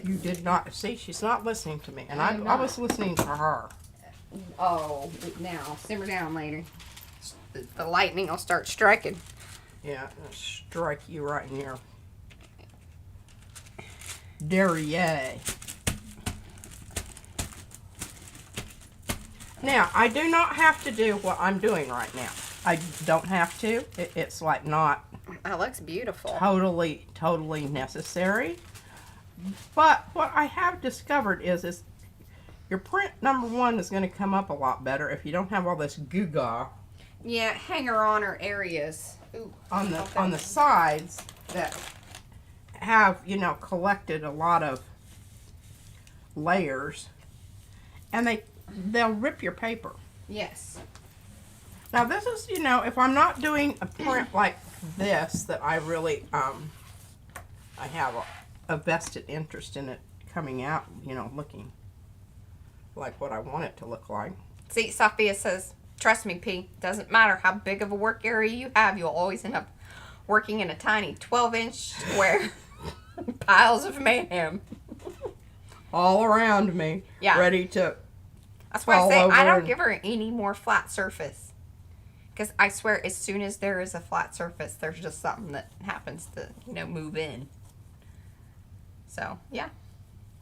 You did not. See, she's not listening to me. And I was listening to her. Oh, now. Simmer down later. The lightning will start striking. Yeah, it'll strike you right in your derriere. Now, I do not have to do what I'm doing right now. I don't have to. It's like not... That looks beautiful. Totally necessary. But what I have discovered is your print, number 1, is going to come up a lot better if you don't have all this goo-gaw. Yeah, hanger-on areas. Ooh, on the sides that have, collected a lot of layers, and they'll rip your paper. Yes. Now this is, if I'm not doing a print like this, that I really, I have a vested interest in it coming out, looking like what I want it to look like. See, Sophia says, trust me, P, doesn't matter how big of a work area you have, you'll always end up working in a tiny 12-inch square. Piles of mayhem. All around me. Yeah. Ready to That's why I say fall I over don't and- give her any more flat surface. Because I swear, as soon as there is a flat surface, there's just something that happens to, you know, move in. So, yeah.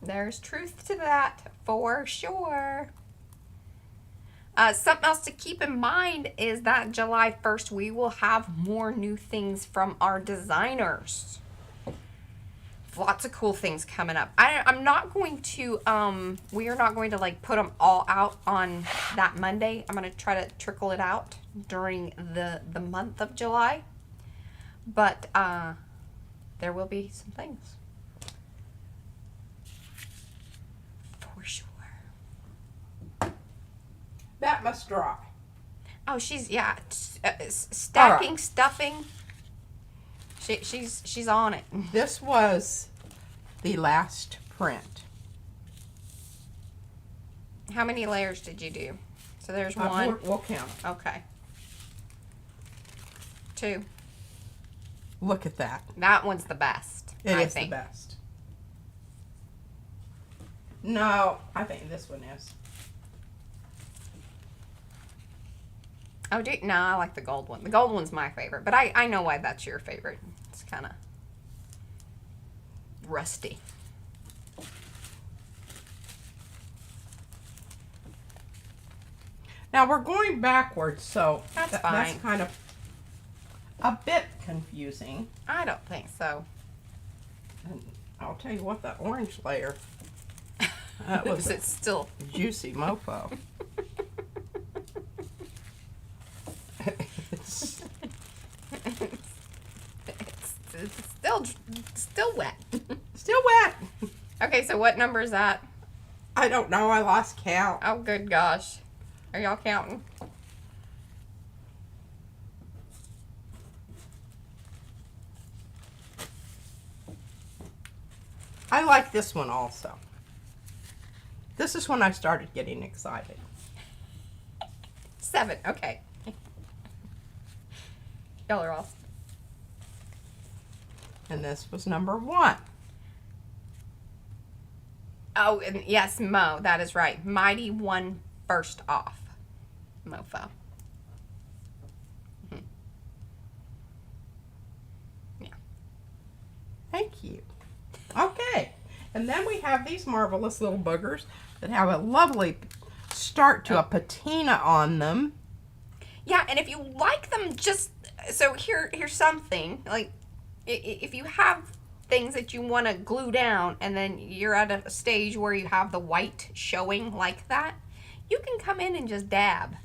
There's truth to that, for sure. Something else to keep in mind is that July 1st, we will have more new things from our designers. Lots of cool things coming up. I'm not going to, we are not going to like put them all out on that Monday. I'm going to try to trickle it out during the month of July. But there will be some things. For sure. That must dry. Oh, she's, yeah, stacking, right. stuffing. She's on it. This was the last print. How many layers did you do? So there's one. We'll count. Okay. 2. Look at that. That one's the best. It I is think. the best. No, I think this one is. Oh, no, I like the gold one. The gold one's my favorite, but I know why that's your favorite. It's kind of rusty. Now we're going backwards, so That's that's fine. kind of a bit confusing. I don't think so. And I'll tell you what, that orange layer, that was It's still. a juicy mofo. It's still wet. Still wet. Okay, so what number is that? I don't know. I lost count. Oh, good gosh. Are y'all counting? I like this one also. This is when I started getting excited. 7. Okay. Y'all are off. And this was number 1. Oh, and yes, Mo. That is right. Mighty One First Off. Mofo. Mhm. Yeah. Thank you. Okay. And then we have these marvelous little boogers that have a lovely start to a patina on them. Yeah, and if you like them, just so here's something like if you have things that you want to glue down and then you're at a stage where you have the white showing like that, you can come in and just dab.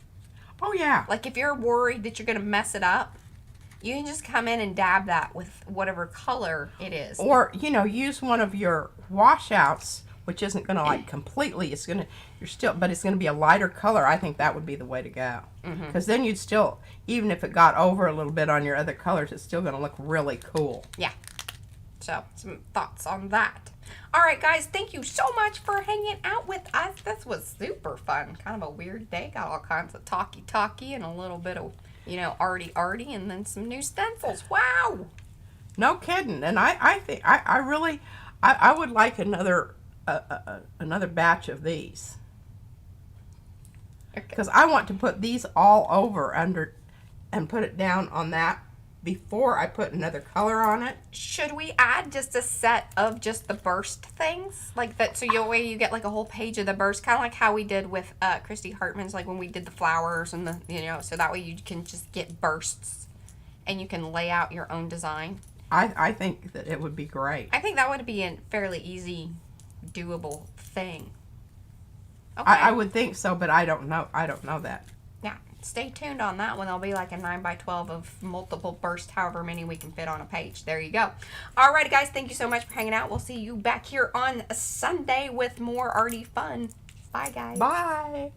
Oh yeah. Like if you're worried that you're going to mess it up, you can just come in and dab that with whatever color it is. Or, you know, use one of your washouts, which isn't going to like completely, it's going to, but it's going to be a lighter color. I think that would be the way to go. Because then you'd still, even if it got over a little bit on your other colors, it's still going to look really cool. Yeah. So, some thoughts on that. All right, guys, thank you so much for hanging out with us. This was super fun. Kind of a weird day. Got all kinds of talky and a little bit of, you know, arty, and then some new stencils. Wow. No kidding. And I think, I really, I would like another batch of these. Okay. Because I want to put these all over under and put it down on that before I put another color on it. Should we add just a set of just the burst things? Like that, so you get like a whole page of the burst, kind of like how we did with Christy Hartman's, like when we did the flowers and the, you know, so that way you can just get bursts and you can lay out your own design. I think that it would be great. I think that would be a fairly easy, doable thing. Okay. I would think so, but I don't know. I don't know that. Yeah, stay tuned on that one. There'll be like a 9x12 of multiple bursts, however many we can fit on a page. There you go. Alrighty, guys, thank you so much for hanging out. We'll see you back here on Sunday with more arty fun. Bye, guys. Bye.